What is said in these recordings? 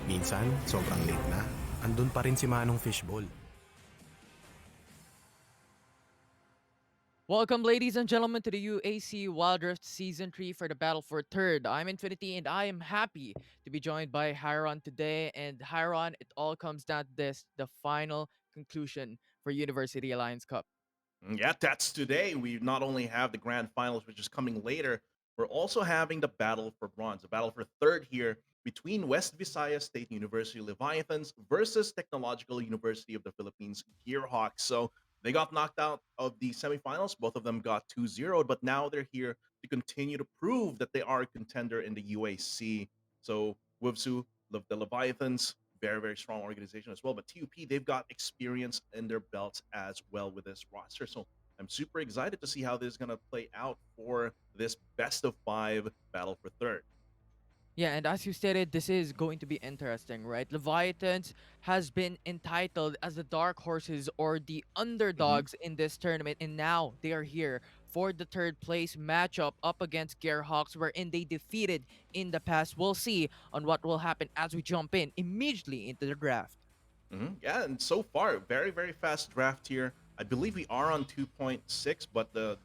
Minsan, sobrang late na. Andun pa rin si Manong Fishball. Welcome, ladies and gentlemen, to the UAC Wild Rift Season 3 for the Battle for Third. I'm Infinity, and I am happy to be joined by Hyron today. And Hyron, it all comes down to this the final conclusion for University Alliance Cup. Yeah, that's today. We not only have the grand finals, which is coming later, we're also having the battle for bronze, the battle for third here between West Visayas State University Leviathans versus Technological University of the Philippines Gearhawks. So they got knocked out of the semifinals. Both of them got 2-0, but now they're here to continue to prove that they are a contender in the UAC. So WVSU, the Leviathans, very, very strong organization as well. But TUP, they've got experience in their belts as well with this roster. So I'm super excited to see how this is going to play out for this best of five battle for third. Yeah, and as you stated, this is going to be interesting, right? Leviathans has been entitled as the dark horses or the Hmm. underdogs in this tournament, and now they are here for the third place matchup up against Gearhawks, wherein they defeated in the past. We'll see on what will happen as we jump in immediately into the draft. Yeah, and so far, very, very fast draft here. I believe we are on 2.6, but the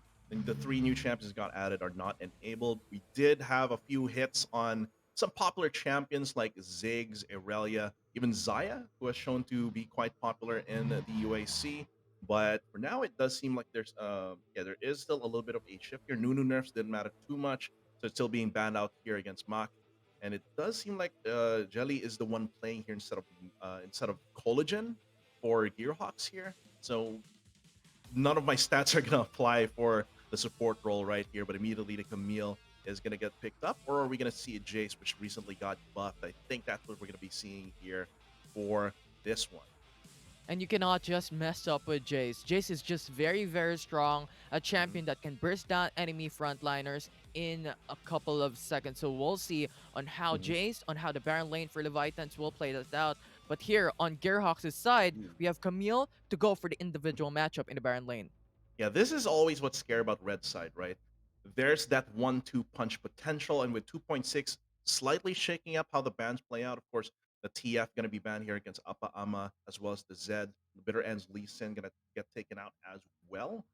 three new champions got added are not enabled. We did have a few hits on some popular champions like Ziggs, Irelia, even Zaya, who has shown to be quite popular in the UAC. But for now, it does seem like there is still a little bit of a shift here. Nunu nerfs didn't matter too much, so it's still being banned out here against Mach. And it does seem like Jelly is the one playing here instead of Collagen for Gearhawks here. So none of my stats are gonna apply for the support role right here, but immediately the Camille is gonna get picked up, or are we gonna see a Jace, which recently got buffed? I think that's what we're gonna be seeing here for this one. And you cannot just mess up with Jace. Jace is just very, very strong, a Mhm. champion that can burst down enemy frontliners in a couple of seconds. So we'll see on how Mhm. Jace, on how the Baron lane for Leviathans will play this out. But here on Gearhawks' side, Ooh. we have Camille to go for the individual matchup in the Baron lane. Yeah, this is always what's scary about red side, right? There's that 1-2 punch potential, and with 2.6 slightly shaking up how the bans play out. Of course, the TF gonna be banned here against Appa Ama, as well as the Zed. The Bitter Ends Lee Sin gonna get taken out as well.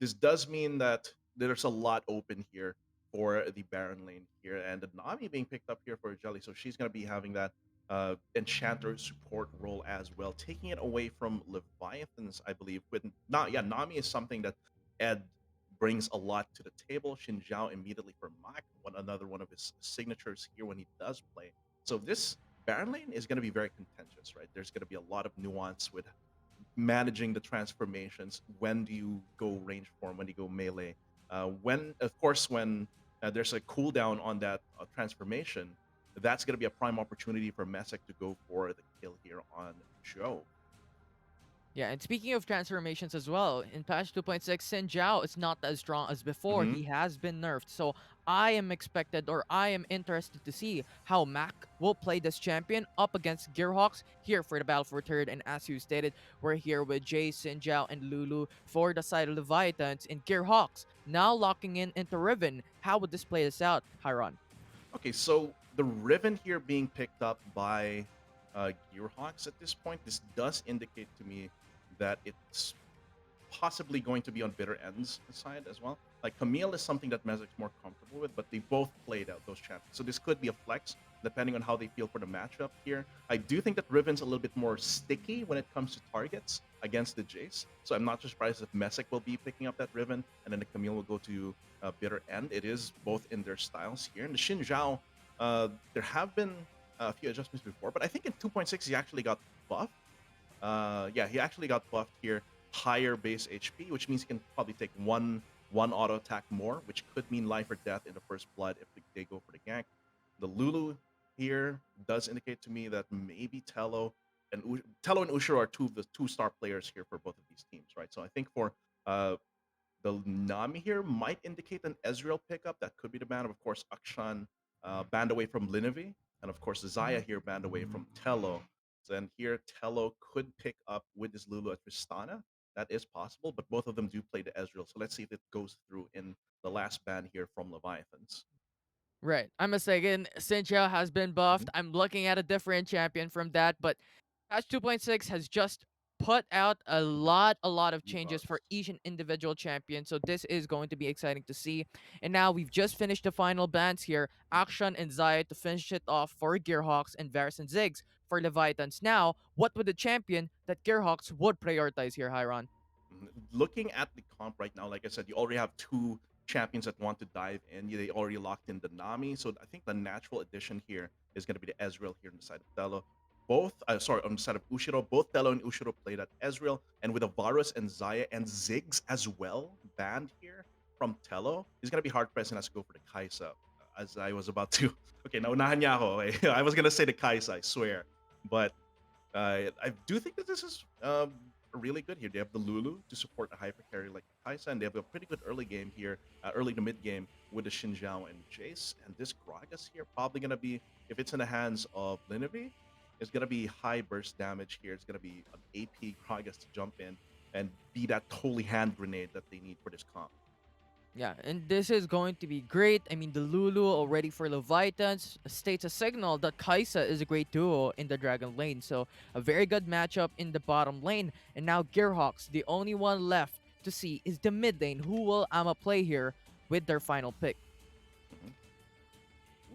This does mean that there's a lot open here for the Baron lane here, and the Nami being picked up here for Jelly, so she's gonna be having that enchanter support role as well, taking it away from Leviathans, I believe. With not yeah, Nami is something that Ed brings a lot to the table. Xin Zhao immediately for Mach, another one of his signatures here when he does play. So this Baron lane is going to be very contentious, right? There's going to be a lot of nuance with managing the transformations. When do you go range form? When do you go melee? When, of course, when there's a cooldown on that transformation, that's going to be a prime opportunity for Messick to go for the kill here on Joe. Yeah, and speaking of transformations as well, in patch 2.6, Xin Zhao is not as strong as before. Hmm. He has been nerfed. So I am expected or I am interested to see how Mac will play this champion up against Gearhawks here for the battle for third. And as you stated, we're here with Jay, Xin Zhao, and Lulu for the side of Leviathans in Gearhawks. Now locking in into Riven. How would this play this out, Hiron? Okay, so the Riven here being picked up by Gearhawks at this point, this does indicate to me that it's possibly going to be on Bitter End's side as well. Like Camille is something that Mezic's more comfortable with, but they both played out those champions. So this could be a flex depending on how they feel for the matchup here. I do think that Riven's a little bit more sticky when it comes to targets against the Jace. So I'm not too surprised if Mesic will be picking up that Riven and then the Camille will go to Bitter End. It is both in their styles here. And the Xin Zhao, there have been a few adjustments before, but I think in 2.6 he actually got buffed. Yeah, he actually got buffed here, higher base HP, which means he can probably take one auto attack more, which could mean life or death in the first blood if they go for the gank. The Lulu here does indicate to me that maybe Tello and Ushiro are two of the two-star players here for both of these teams, right? So I think for uh, the Nami here might indicate an Ezreal pickup. That could be the ban. Of course, Akshan banned away from Linevi. And of course, Zaya here banned away from Tello. So then here, Tello could pick up with this Lulu at Tristana. That is possible, but both of them do play the Ezreal. So let's see if it goes through in the last ban here from Leviathans. Right. I must say again, Sinjao has been buffed. Mhm. I'm looking at a different champion from that, but patch 2.6 has just put out a lot of changes for Debuffs. each and individual champion. So this is going to be exciting to see. And now we've just finished the final bans here. Mhm. Action and Zaya to finish it off for Gearhawks and Varus and Ziggs for Leviathans. Now, what would the champion that Gearhawks would prioritize here, Hyron? Looking at the comp right now, like I said, you already have two champions that want to dive in. They already locked in the Nami, so I think the natural addition here is going to be the Ezreal here on the side of Tello. Both, sorry, on the side of Ushiro, both Tello and Ushiro played at Ezreal, and with a Varus and Zaya and Ziggs as well banned here from Tello, he's going to be hard pressed and has to go for the Kaisa. As I was about to, okay, naunahan niya ako. Okay? I was going to say the Kaisa, I swear, but I do think that this is really good here. They have the Lulu to support a hyper carry like Kaisa, and they have a pretty good early game here, early to mid game with the Xinjiao and Jace. And this Gragas here probably gonna be, if it's in the hands of Linevi, it's gonna be high burst damage here. It's gonna be an AP Gragas to jump in and be that holy hand grenade that they need for this comp. Yeah, and this is going to be great. I mean, the Lulu already for Leviathans states a signal that Kaisa is a great duo in the Dragon lane. So, a very good matchup in the bottom lane. And now Gearhawks, the only one left to see is the mid lane. Who will Ama play here with their final pick? Mhm.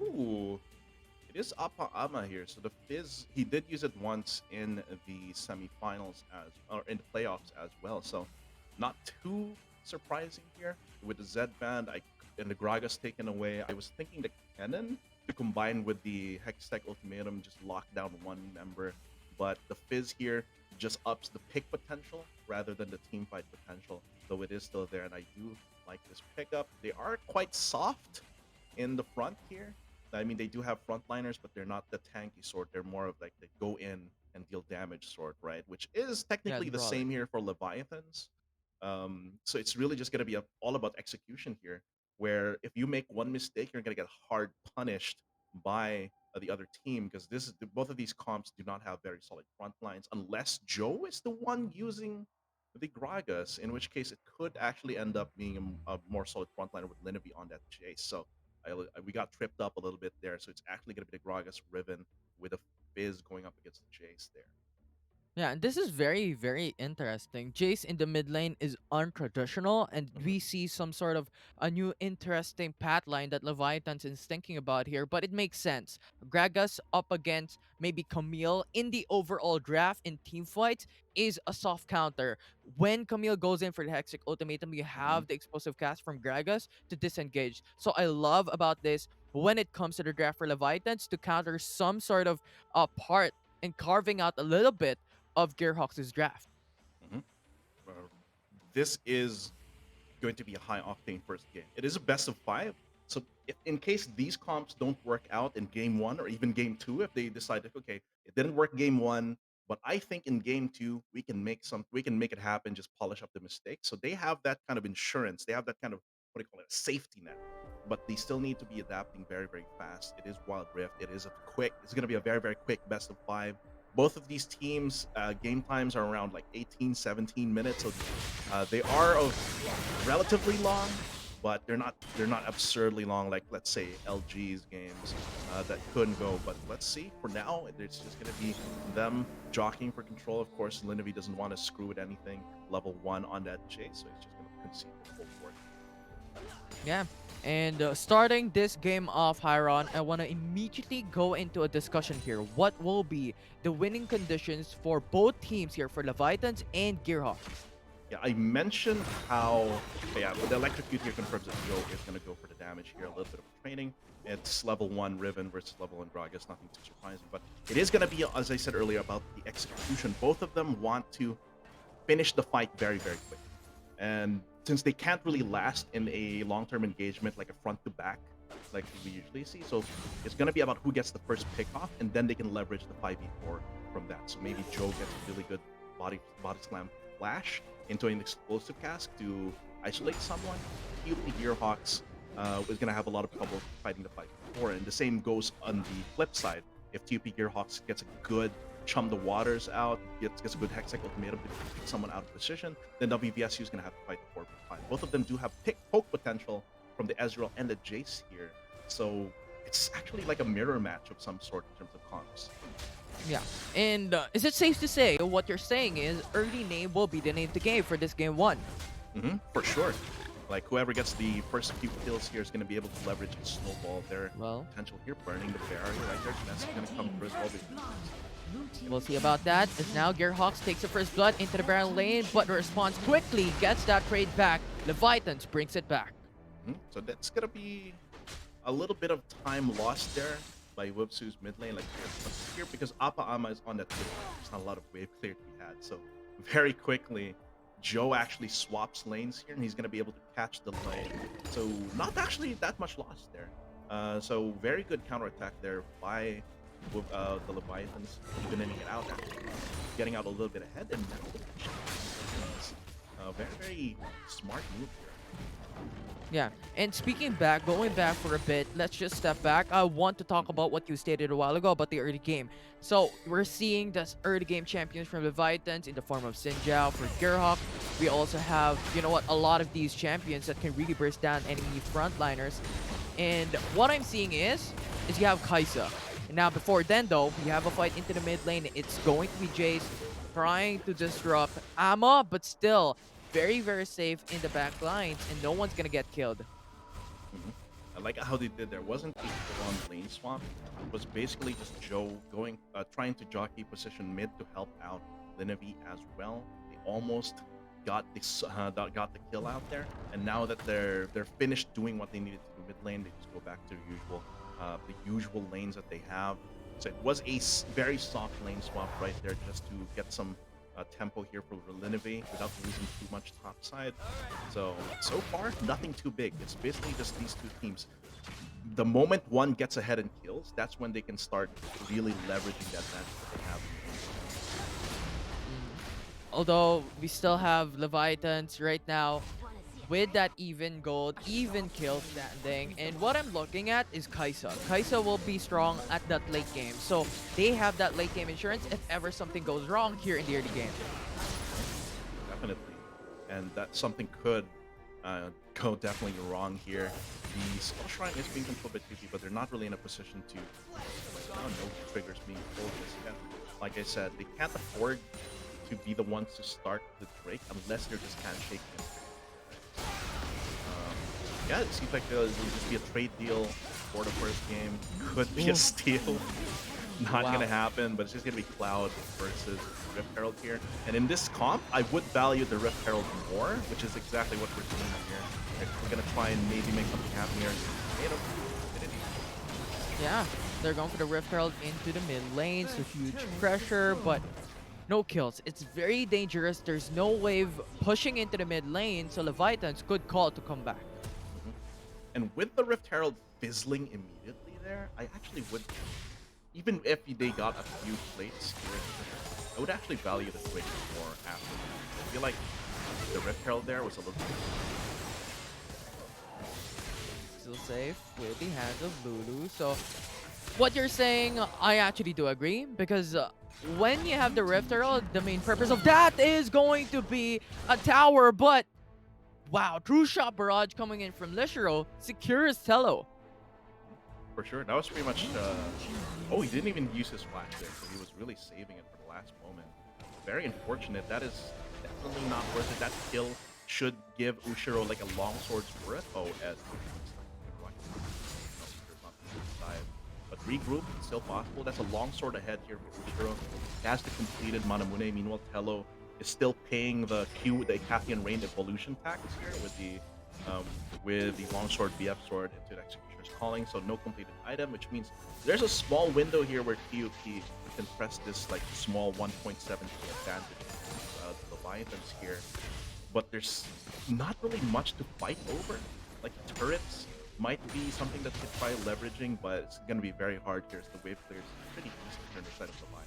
Ooh, it is Appa Ama here. So the Fizz, he did use it once in the semifinals or in the playoffs as well. So not too surprising here with the Z band. And the Gragas taken away. I was thinking the Cannon to combine with the Hextech Ultimatum, just lock down one member. But the Fizz here just ups the pick potential rather than the team fight potential, though it is still there. And I do like this pickup. They are quite soft in the front here. I mean, they do have frontliners, but they're not the tanky sort. They're more of like the go in and deal damage sort, right? Which is Yeah, technically the the brawler. same here for Leviathans. So it's really just gonna be all about execution here. Where if you make one mistake, you're gonna get hard punished by the other team because both of these comps do not have very solid front lines unless Joe is the one using the Gragas, in which case it could actually end up being a more solid frontliner with Linevi on that chase. So we got tripped up a little bit there. So it's actually going to be the Gragas Riven with a Fizz going up against the Jace there. Yeah, and this is very, very interesting. Jace in the mid lane is untraditional, and Mhm. we see some sort of a new interesting path line that Leviathan's is thinking about here, but it makes sense. Gragas up against maybe Camille in the overall draft in team fights is a soft counter. When Camille goes in for the Hexic Ultimatum, you Mhm. have the explosive cast from Gragas to disengage. So I love about this when it comes to the draft for Leviathans to counter some sort of part and carving out a little bit of Gearhawks' draft. Mhm. Uh, this is going to be a high octane first game. It is a best of five. So if, in case these comps don't work out in game one or even game two, if they decide that okay, it didn't work game one, but I think in game two we can make it happen, just polish up the mistakes. So they have that kind of insurance. They have that kind of what do you call it, a safety net. But they still need to be adapting very, very fast. It is Wild Rift. It is a quick. It's going to be a very, very quick best of five. Both of these teams, game times are around like 18, 17 minutes. So they are of relatively long, but they're not absurdly long like let's say LG's games that couldn't go. But let's see. For now, it's just gonna be them jockeying for control. Of course, Linevi doesn't want to screw with anything level one on that chase, so it's just gonna concede the full force. Yeah. And starting this game off, Hyron, I want to immediately go into a discussion here. What will be the winning conditions for both teams here for Leviathans and Gearhawks? Yeah, I mentioned how yeah, the electrocute here confirms that Joe is gonna go for the damage here. A little bit of training. It's level one Riven versus level one Gragas, nothing too surprising. But it is gonna be, as I said earlier, about the execution. Both of them want to finish the fight very, very quick. And since they can't really last in a long-term engagement like a front to back, like we usually see, so it's gonna be about who gets the first pick off, and then they can leverage the 5v4 from that. So maybe Joe gets a really good body slam flash into an explosive cast to isolate someone. TUP Gearhawks is gonna have a lot of trouble fighting the 5v4, and the same goes on the flip side. If TUP Gearhawks gets a good chum the waters out, gets a good Hextech Ultimatum to pick someone out of position, then WVSU is going to have to fight the 4v5. Both of them do have poke potential from the Ezreal and the Jace here. So it's actually like a mirror match of some sort in terms of comps. Yeah. And is it safe to say what you're saying is early name will be the name of the game for this game one? For sure. Like whoever gets the first few kills here is going to be able to leverage and snowball their Well, potential here, burning the barrier right there. That's going to come through as well. we'll see about that. As now Gearhawks takes the first blood into the barrel lane, but responds quickly, gets that trade back. Leviathans brings it back. So that's going to be a little bit of time lost there by WVSU's mid lane. Like here because Appa Ama is on that field. There's not a lot of wave clear to be had. So very quickly, Joe actually swaps lanes here, and he's going to be able to catch the lane. So not actually that much loss there. So very good counterattack there by the Leviathans, evening it out, getting out a little bit ahead, and very, very smart move here. Yeah, and going back for a bit, let's just step back. I want to talk about what you stated a while ago about the early game. So we're seeing this early game champions from Leviathans in the form of Xin Zhao for Gearhawk. We also have, you know what, a lot of these champions that can really burst down enemy frontliners. And what I'm seeing is you have Kaisa. And now before then though, you have a fight into the mid lane. It's going to be Jace trying to disrupt Ama, but still very, very safe in the back lines, and no one's gonna get killed. I like how they did there. Wasn't a full-on lane swap. It was basically just Joe going, trying to jockey position mid to help out Linevi as well. They almost got this, got the kill out there, and now that they're finished doing what they needed to do mid lane, they just go back to the usual lanes that they have. So it was a very soft lane swap right there, just to get some tempo here for Linevi without losing too much top side. So far, nothing too big. It's basically just these two teams. The moment one gets ahead and kills, that's when they can start really leveraging that advantage that they have. Although we still have Leviathans right now with that even gold, even kill standing. And what I'm looking at is Kaisa. Kaisa will be strong at that late game. So they have that late game insurance if ever something goes wrong here in the early game. Definitely. And that something could go definitely wrong here. The Skull Shrine is being controlled by TUP, but they're not really in a position to, like, no triggers being pulled this again. Like I said, they can't afford to be the ones to start the Drake unless they're just handshaking him. Yeah, it seems like there'll just be a trade deal for the first game. Could be a steal. Not gonna happen, but it's just gonna be Cloud versus Rift Herald here. And in this comp, I would value the Rift Herald more, which is exactly what we're seeing here. We're gonna try and maybe make something happen here. Yeah, they're going for the Rift Herald into the mid lane, so huge pressure, but no kills. It's very dangerous. There's no wave pushing into the mid lane, so Leviathans could call to come back. And with the Rift Herald fizzling immediately there, I actually would, even if they got a few plates here, I would actually value the Twitch more after. I feel like the Rift Herald there was a little bit Still safe with the hands of Lulu. So what you're saying, I actually do agree, because when you have the Rift Herald, the main purpose of that is going to be a tower, but wow, true shot barrage coming in from Lishiro secures Tello. For sure, that was pretty much, oh, he didn't even use his flash there, so he was really saving it for the last moment. Very unfortunate. That is definitely not worth it. That kill should give Ushiro like a longsword's worth. Oh, as but regroup, still possible. That's a longsword ahead here for Ushiro. He has the completed Manamune. Meanwhile, Tello is still paying the Cathian Rain evolution tax here with the longsword BF sword into the Executioner's Calling. So no completed item, which means there's a small window here where TUP can press this like small 1.7k advantage to the Leviathans here. But there's not really much to fight over. Like turrets might be something that could try leveraging, but it's going to be very hard here as the wave clears pretty easy on the side of the line.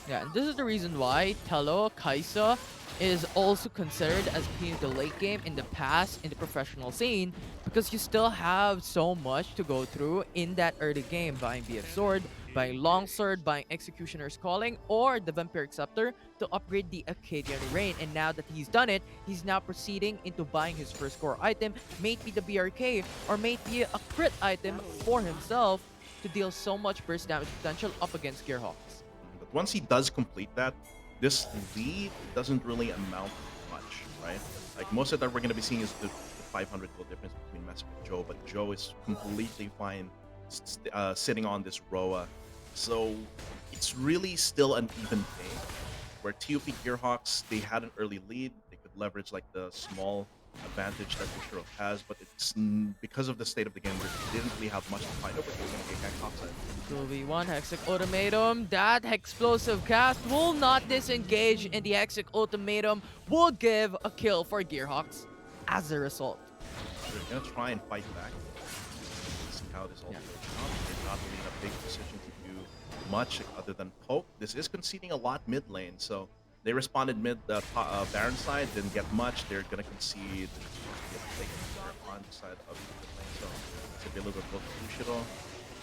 Yeah, and this is the reason why Tello Kaisa is also considered as being the late game in the past in the professional scene, because you still have so much to go through in that early game, buying BF Sword, buying Longsword, buying Executioner's Calling, or the Vampiric Scepter to upgrade the Acadian Reign. And now that he's done it, he's now proceeding into buying his first core item, may it be the BRK, or may it be a crit item for himself to deal so much burst damage potential up against Gearhawks. But once he does complete that, this lead doesn't really amount to much, right? Like most of that we're going to be seeing is the 500 gold difference between Mess and Joe, but Joe is completely fine sitting on this Roa. So it's really still an even thing where TUP Gearhawks, they had an early lead. They could leverage like the small advantage that Bushiro has, but it's because of the state of the game, they didn't really have much to fight over. They're going to get ganked offside. 2v1 Hexic Ultimatum. That explosive cast will not disengage, and the Hexic Ultimatum will give a kill for Gearhawks as a result. They're going to try and fight back. See how this all goes down. They're not really in a big position to do much other than poke. This is conceding a lot mid lane, so they responded mid Baron side, didn't get much. They're going to concede on the side of the mid lane, so it's a little bit both Bushiro.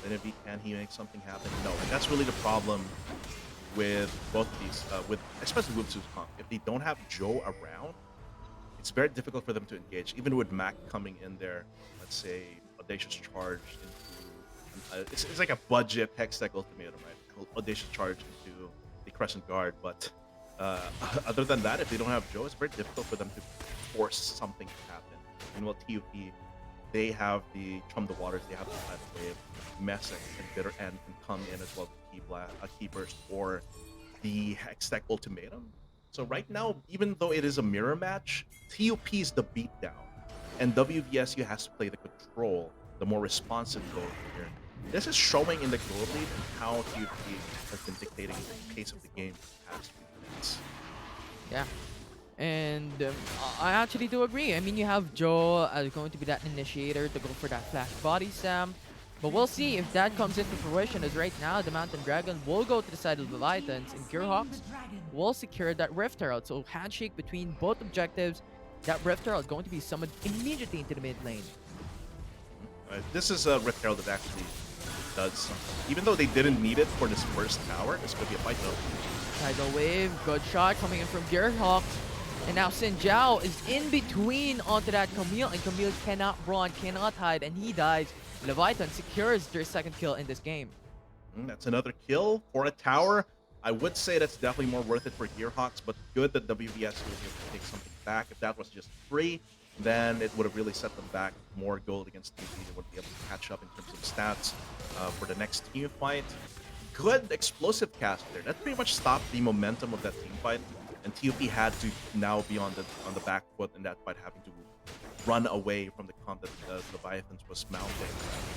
Then if he can, he make something happen. No, and that's really the problem with both of these, with especially with Zeus Comp. If they don't have Joe around, it's very difficult for them to engage. Even with Mac coming in there, let's say Audacious Charge into, it's like a budget Hextech Ultimatum, right? Audacious Charge into the Crescent Guard, but other than that, if they don't have Joe, it's very difficult for them to force something to happen. And while TUP, they have the Chum the Waters, they have the Tidal Wave, Messick and Bitter End can come in as well with Key Burst or the Hextech Ultimatum. So right now, even though it is a mirror match, TUP is the beatdown, and WVSU has to play the control, the more responsive goal here. This is showing in the goal lead and how TUP has been dictating the pace of the game for the past few minutes. Yeah. And I actually do agree. I mean, you have Joe as going to be that initiator to go for that flash body slam. But we'll see if that comes into fruition, as right now the Mountain Dragon will go to the side of the Leviathans, and Gearhawks will secure that Rift Herald. So handshake between both objectives. That Rift Herald going to be summoned immediately into the mid lane. This is a Rift Herald that actually does something. Even though they didn't need it for this first tower, this could be a fight though. Tidal Wave, good shot coming in from Gearhawks. And now Xin Zhao is in between onto that Camille, and Camille cannot run, cannot hide, and he dies. Leviathan secures their second kill in this game. That's another kill for a tower. I would say that's definitely more worth it for Gearhawks, but good that WVS was able to take something back. If that was just free, then it would have really set them back more gold against TP. They would be able to catch up in terms of stats for the next team fight. Good explosive cast there. That pretty much stopped the momentum of that team fight, and TUP had to now be on the back foot in that fight, having to run away from the comp that Leviathans was mounting.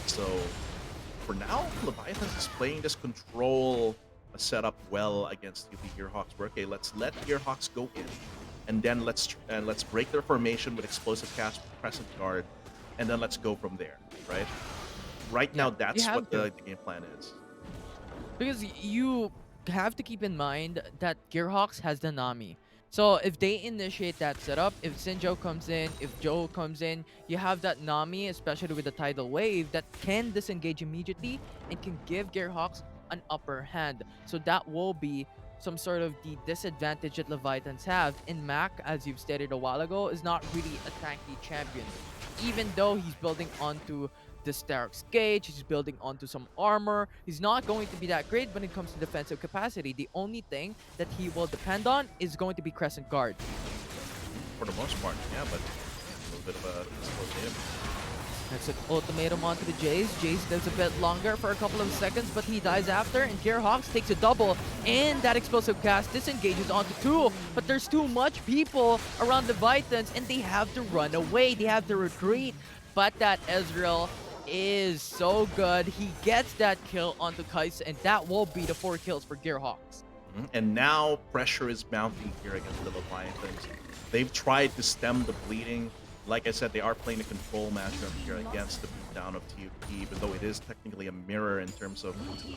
So for now, Leviathans is playing this control setup well against TUP Gearhawks. Where, okay, let's let Gearhawks go in, and then let's break their formation with explosive cast, Crescent Guard, and then let's go from there, right? Right now, that's what the game plan is. Because you have to keep in mind that Gearhawks has the Nami. So if they initiate that setup, if Sinjo comes in, if Joe comes in, you have that Nami, especially with the Tidal Wave, that can disengage immediately and can give Gearhawks an upper hand. So that will be some sort of the disadvantage that Leviathans have. And Mac, as you've stated a while ago, is not really a tanky champion. Even though he's building onto the Stark's Gauge, he's building onto some armor, he's not going to be that great when it comes to defensive capacity. The only thing that he will depend on is going to be Crescent Guard. For the most part, yeah, but a little bit of a That's an ultimatum onto the Jace. Jace lives a bit longer for a couple of seconds, but he dies after, and Gearhawks takes a double, and that explosive cast disengages onto two. But there's too much people around the Vitans, and they have to run away. They have to retreat. But that Ezreal is so good. He gets that kill onto Kais, and that will be the 4 kills for Gearhawks. And now pressure is mounting here against the Leviathans. They've tried to stem the bleeding. Like I said, they are playing a control matchup here against the beatdown of TUP, even though it is technically a mirror in terms of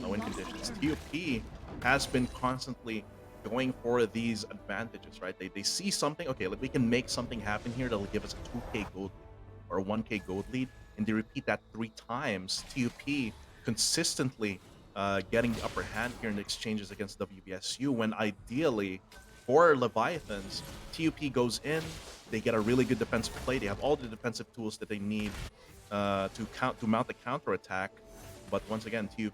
win conditions. TUP has been constantly going for these advantages, right? They see something, okay, we can make something happen here that'll give us a 2k gold lead or a 1k gold lead, and they repeat that 3 times. TUP consistently getting the upper hand here in the exchanges against WVSU, when ideally for Leviathans, TUP goes in, they get a really good defensive play. They have all the defensive tools that they need to mount the counter attack. But once again, TUP,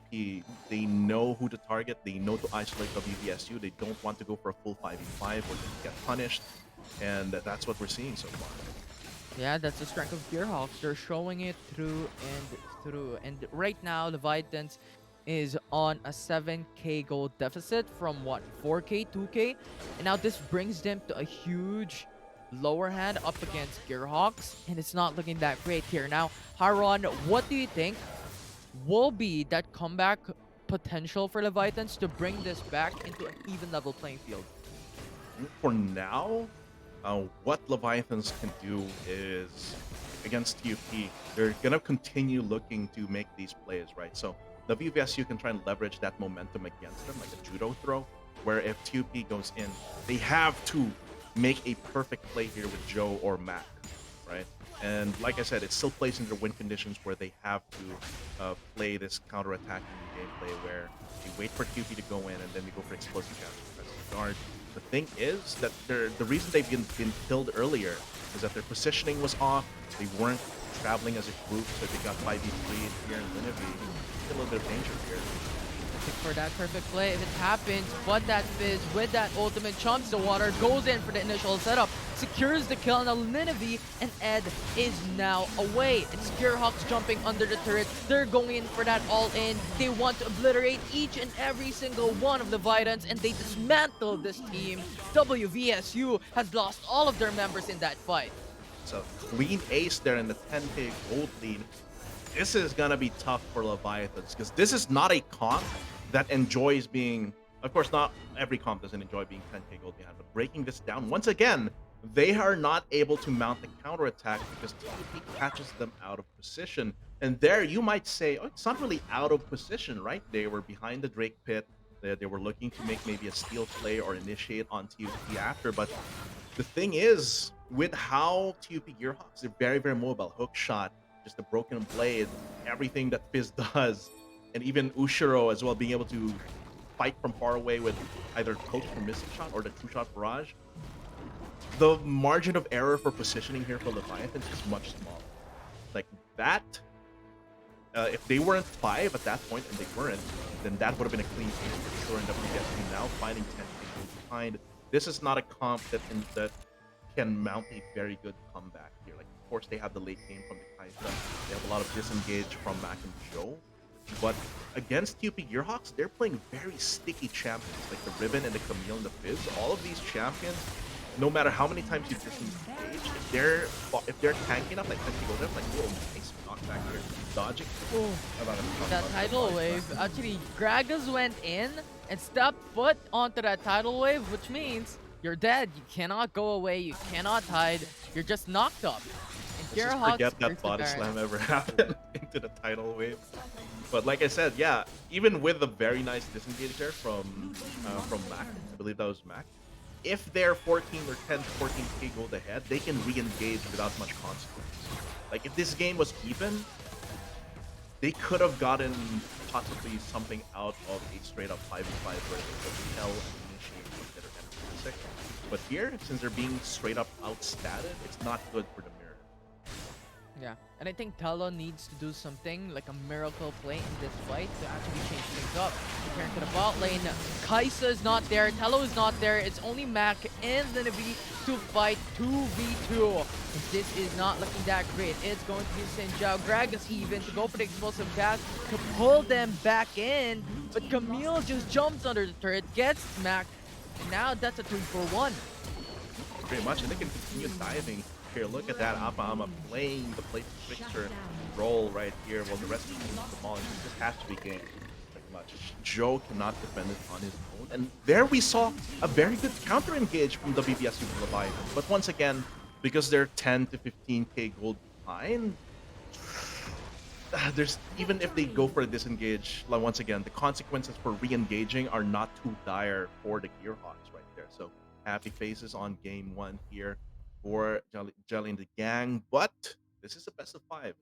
they know who to target. They know to isolate WVSU. They don't want to go for a full 5v5 or they get punished. And that's what we're seeing so far. Yeah, that's the strength of Gearhawks. They're showing it through and through. And right now, Leviathans is on a 7k gold deficit from what, 4k, 2k? And now this brings them to a huge lower hand up against Gearhawks. And it's not looking that great here. Now, Haron, what do you think will be that comeback potential for Leviathans to bring this back into an even level playing field? For now, what Leviathans can do is against TUP, they're gonna continue looking to make these plays, right? So WVSU can try and leverage that momentum against them, like a judo throw, where if TUP goes in, they have to make a perfect play here with Joe or Mac, right? And like I said, it still plays in their win conditions where they have to play this counter-attacking gameplay where they wait for TUP to go in and then they go for explosive guard. The thing is that the reason they've been killed earlier is that their positioning was off. They weren't traveling as a group, so they got 5v3 here in Linevi. A little bit of danger here. Looking for that perfect play if it happens, but that Fizz with that ultimate chunks the water, goes in for the initial setup, secures the kill on the Linevi, and Ed is now away. It's Gearhawks jumping under the turret. They're going in for that all-in. They want to obliterate each and every single one of the Vitans, and they dismantle this team. WVSU has lost all of their members in that fight. So clean ace there in the 10k gold lead. This is gonna be tough for Leviathans because this is not a comp that enjoys being, of course, not every comp doesn't enjoy being 10k gold behind, but breaking this down, once again, they are not able to mount the counterattack because TUP catches them out of position. And there you might say, oh, it's not really out of position, right? They were behind the Drake pit. They were looking to make maybe a steal play or initiate on TUP after. But the thing is, with how TUP Gearhawks, they're very, very mobile. Hook shot, just a broken blade, everything that Fizz does, and even Ushiro as well, being able to fight from far away with either poke or missile shot or the two-shot barrage. The margin of error for positioning here for Leviathans is much smaller. Like that, if they weren't 5 at that point, and they weren't, then that would have been a clean case for sure. And WVSU now finding 10 behind. This is not a comp that can mount a very good comeback here. Like, of course, they have the late game from the Kaisa. They have a lot of disengage from Mac and Joe. But against TUP Gearhawks, they're playing very sticky champions, like the Ribbon and the Camille and the Fizz. All of these champions, no matter how many times you disengage, if they're tanky enough, like Pentigo, they're like, whoa, nice knockback here. Dodging. That tidal wave, actually, Gragas went in and stepped foot onto that tidal wave, which means you're dead. You cannot go away. You cannot hide. You're just knocked up. And Let's just forget that body slam ever happened into the tidal wave. But like I said, yeah, even with a very nice disengage there from Mac, I believe that was Mac, if they're 14 or 10 to 14k gold ahead, they can re-engage without much consequence. Like if this game was even, they could have gotten possibly something out of a straight up 5v5 where they could tell and initiate with their energy. But here, since they're being straight up outstatted, it's not good for the mirror. Yeah, and I think Tello needs to do something like a miracle play in this fight to actually change things up. Comparing to the bot lane, Kaisa is not there, Tello is not there, it's only Mac and Linevi to fight 2v2. This is not looking that great. It's going to be Sinjao, Gragas even to go for the explosive cast to pull them back in, but Camille just jumps under the turret, gets Mac, and now that's a 2-for-1. Pretty much, and they can continue diving. Here, look at that. Ama playing the play fixer role right here while the rest of the team is demolished. This has to be game, pretty much. Joe cannot defend it on his own. And there we saw a very good counter engage from WVSU to Leviathan. But once again, because they're 10 to 15k gold behind, there's even if they go for a disengage, like once again, the consequences for re-engaging are not too dire for the Gearhawks right there. So happy faces on game 1 here for Jelly and the gang, but this is a best of 5.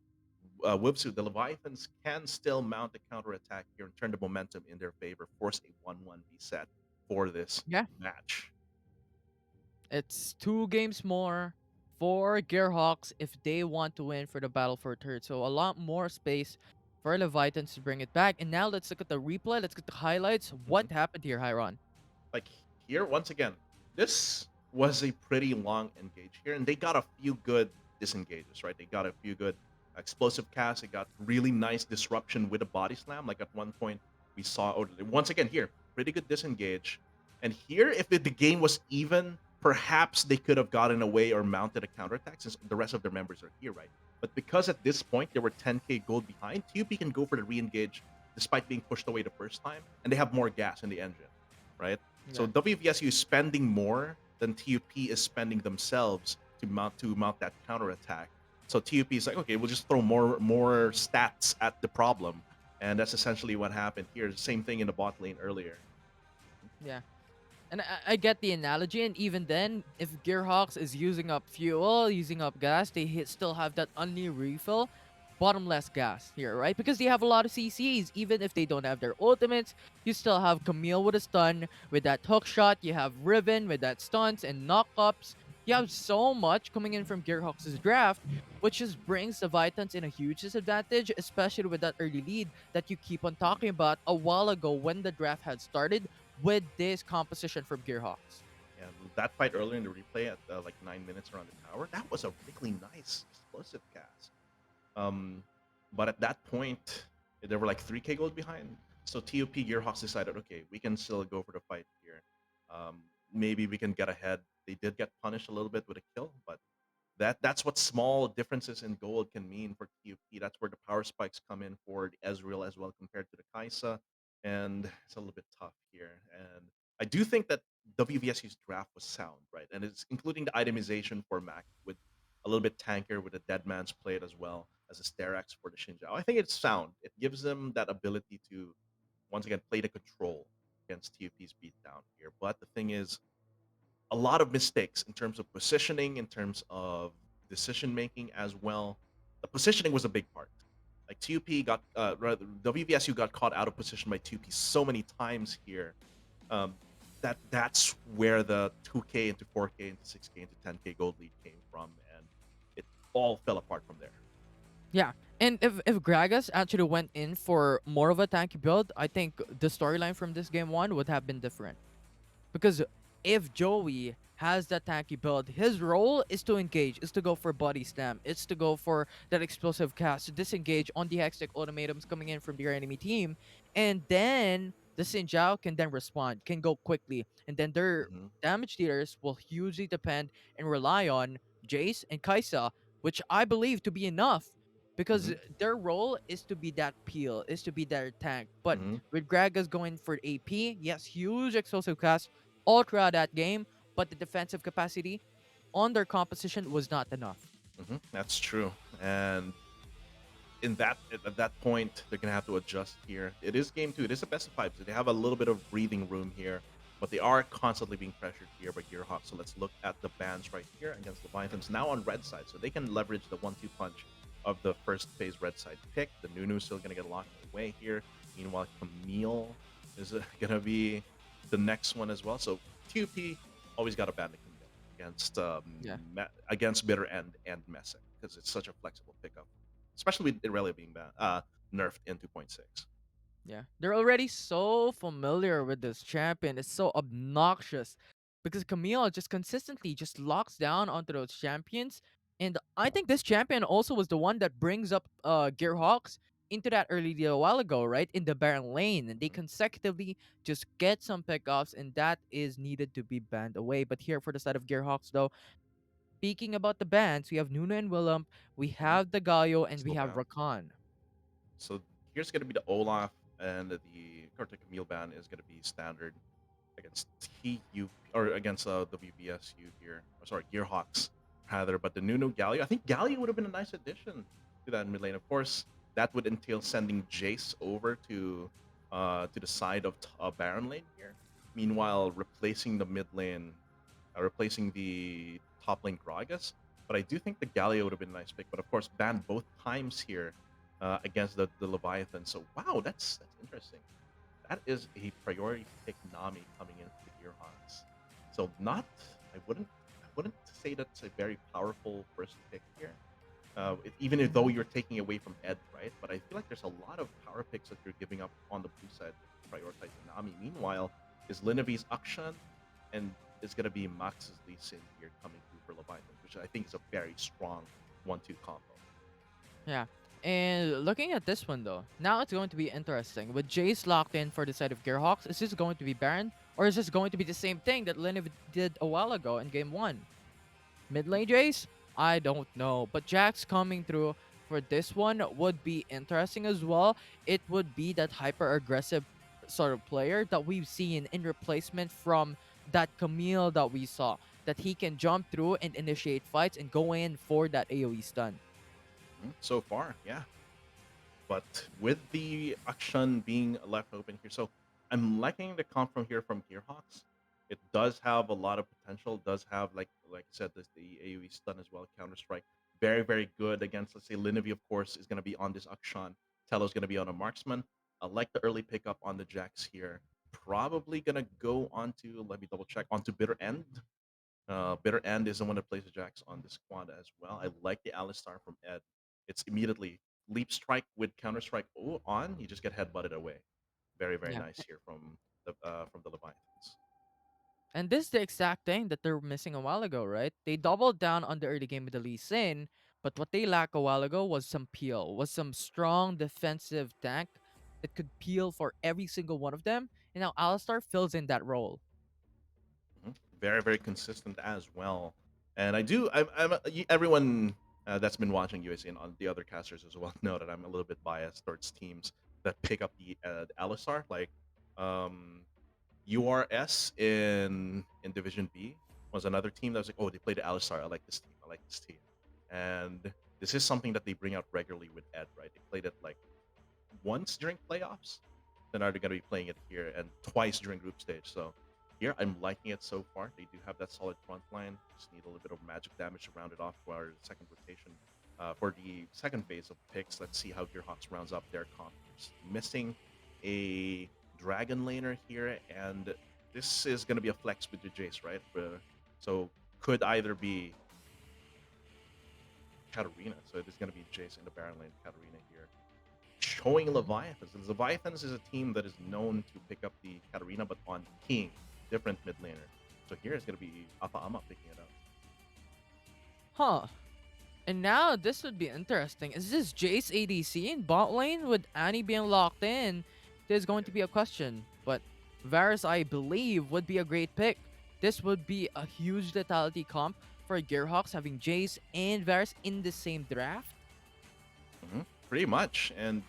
WVSU, the Leviathans can still mount a counterattack here and turn the momentum in their favor, force a 1-1 reset for this Yeah, match. it's 2 games more for Gearhawks if they want to win for the battle for third. So a lot more space for Leviathans to bring it back. And now let's look at the replay. Let's get the highlights. Mhm. What happened here, Hyron? Like here, once again, this was a pretty long engage here, and they got a few good disengages, right? They got a few good explosive casts. They got really nice disruption with a body slam. Like at one point, we saw, oh, once again, here, pretty good disengage. And here, if the game was even, perhaps they could have gotten away or mounted a counterattack since the rest of their members are here, right? But because at this point they were 10k gold behind, TUP can go for the re-engage despite being pushed away the first time, and they have more gas in the engine, right? So Yeah. WVSU is spending more than TUP is spending themselves to mount that counterattack. So TUP is like, okay, we'll just throw more stats at the problem, and that's essentially what happened here. Same thing in the bot lane earlier. Yeah. And I get the analogy, and even then, if Gearhawks is using up fuel, using up gas, they still have that only refill, bottomless gas here, right? Because they have a lot of CCs, even if they don't have their ultimates, you still have Camille with a stun, with that hook shot, you have Riven with that stunts and knockups. You have so much coming in from Gearhawks' draft, which just brings the Vitans in a huge disadvantage, especially with that early lead that you keep on talking about a while ago when the draft had started with this composition from Gearhawks. And that fight earlier in the replay at like 9 minutes around the tower, that was a really nice explosive cast. But at that point, they were like 3k gold behind. So TUP Gearhawks decided, okay, we can still go for the fight here. Maybe we can get ahead. They did get punished a little bit with a kill, but that's what small differences in gold can mean for TUP. That's where the power spikes come in for the Ezreal as well compared to the Kaisa, and it's a little bit tough here. And I do think that WVSU's draft was sound, right? And it's including the itemization for Mac with a little bit tankier with a Dead Man's Plate as well as a Sterax for the Shinjao. I think it's sound. It gives them that ability to once again play the control against TUP's beatdown here. But the thing is, a lot of mistakes in terms of positioning, in terms of decision making as well. The positioning was a big part. Like TUP got, rather WVSU got caught out of position by TUP so many times here. Um, that's where the 2K into 4K into 6K into 10K gold lead came from, and it all fell apart from there. Yeah, and if Gragas actually went in for more of a tanky build, I think the storyline from this game one would have been different. Because if Joey has that tanky build, his role is to engage, is to go for body slam, it's to go for that explosive cast, to disengage on the hextech ultimatums coming in from their enemy team, and then the Sinjao can then respond, can go quickly, and then their Hmm. damage dealers will hugely depend and rely on Jace and Kaisa, which I believe to be enough. Because Hmm. their role is to be that peel, is to be that tank. But Hmm. with Gragas going for AP, yes, huge explosive cast all throughout that game, but the defensive capacity on their composition was not enough. That's true. And in that at that point, they're gonna have to adjust here. It is game two. It is a best of five, so they have a little bit of breathing room here, but they are constantly being pressured here by Gearhawk. So let's look at the bans right here against Leviathans now on red side, so they can leverage the 1-2 punch of the first phase red side pick. The Nunu's still gonna get locked away here. Meanwhile, Camille is gonna be the next one as well. So TUP always got to ban the Camille Yeah. against Bitter and Messick because it's such a flexible pickup, especially with Irelia being nerfed in 2.6. Yeah. They're already so familiar with this champion. It's so obnoxious because Camille just consistently just locks down onto those champions. And I think this champion also was the one that brings up Gearhawks into that early deal a while ago, right? In the Baron lane. And they consecutively just get some pickoffs, and that is needed to be banned away. But here for the side of Gearhawks, though, speaking about the bans, we have Nuno and Willem, we Mhm. have the Galio, and we Still have banned. Rakan. So here's going to be the Olaf, and the Karta Camille ban is going to be standard against TU or against the WVSU here. Or sorry, Gearhawks rather. But the Nuno Galio, I think Galio would have been a nice addition to that mid lane. Of course, that would entail sending Jace over to the side of Baron lane here. Meanwhile, replacing the mid lane, replacing the top lane Gragas. But I do think the Galio would have been a nice pick. But of course, banned both times here against the Leviathan. So wow, that's interesting. That is a priority pick Nami coming in for the Gearhawks. So not I wouldn't say that's a very powerful first pick here. Even though Mhm. you're taking away from Ed, right? But I feel like there's a lot of power picks that you're giving up on the blue side to prioritize Nami. Meanwhile, is Linavi's Akshan and it's gonna be Max's Lee Sin here coming through for Leviathan, which I think is a very strong 1-2 combo. Yeah. And looking at this one though, now it's going to be interesting. With Jace locked in for the side of Gearhawks, is this going to be Baron? Or is this going to be the same thing that Lenny did a while ago in game one? Mid lane Jace? I don't know. But Jax coming through for this one would be interesting as well. It would be that hyper aggressive sort of player that we've seen in replacement from that Camille that we saw. That he can jump through and initiate fights and go in for that AoE stun. So far, yeah. But with the Akshan being left open here, so I'm liking the comp from here from Gearhawks. It does have a lot of potential. Does have like I said, this the AoE stun as well, Counter Strike. Very very good against, let's say, Linavi. Of course is going to be on this Akshan. Telo's going to be on a marksman. I like the early pickup on the Jax here. Probably gonna go onto, let me double check, onto Bitter End. Bitter End is the one that plays the Jax on the squad as well. I like the Alistar from Ed. It's immediately leap strike with counter strike on. You just get headbutted away. Very very Yeah. nice here from the Leviathans. And this is the exact thing that they're missing a while ago, right? They doubled down on the early game with the Lee Sin, but what they lacked a while ago was some peel, was some strong defensive tank that could peel for every single one of them. And now Alistar fills in that role. Very very consistent as well. And I do. Everyone that's been watching UAC and on the other casters as well know that I'm a little bit biased towards teams that pick up the Alistar. Like um, URS in Division B was another team that was like, oh, they played Alistar. I like this team. I like this team. And this is something that they bring out regularly with Ed, right? They played it like once during playoffs. Then are they going to be playing it here and twice during group stage? So here I'm liking it so far. They do have that solid front line. Just need a little bit of magic damage to round it off for our second rotation. For the second phase of picks, let's see how Gearhawks rounds up their comp. Just missing a dragon laner here, and this is going to be a flex with the Jace, right? So could either be Katarina. So it is going to be Jace in the Baron lane, Katarina here. Showing Mhm. Leviathans. The Leviathans is a team that is known to pick up the Katarina, but on King, different mid laner. So here is going to be Ama picking it up. Huh. And now this would be interesting. Is this Jace ADC in bot lane with Annie being locked in? There's going to be a question. But Varus, I believe, would be a great pick. This would be a huge lethality comp for Gearhawks having Jace and Varus in the same draft. Pretty much. And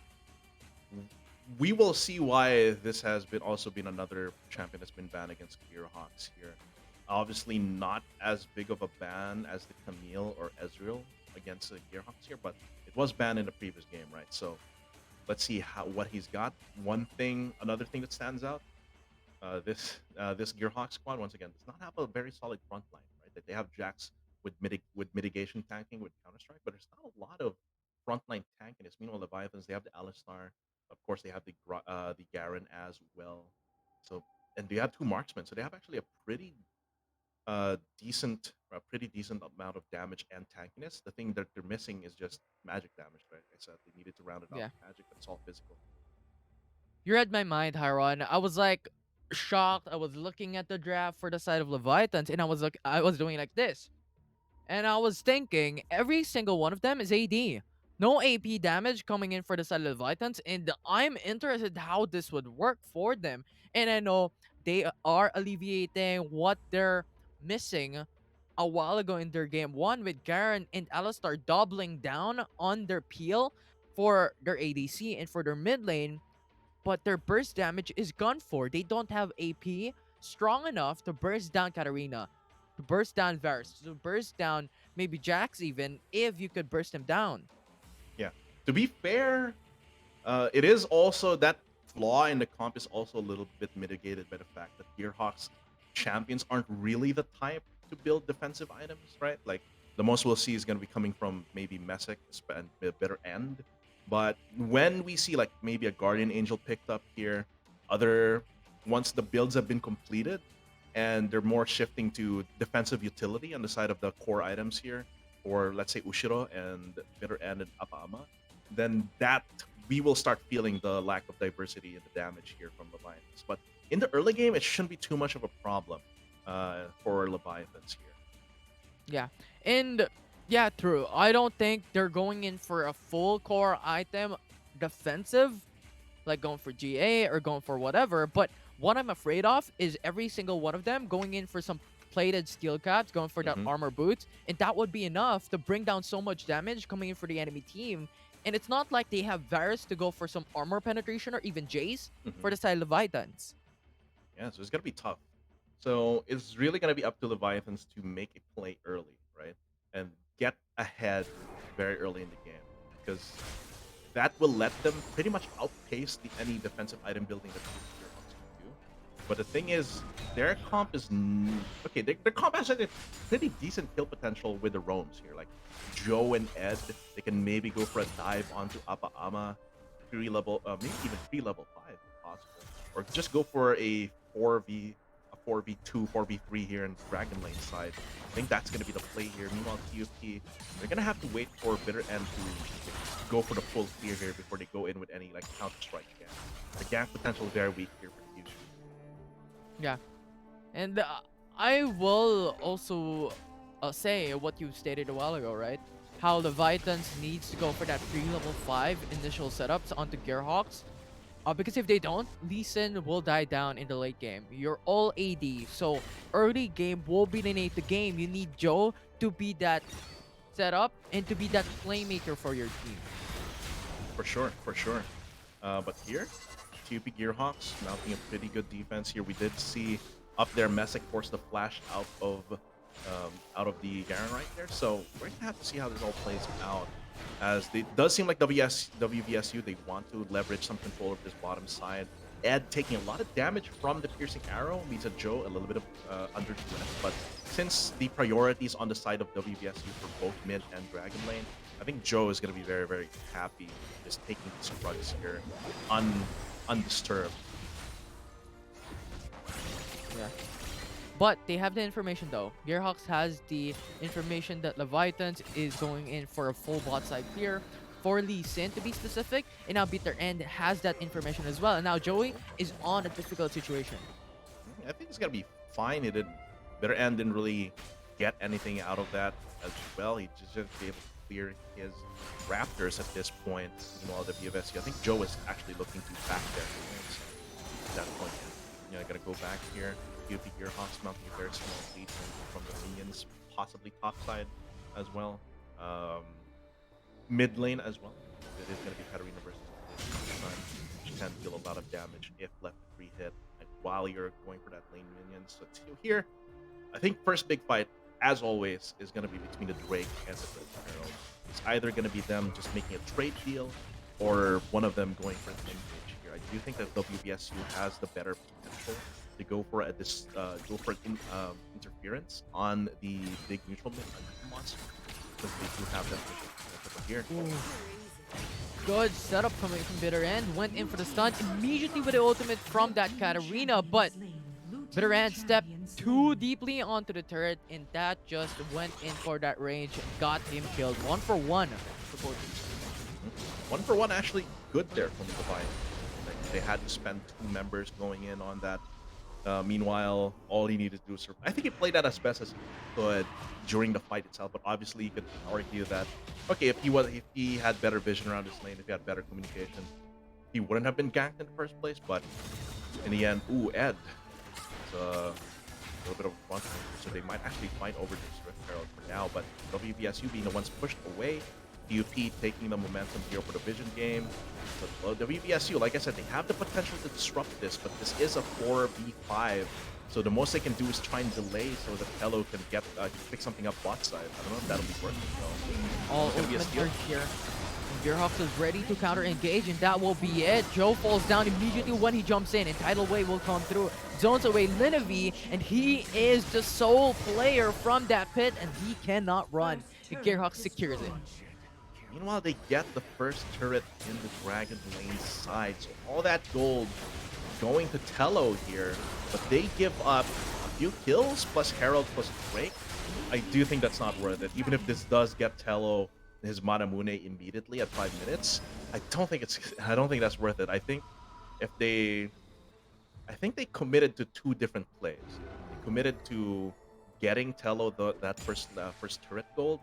we will see why this has been also been another champion that's been banned against Gearhawks here. Obviously, not as big of a ban as the Camille or Ezreal against the Gearhawks here, but it was banned in the previous game, right? So let's see what he's got. Another thing that stands out, this Gearhawk squad once again does not have a very solid front line, right? That they have Jax with mitigation tanking with Counter Strike, but there's not a lot of frontline tankiness. Meanwhile, Leviathans, they have the Alistar, of course they have the Garen as well. So, and they have two marksmen, so they have actually a pretty decent amount of damage and tankiness. The thing that they're missing is just magic damage, right? Like I said they needed to round it off Yeah. with magic, but it's all physical. You read my mind, Hyron. I was like shocked. I was looking at the draft for the side of Leviathans and I was doing like this. And I was thinking every single one of them is AD. No AP damage coming in for the side of the Leviathans, and I'm interested how this would work for them. And I know they are alleviating what they're missing a while ago in their game one with Garen and Alistar doubling down on their peel for their ADC and for their mid lane, but their burst damage is gone for. They don't have AP strong enough to burst down Katarina, to burst down Varus, to burst down maybe Jax even, if you could burst him down. Yeah. To be fair, it is also that flaw in the comp is also a little bit mitigated by the fact that Gearhawks champions aren't really the type to build defensive items, right? Like the most we'll see is going to be coming from maybe Messick and Bitter End. But when we see like maybe a Guardian Angel picked up here, other once the builds have been completed and they're more shifting to defensive utility on the side of the core items here, or let's say Ushiro and Bitter End and Apama, then that we will start feeling the lack of diversity in the damage here from Leviathans. But in the early game, it shouldn't be too much of a problem for Leviathans here. Yeah. And yeah, true. I don't think they're going in for a full core item defensive, like going for GA or going for whatever. But what I'm afraid of is every single one of them going in for some plated steel caps, going for that Mhm. armor boots, and that would be enough to bring down so much damage coming in for the enemy team. And it's not like they have Varus to go for some armor penetration or even Jace for Mhm. the side of Leviathans. Yeah, so it's gonna be tough. So it's really gonna be up to Leviathans to make a play early, right? And get ahead very early in the game. Because that will let them pretty much outpace any defensive item building that Gearbox can do. But the thing is, their comp is okay. Their comp has a pretty decent kill potential with the roams here. Like Joe and Ed, they can maybe go for a dive onto Appa Ama, maybe even 3 level 5 if possible, or just go for a 4v2, 4v3 here in Dragon Lane side. I think that's going to be the play here. Meanwhile, TUP, they're going to have to wait for Bitter End to go for the full clear here before they go in with any like counter strike gank. The gank potential is very weak here for TUP. Yeah. And I will also say what you stated a while ago, right? How Leviathans needs to go for that 3 level 5 initial setups onto Gearhawks. Because if they don't, Lee Sin will die down in the late game. You're all AD, so early game will be the name of the game. You need Joe to be that setup and to be that playmaker for your team. For sure, for sure. But here, TUP Gearhawks mounting a pretty good defense here. We did see up there Messick force the flash out of the Garen right there. So we're gonna have to see how this all plays out. As it does seem like WVSU, they want to leverage some control of this bottom side. Ed taking a lot of damage from the piercing arrow leaves a Joe a little bit of under duress. But since the priority is on the side of WVSU for both mid and Dragon Lane, I think Joe is going to be very, very happy just taking these runs here undisturbed. Yeah. But they have the information though. Gearhawks has the information that Leviathans is going in for a full bot side clear. For Lee Sin to be specific, and now Bitter End has that information as well. And now Joey is on a difficult situation. I think it's going to be fine. It didn't, Bitter End didn't really get anything out of that as well. He just be able to clear his Raptors at this point. Meanwhile, the WVSU, I think Joe is actually looking to back there. So at that point, gonna go back here. UP Gearhawks mounting a very small lead from the minions, possibly top side as well. Mid lane as well. It is going to be AcadArena versus which can deal a lot of damage if left free hit while you're going for that lane minion. So here, I think first big fight, as always, is going to be between the Drake and the Crystal Herald. It's either going to be them just making a trade deal or one of them going for an engage here. I do think that WVSU has the better potential to go for interference on the big neutral mid monster because they do have that potential here. Ooh. Good setup coming from Bitter End. Went in for the stun immediately with the ultimate from that AcadArena, but Bitter End stepped too deeply onto the turret, and that just went in for that range. Got him killed. 1-for-1 for both teams. 1-for-1 actually good there from the Leviathan. Like, they had to spend 2 members going in on that. Meanwhile, all he needed to do was survive. I think he played that as best as he could during the fight itself, but obviously you could argue that, okay, if he had better vision around his lane, if he had better communication, he wouldn't have been ganked in the first place. But in the end, Ed, it's a little bit of a bunch, so they might actually fight over this Rift Herald for now. But WVSU being the ones pushed away, TUP taking the momentum here for the vision game. But WVSU, like I said, they have the potential to disrupt this, but this is a 4v5. So the most they can do is try and delay so that Hello can get pick something up bot side. I don't know if that'll be worth it. All ultimate charge here. Gearhawks is ready to counter engage, and that will be it. Joe falls down immediately when he jumps in, and Tidal Wave will come through. Zones away Linevi, and he is the sole player from that pit, and he cannot run. Gearhawks secures it. Meanwhile, they get the first turret in the Dragon Lane side. So all that gold going to Tello here, but they give up a few kills plus Herald plus Drake. I do think that's not worth it. Even if this does get Tello his Manamune immediately at 5 minutes, I don't think that's worth it. If they I think they committed to two different plays. They committed to getting Tello that first turret gold,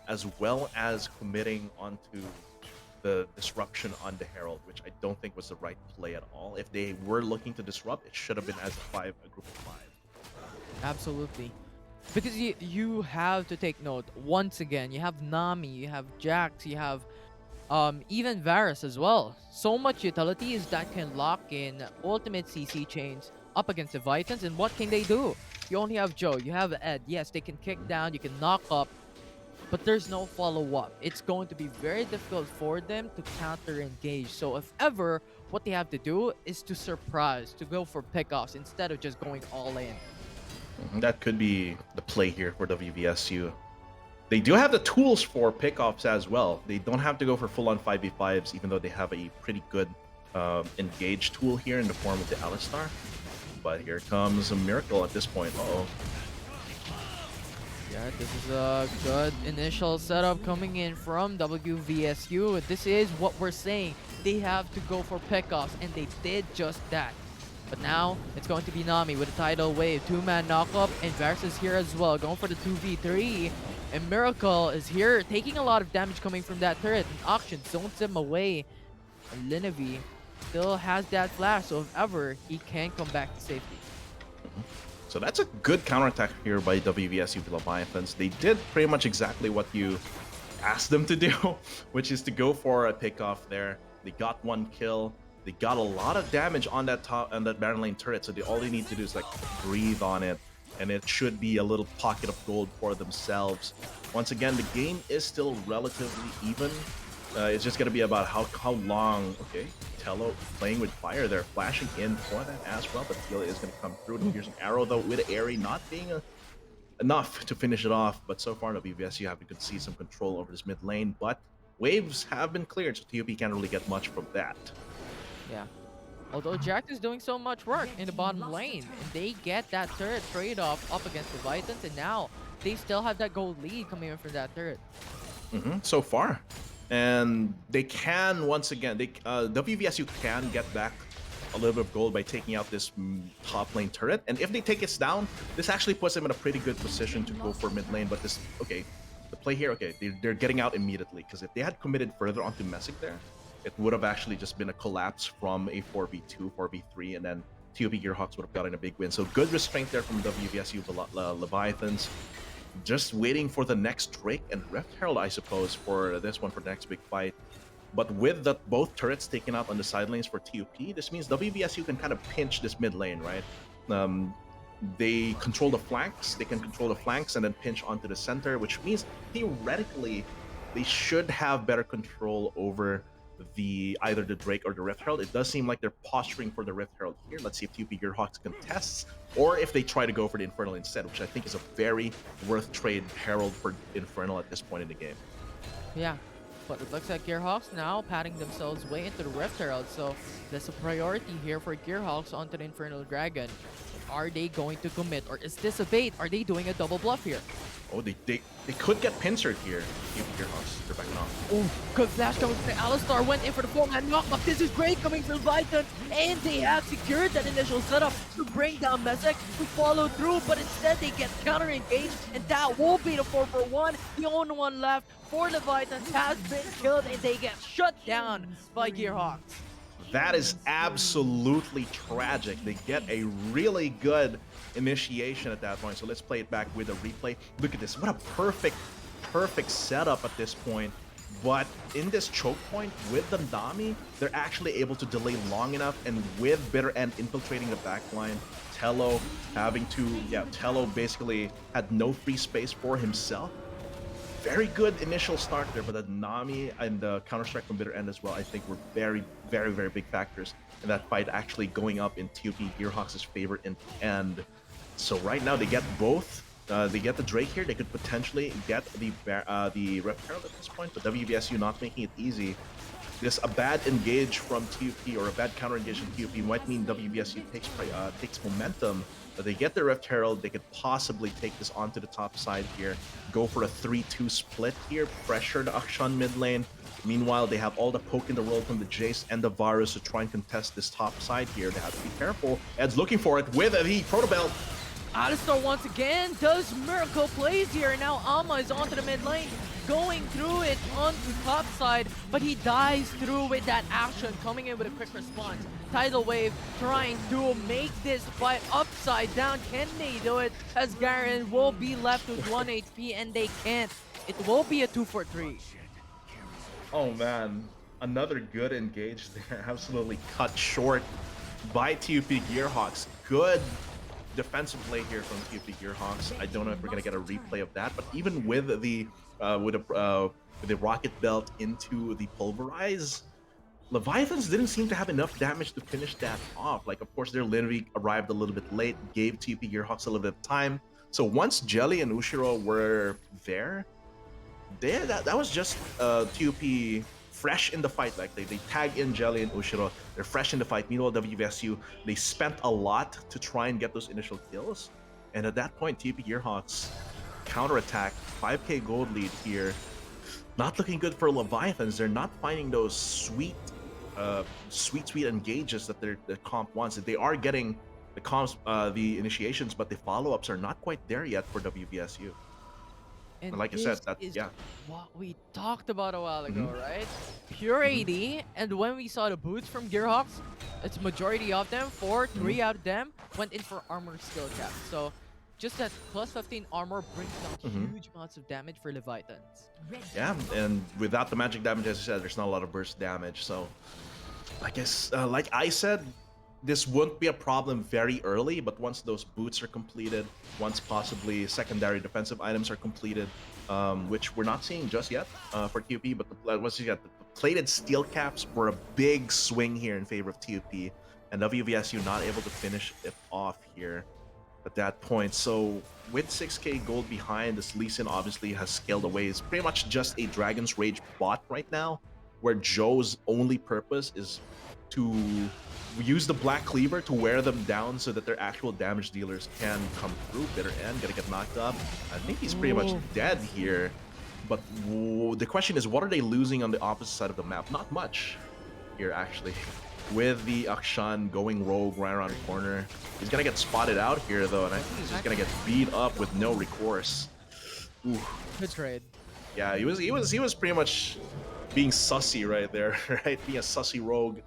as well as committing onto the disruption on the Herald, which I don't think was the right play at all. If they were looking to disrupt, it should have been as a group of 5. Absolutely. Because you have to take note, once again, you have Nami, you have Jax, you have even Varus as well. So much utilities that can lock in ultimate CC chains up against the Vitans, and what can they do? You only have Joe, you have Ed. Yes, they can kick down, you can knock up, but there's no follow-up. It's going to be very difficult for them to counter-engage. So if ever, what they have to do is to surprise, to go for pickoffs instead of just going all in. That could be the play here for WVSU. They do have the tools for pickoffs as well. They don't have to go for full-on 5v5s, even though they have a pretty good engage tool here in the form of the Alistar. But here comes a Miracle at this point. Uh-oh. Yeah, this is a good initial setup coming in from WVSU. This is what we're saying. They have to go for pickoffs, and they did just that. But now, it's going to be Nami with a tidal wave. 2-man knock-up, and Varus is here as well, going for the 2v3. And Miracle is here, taking a lot of damage coming from that turret. And Auction zones him away. And Linevi still has that flash, so if ever, he can come back to safety. So that's a good counterattack here by WVSU Leviathans. They did pretty much exactly what you asked them to do, which is to go for a pickoff there. They got 1 kill. They got a lot of damage on that Baron Lane turret, so all they need to do is like breathe on it, and it should be a little pocket of gold for themselves. Once again, the game is still relatively even. It's just gonna be about how long. Okay, Tello playing with fire there, flashing in for that as well, but Teal is gonna come through. And here's an arrow though with Airy not being enough to finish it off. But so far, WVSU have could see some control over this mid lane, but waves have been cleared, so TUP can't really get much from that. Yeah. Although Jack is doing so much work in the bottom lane, and they get that turret trade-off up against the Vitans, and now they still have that gold lead coming in from that turret. So far. And they can, once again, WVSU can get back a little bit of gold by taking out this top lane turret. And if they take us down, this actually puts them in a pretty good position to go for mid lane. But this, okay, the play here, okay, they're getting out immediately. Because if they had committed further onto Messick there, it would have actually just been a collapse from a 4v2, 4v3, and then TUP Gearhawks would have gotten a big win. So good restraint there from WVSU Leviathans. Just waiting for the next Drake and Rift Herald, I suppose, for this one, for the next big fight. But with both turrets taken out on the side lanes for TUP, this means WVSU can kind of pinch this mid lane, right? They control the flanks, they can control the flanks and then pinch onto the center, which means theoretically they should have better control over either the Drake or the Rift Herald. It does seem like they're posturing for the Rift Herald here. Let's see if TUP Gearhawks contests, or if they try to go for the Infernal instead, which I think is a very worth trade Herald for Infernal at this point in the game. Yeah, but it looks like Gearhawks now patting themselves way into the Rift Herald, so that's a priority here for Gearhawks onto the Infernal Dragon. Are they going to commit, or is this a bait? Are they doing a double bluff here? Oh, they could get pincered here. Gearhawks, they're backing off. Oh, good flash coming from the Alistar, went in for the 4-man knock-up. This is great coming from Vitans, and they have secured that initial setup to bring down Messick, to follow through, but instead they get counter-engaged, and that will be the 4-for-1. The only one left for the Vitans has been killed, and they get shut down by Gearhawks. That is absolutely tragic. They get a really good initiation at that point. So let's play it back with a replay. Look at this. What a perfect setup at this point. But in this choke point with the Nami, they're actually able to delay long enough, and with Bitter End infiltrating the backline, Tello Tello basically had no free space for himself. Very good initial start there, but the Nami and the counter-strike from Bitter End as well, I think, were very, very, very big factors in that fight actually going up in TUP Gearhawks' favor in the end. So right now they get both they get the Drake here, they could potentially get the Rep Herald at this point, but WVSU not making it easy. This a bad engage from TUP or a bad counter engage from TUP might mean WVSU takes momentum. But they get the Rift Herald, they could possibly take this onto the top side here, go for a 3-2 split here, pressure the Akshan mid lane. Meanwhile, they have all the poke in the world from the Jace and the Varus to try and contest this top side here. They have to be careful. Ed's looking for it with the Proto Belt. Alistar once again does miracle plays here. Now Alma is onto the mid lane, going through it onto top side, but he dies through with that action, coming in with a quick response. Tidal Wave trying to make this fight upside down. Can they do it? As Garen will be left with 1 HP and they can't. It will be a 2 for 3. Oh man, another good engage there. Absolutely cut short by TUP Gearhawks. Good defensive play here from TUP Gearhawks. I don't know if we're gonna get a replay of that, but even with the rocket belt into the pulverize, Leviathans didn't seem to have enough damage to finish that off. Like, of course, their Linery arrived a little bit late, gave TUP Gearhawks a little bit of time. So once Jelly and Ushiro were there, that was just TUP fresh in the fight. Like they tag in Jelly and Ushiro, they're fresh in the fight. Meanwhile, WVSU, they spent a lot to try and get those initial kills. And at that point, TUP Gearhawks counterattack, 5k gold lead here. Not looking good for Leviathans. They're not finding those sweet engages that the comp wants. They are getting the comps, the initiations, but the follow-ups are not quite there yet for WVSU. And like I said, that yeah, what we talked about a while ago, right? Pure AD, and when we saw the boots from Gearhawks, it's majority of them, 3 out of them went in for armor skill cap. So just that plus 15 armor brings down huge amounts of damage for Leviathans. Yeah, and without the magic damage, as I said, there's not a lot of burst damage. So I guess, like I said, this won't be a problem very early, but once those boots are completed, once possibly secondary defensive items are completed, which we're not seeing just yet for TUP, but once you get the plated steel caps were a big swing here in favor of TUP, and WVSU not able to finish it off here at that point. So with 6k gold behind, this Lee Sin obviously has scaled away. It's pretty much just a Dragon's Rage bot right now, where Joe's only purpose is to use the Black Cleaver to wear them down so that their actual damage dealers can come through. Bitter End gonna get knocked up. I think he's pretty much dead here. But the question is, what are they losing on the opposite side of the map? Not much here, actually. With the Akshan going rogue right around the corner. He's gonna get spotted out here, though, and I think he's just gonna get beat up with no recourse. Ooh. Good trade. Yeah, he was pretty much being sussy right there, right? Being a sussy rogue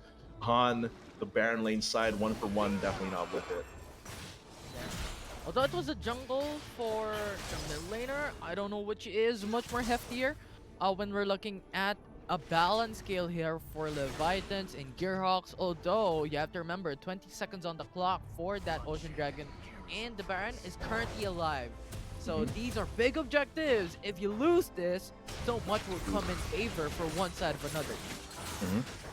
on the Baron lane side, 1-for-1, definitely not with it. Although it was a jungle for the mid laner, I don't know which is much more heftier when we're looking at a balance scale here for Leviathans and Gearhawks. Although you have to remember, 20 seconds on the clock for that Ocean Dragon, and the Baron is currently alive. So these are big objectives. If you lose this, so much will come in favor for one side of another.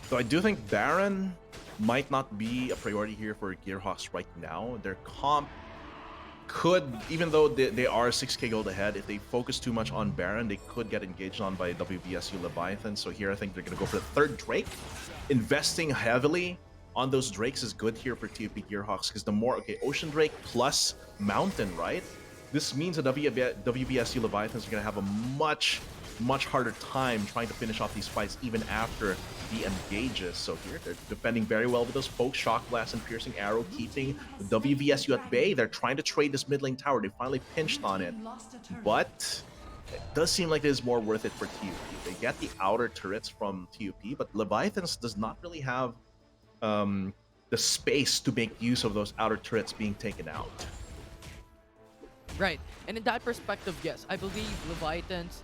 So I do think Baron might not be a priority here for Gearhawks right now. Their comp could, even though they are 6k gold ahead, if they focus too much on Baron, they could get engaged on by WVSU Leviathan. So here I think they're going to go for the third Drake. Investing heavily on those Drakes is good here for TUP Gearhawks, because the more, okay, Ocean Drake plus Mountain, right? This means that WVSU Leviathans are going to have a much harder time trying to finish off these fights even after the engages. So here they're defending very well with those pokes, Shock Blast and Piercing Arrow, keeping the WVSU at bay. They're trying to trade this mid lane tower. They finally pinched on it, but it does seem like it is more worth it for TUP. They get the outer turrets from TUP, but Leviathans does not really have the space to make use of those outer turrets being taken out. Right, and in that perspective, yes, I believe Leviathans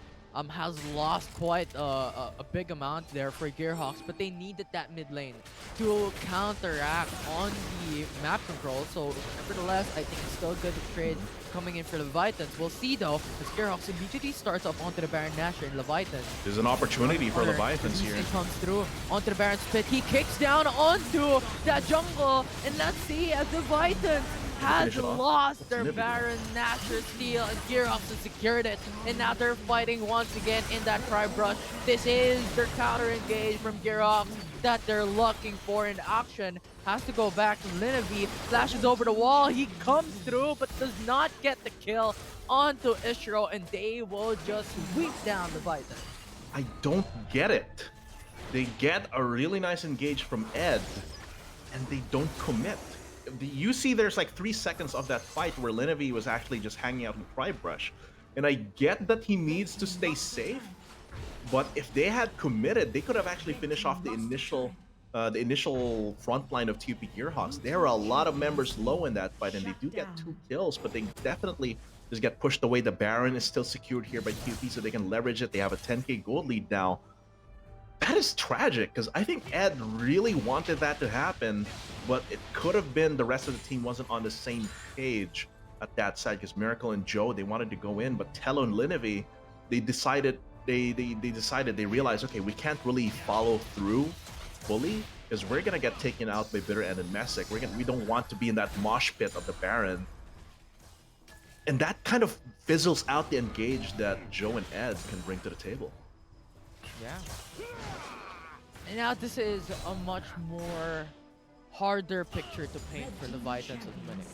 has lost quite a big amount there for Gearhawks, but they needed that mid lane to counteract on the map control. So nevertheless, I think it's still a good trade coming in for Leviathans. We'll see though, as Gearhawks immediately starts up onto the Baron Nashor and Leviathans. There's an opportunity for Leviathans here. It comes through onto the Baron's pit. He kicks down onto that jungle, and let's see as Leviathans has finish it off. lost What's their Nivy doing? Baron, Nashor Steel, and Gearhawks has secured it. And now they're fighting once again in that Cry Brush. This is their counter engage from Gearhawks that they're looking for in action. Has to go back to Linevi, flashes over the wall. He comes through, but does not get the kill onto Ishiro, and they will just sweep down the Viton. I don't get it. They get a really nice engage from Ed, and they don't commit. You see there's like 3 seconds of that fight where Linevi was actually just hanging out in Cry Brush. And I get that he needs to stay safe, but if they had committed, they could have actually finished off the initial front line of TUP Gearhawks. There are a lot of members low in that fight, and they do get 2 kills, but they definitely just get pushed away. The Baron is still secured here by TUP, so they can leverage it. They have a 10k gold lead now. That is tragic, because I think Ed really wanted that to happen, but it could have been the rest of the team wasn't on the same page at that side, because Miracle and Joe, they wanted to go in, but Tello and Linevi, they realized, okay, we can't really follow through fully, because we're gonna get taken out by Bitter End and Messick. We don't want to be in that mosh pit of the Baron. And that kind of fizzles out the engage that Joe and Ed can bring to the table. Yeah. And now this is a much more harder picture to paint for the Vitons of the minute.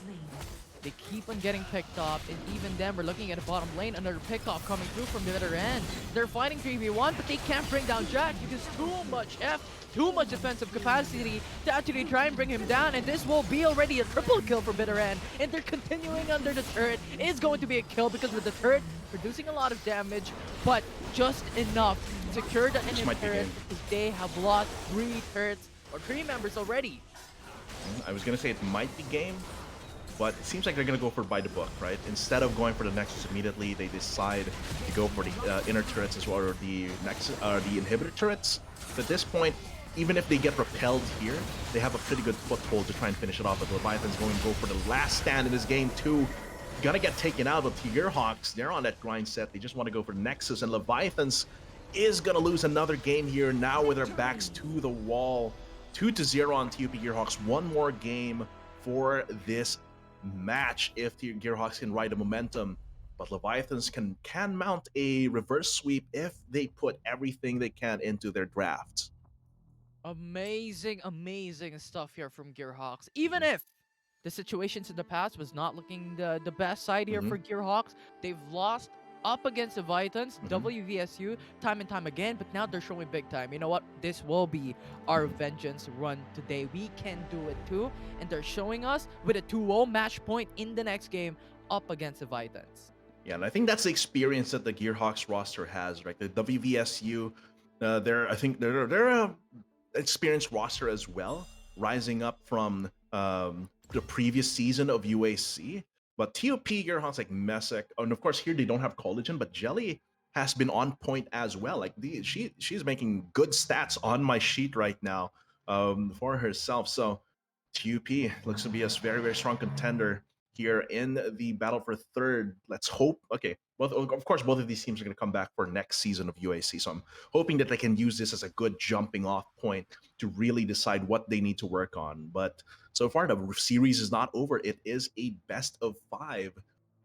They keep on getting picked up, and even then, we're looking at the bottom lane, another pickoff coming through from the other end. They're fighting 3v1, but they can't bring down Jack because too much F, too much defensive capacity to actually try and bring him down, and this will be already a triple kill for Bitter End, and they're continuing under the turret. It's going to be a kill because with the turret producing a lot of damage, but just enough to secure the enemy turret because they have lost 3 turrets, or 3 members already. I was gonna say it might be game, but it seems like they're gonna go for by the book, right? Instead of going for the Nexus immediately, they decide to go for the inner turrets as well, or the Nexus, the inhibitor turrets. At this point, even if they get repelled here, they have a pretty good foothold to try and finish it off. But Leviathan's going to go for the last stand in this game too. Gonna get taken out, but Gearhawks, they're on that grind set. They just want to go for Nexus, and Leviathans is gonna lose another game here now with their backs to the wall. 2-0 on TUP Gearhawks. One more game for this match if the Gearhawks can ride the momentum, but Leviathans can mount a reverse sweep if they put everything they can into their drafts. Amazing stuff here from Gearhawks. Even if the situations in the past was not looking the best side here for Gearhawks, they've lost up against the Vitons, WVSU, time and time again, but now they're showing big time. You know what? This will be our vengeance run today. We can do it too, and they're showing us with a 2-0 match point in the next game up against the Vitons. Yeah, and I think that's the experience that the Gearhawks roster has, right? The WVSU, I think they're a experienced roster as well, rising up from the previous season of UAC. But TUP Gearhawks like Messick, and of course here they don't have Collagen, but Jelly has been on point as well. Like she's making good stats on my sheet right now for herself. So TUP looks to be a very, very strong contender here in the battle for third. Let's hope. Okay, well, of course, both of these teams are going to come back for next season of UAC. So I'm hoping that they can use this as a good jumping off point to really decide what they need to work on. But so far, the series is not over. It is a best of 5.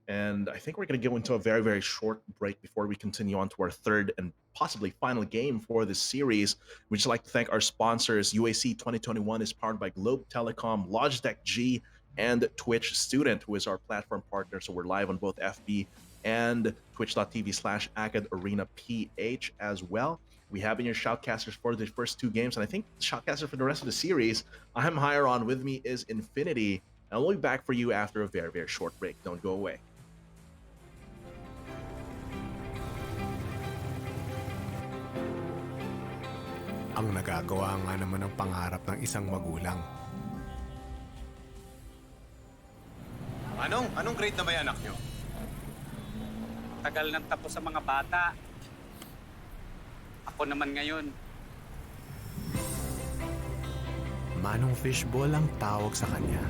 And I think we're going to go into a very, very short break before we continue on to our third and possibly final game for this series. We'd just like to thank our sponsors. UAC 2021 is powered by Globe Telecom, Logitech G, and Twitch Student, who is our platform partner. So we're live on both FB and twitch.tv/AcadArena PH as well. We have been your shoutcasters for the first 2 games, and I think shoutcaster for the rest of the series. I'm higher on. With me is Infinity, and we'll be back for you after a very, very short break. Don't go away. Ang nagagawa nga naman ng pangarap ng isang magulang. Anong grade na ba yung anak nyo? Tagal nang tapos sa mga bata. Ako naman ngayon. Manong Fishball ang tawag sa kanya.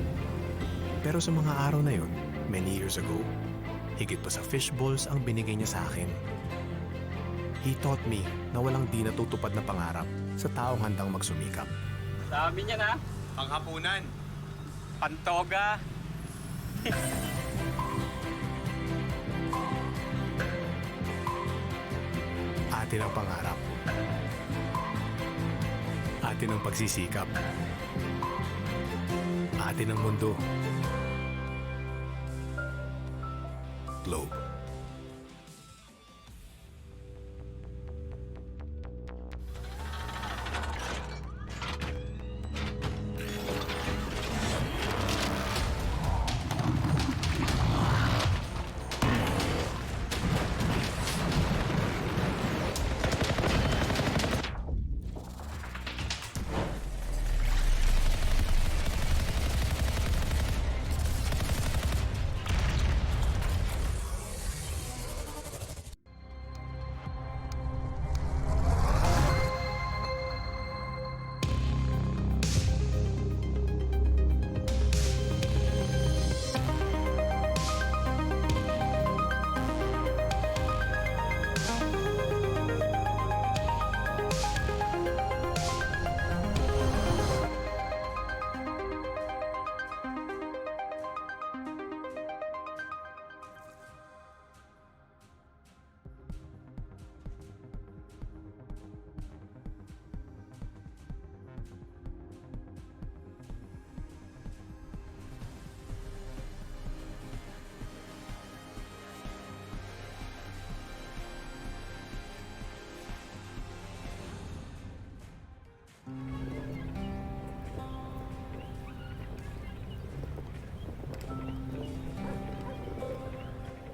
Pero sa mga araw na yun, many years ago, higit pa sa fishballs ang binigay niya sa akin. He taught me na walang di natutupad na pangarap sa taong handang magsumikap. Sa amin yan ha. Panghapunan. Pantoga. Atin ang pangarap. Atin ang pagsisikap. Atin ang mundo. Globe.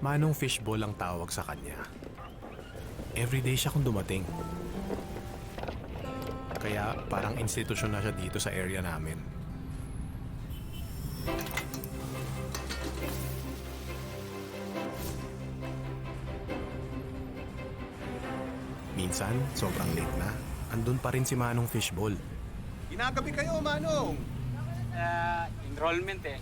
Manong Fishball ang tawag sa kanya. Everyday siya kung dumating. Kaya parang institusyon na siya dito sa area namin. Minsan, sobrang late na. Andun pa rin si Manong Fishball. Ginagabi kayo, Manong! Enrollment eh.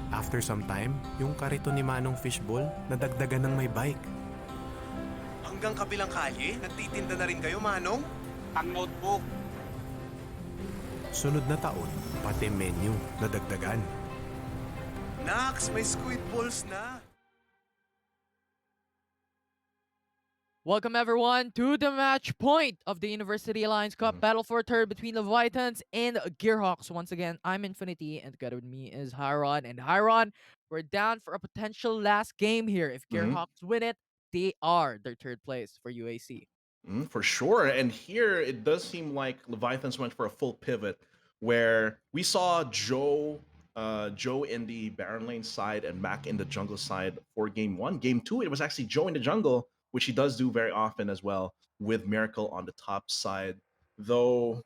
After some time, yung karito ni Manong Fishball nadagdagan ng may bike. Hanggang kabilang kalye, nagtitinda na rin kayo, Manong? Ang notebook. Sunod na taon, pati menu nadagdagan. Nax, may squid balls na! Welcome everyone to the match point of the University Alliance Cup Battle for Third between Leviathans and Gearhawks. Once again, I'm Infinity and together with me is Hyron. And Hyron, we're down for a potential last game here. If Gearhawks win it, they are their third place for UAC. For sure. And here it does seem like Leviathans went for a full pivot where we saw Joe in the Baron lane side and Mac in the jungle side for game one. Game two, it was actually Joe in the jungle, which he does do very often as well, with Miracle on the top side. Though,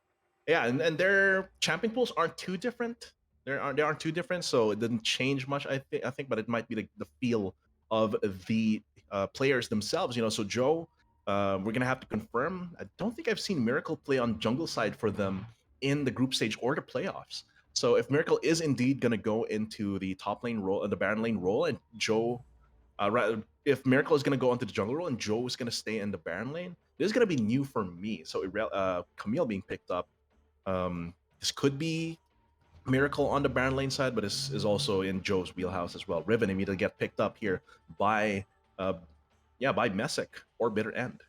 yeah, and their champion pools aren't too different. They aren't too different, so it didn't change much. I think, but it might be the feel of the players themselves. You know, so Joe, we're gonna have to confirm. I don't think I've seen Miracle play on jungle side for them in the group stage or the playoffs. So if Miracle is indeed gonna go into the top lane role, the Baron lane role, and Joe. If Miracle is going to go onto the jungle role and Joe is going to stay in the Baron lane, this is going to be new for me. So Camille being picked up, this could be Miracle on the Baron lane side, but this is also in Joe's wheelhouse as well. Riven immediately get picked up here by Messick or Bitter End.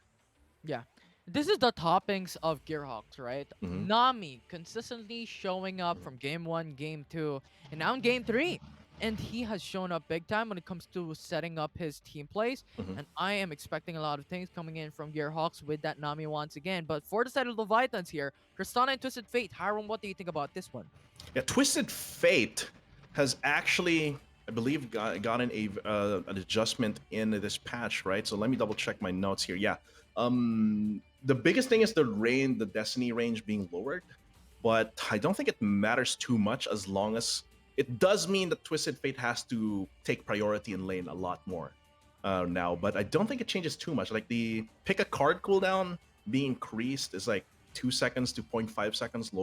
Yeah. This is the toppings of Gearhawks, right? Mhm. Nami consistently showing up from game 1, game 2, and now in game 3. And he has shown up big time when it comes to setting up his team plays. Mhm. And I am expecting a lot of things coming in from Gearhawks with that Nami once again. But for the side of Leviathans here, Tristana and Twisted Fate. Hiram, what do you think about this one? Yeah, Twisted Fate has actually, I believe, gotten an adjustment in this patch, right? So let me double check my notes here. Yeah, the biggest thing is the Destiny range being lowered, but I don't think it matters too much as long as it does mean that Twisted Fate has to take priority in lane a lot more now. But I don't think it changes too much. Like the pick a card cooldown being increased is like 2 seconds to 0.5 seconds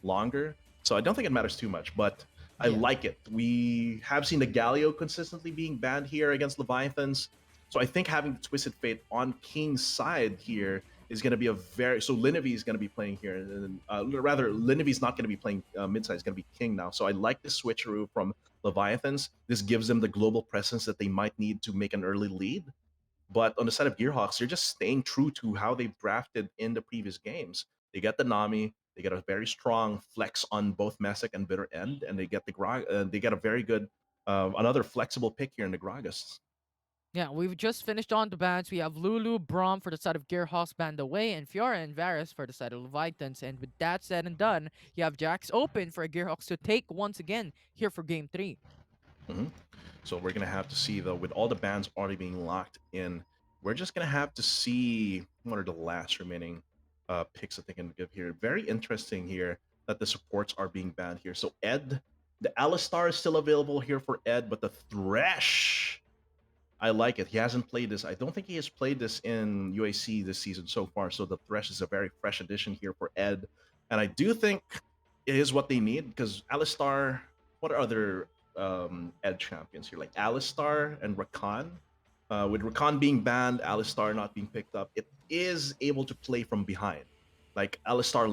longer. So I don't think it matters too much, but I like it. We have seen the Galio consistently being banned here against Leviathans. So I think having Twisted Fate on King's side here is going to be a very so Linevi is going to be playing here, and rather Linevi's not going to be playing mid-side. It's going to be King now. So I like the switcheroo from Leviathans. This gives them the global presence that they might need to make an early lead. But on the side of Gearhawks, they're just staying true to how they've drafted in the previous games. They get the Nami, they get a very strong flex on both Messick and Bitter End, and they get they get a very good another flexible pick here in the Gragas. Yeah, we've just finished on the bans. We have Lulu, Braum for the side of Gearhawks banned away, and Fiora and Varus for the side of Leviathans. And with that said and done, you have Jax open for Gearhawks to take once again here for Game 3. Mhm. So we're gonna have to see though, with all the bans already being locked in, we're just gonna have to see what are the last remaining picks that they can give here. Very interesting here that the supports are being banned here. So Ed, the Alistar is still available here for Ed, but the Thresh, I like it. He hasn't played this. I don't think he has played this in UAC this season so far. So the Thresh is a very fresh addition here for Ed, and I do think it is what they need because Alistar. What are other Ed champions here? Like Alistar and Rakan. With Rakan being banned, Alistar not being picked up, it is able to play from behind. Like Alistar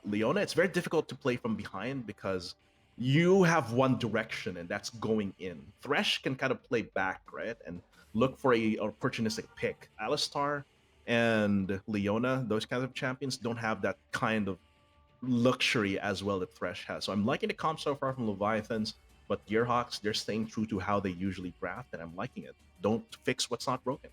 Leona, it's very difficult to play from behind because you have one direction and that's going in. Thresh can kind of play back, right? And look for a opportunistic pick. Alistar and Leona, those kinds of champions, don't have that kind of luxury as well that Thresh has. So I'm liking the comp so far from Leviathans, but Gearhawks, they're staying true to how they usually draft, and I'm liking it. Don't fix what's not broken.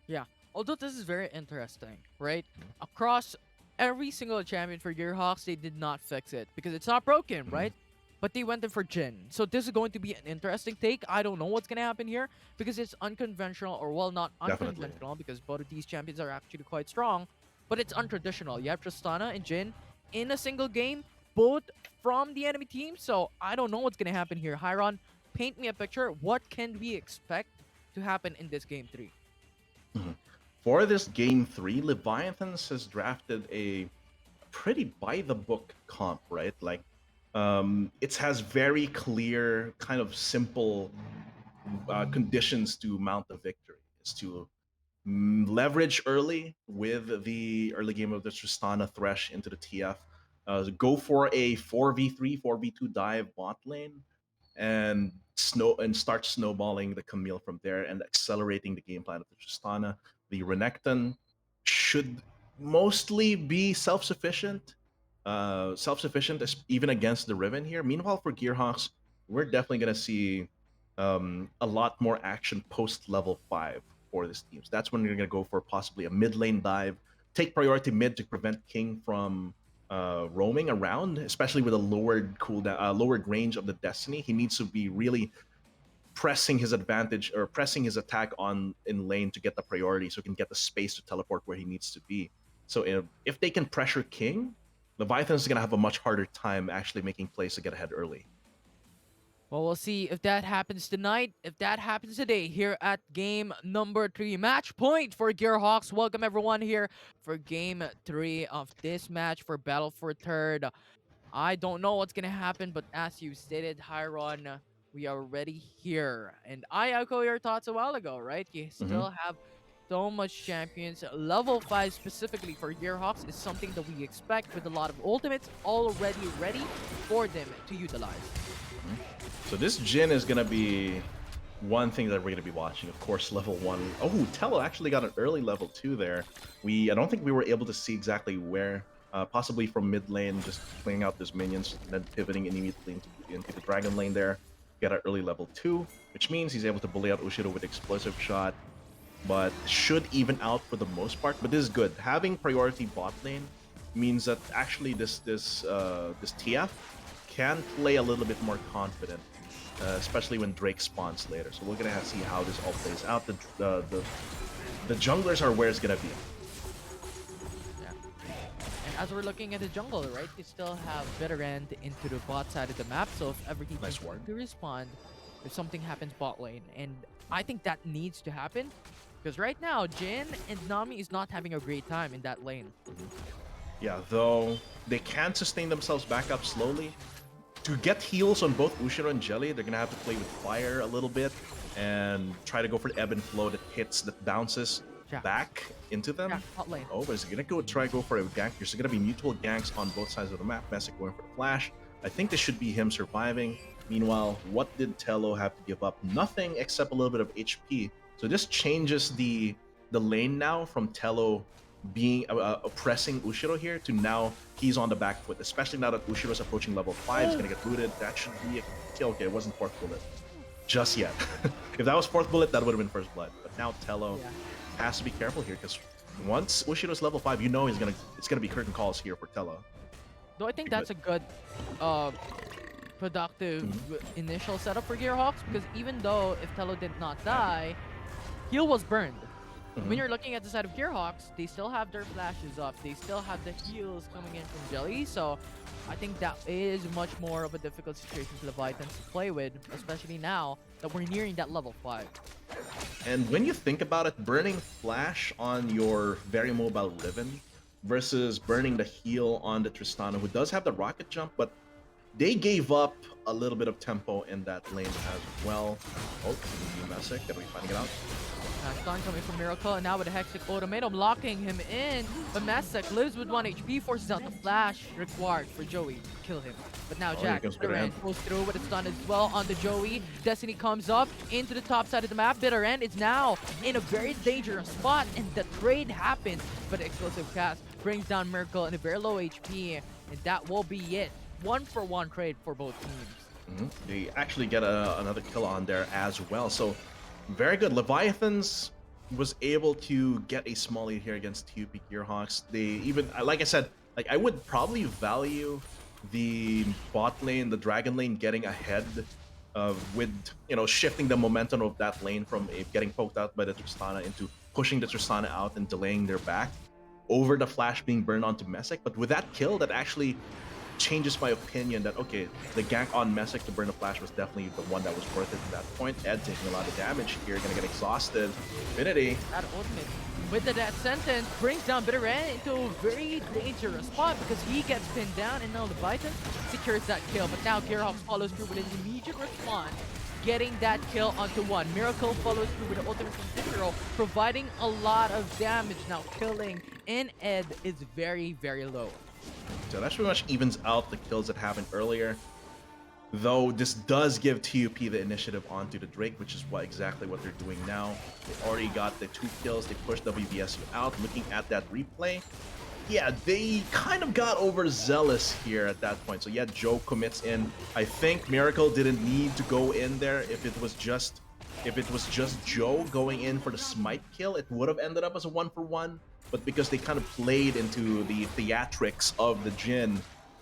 Yeah, although this is very interesting, right? Across every single champion for Gearhawks, they did not fix it because it's not broken, Mhm. right? But they went in for Jin. So this is going to be an interesting take. I don't know what's going to happen here because it's unconventional, or well, not Definitely. unconventional because both of these champions are actually quite strong, but it's untraditional. You have Tristana and Jin in a single game, both from the enemy team. So I don't know what's going to happen here. Hyron, paint me a picture. What can we expect to happen in this game 3? Mhm. For this game 3, Leviathans has drafted a pretty by the book comp, right? Like, it has very clear, kind of simple conditions to mount the victory. Is to leverage early with the early game of the Tristana Thresh into the TF. Go for a 4v3, 4v2 dive bot lane, and start snowballing the Camille from there and accelerating the game plan of the Tristana. The Renekton should mostly be self-sufficient. Self-sufficient even against the Riven here. Meanwhile, for Gearhawks, we're definitely gonna see a lot more action post level 5 for this team. So that's when you're going to go for possibly a mid lane dive, take priority mid to prevent King from roaming around, especially with a lowered cooldown, lowered range of the Destiny. He needs to be really pressing his advantage or pressing his attack on in lane to get the priority, so he can get the space to teleport where he needs to be. So if they can pressure King, Leviathan is going to have a much harder time actually making plays to get ahead early. Well, we'll see if that happens tonight, if that happens today here at game number 3. Match point for Gearhawks. Welcome everyone here for game 3 of this match for Battle for Third. I don't know what's going to happen, but as you stated, Hyron, we are already here. And I echo your thoughts a while ago, right? You Mm-hmm. still have so much champions. Level 5 specifically for Gearhawks is something that we expect with a lot of ultimates already ready for them to utilize. So this Jin is gonna be one thing that we're gonna be watching. Of course, level 1. Oh, Tello actually got an early level 2 there. I don't think we were able to see exactly where. Possibly from mid lane, just playing out his minions, and then pivoting immediately into the dragon lane there. Got an early level 2, which means he's able to bully out Ushiro with explosive shot, but should even out for the most part. But this is good. Having priority bot lane means that actually this TF can play a little bit more confident, especially when Drake spawns later. So we're gonna have to see how this all plays out. The junglers are where it's gonna be. Yeah. And as we're looking at the jungle, right, you still have Bitter End into the bot side of the map. So if ever he Nice needs ward. to respond, if something happens bot lane, and I think that needs to happen because right now Jin and Nami is not having a great time in that lane. Yeah, though they can sustain themselves back up slowly. To get heals on both Ushiro and Jelly, they're gonna have to play with fire a little bit and try to go for the ebb and flow that hits, that bounces. Jax. back into them. Jax, hot lane. Oh, but is he gonna go for a gank? There's gonna be mutual ganks on both sides of the map. Messick going for the flash. I think this should be him surviving. Meanwhile, what did Tello have to give up? Nothing except a little bit of HP. So this changes the lane now from Tello being oppressing Ushiro here to now he's on the back foot, especially now that Ushiro's approaching level 5. He's gonna get booted. That should be a kill. Okay, it wasn't fourth bullet just yet. If that was fourth bullet, that would have been first blood. But now Tello has to be careful here because once Ushiro's level 5, you know it's gonna be curtain calls here for Tello. Though I think that's a good productive initial setup for Gearhawks, because even though if Tello did not die, heal was burned. When you're looking at the side of Gearhawks, they still have their flashes up. They still have the heals coming in from Jelly. So I think that is much more of a difficult situation for the Vitans to play with, especially now that we're nearing that level 5. And when you think about it, burning flash on your very mobile Riven versus burning the heal on the Tristana, who does have the rocket jump, but they gave up a little bit of tempo in that lane as well. Oh, Messick, are we finding it out? Stun coming from Miracle, and now with a Hextech Ultimatum locking him in. But Messick lives with 1 HP, forces out the flash required for Joey to kill him. But now Jack goes through with a stun as well onto Joey. Destiny comes up into the top side of the map. Bitter End is now in a very dangerous spot, and the trade happens. But Explosive Cast brings down Miracle in a very low HP, and that will be it. 1-for-1 trade for both teams. They actually get another kill on there as well. So very good. Leviathans was able to get a small lead here against TUP Gearhawks. They even, like I said, like I would probably value the bot lane, the dragon lane getting ahead with, you know, shifting the momentum of that lane from getting poked out by the Tristana into pushing the Tristana out and delaying their back over the flash being burned onto Messick. But with that kill, that actually changes my opinion that, okay, the gank on Messick to burn the flash was definitely the one that was worth it at that point. Ed taking a lot of damage here, gonna get exhausted. Infinity. That ultimate with the death sentence brings down Bitter End into a very dangerous spot because he gets pinned down, and now the Vitan secures that kill. But now Gearhawks follows through with an immediate response, getting that kill onto one. Miracle follows through with the ultimate from Cicero, providing a lot of damage. Now killing in Ed is very, very low. So that pretty much evens out the kills that happened earlier. Though this does give TUP the initiative onto the Drake, which is exactly what they're doing now. They already got the 2 kills. They pushed WVSU out. Looking at that replay, yeah, they kind of got overzealous here at that point. So yeah, Joe commits in. I think Miracle didn't need to go in there. If it was just Joe going in for the smite kill, it would have ended up as a 1-for-1. But because they kind of played into the theatrics of the Jhin,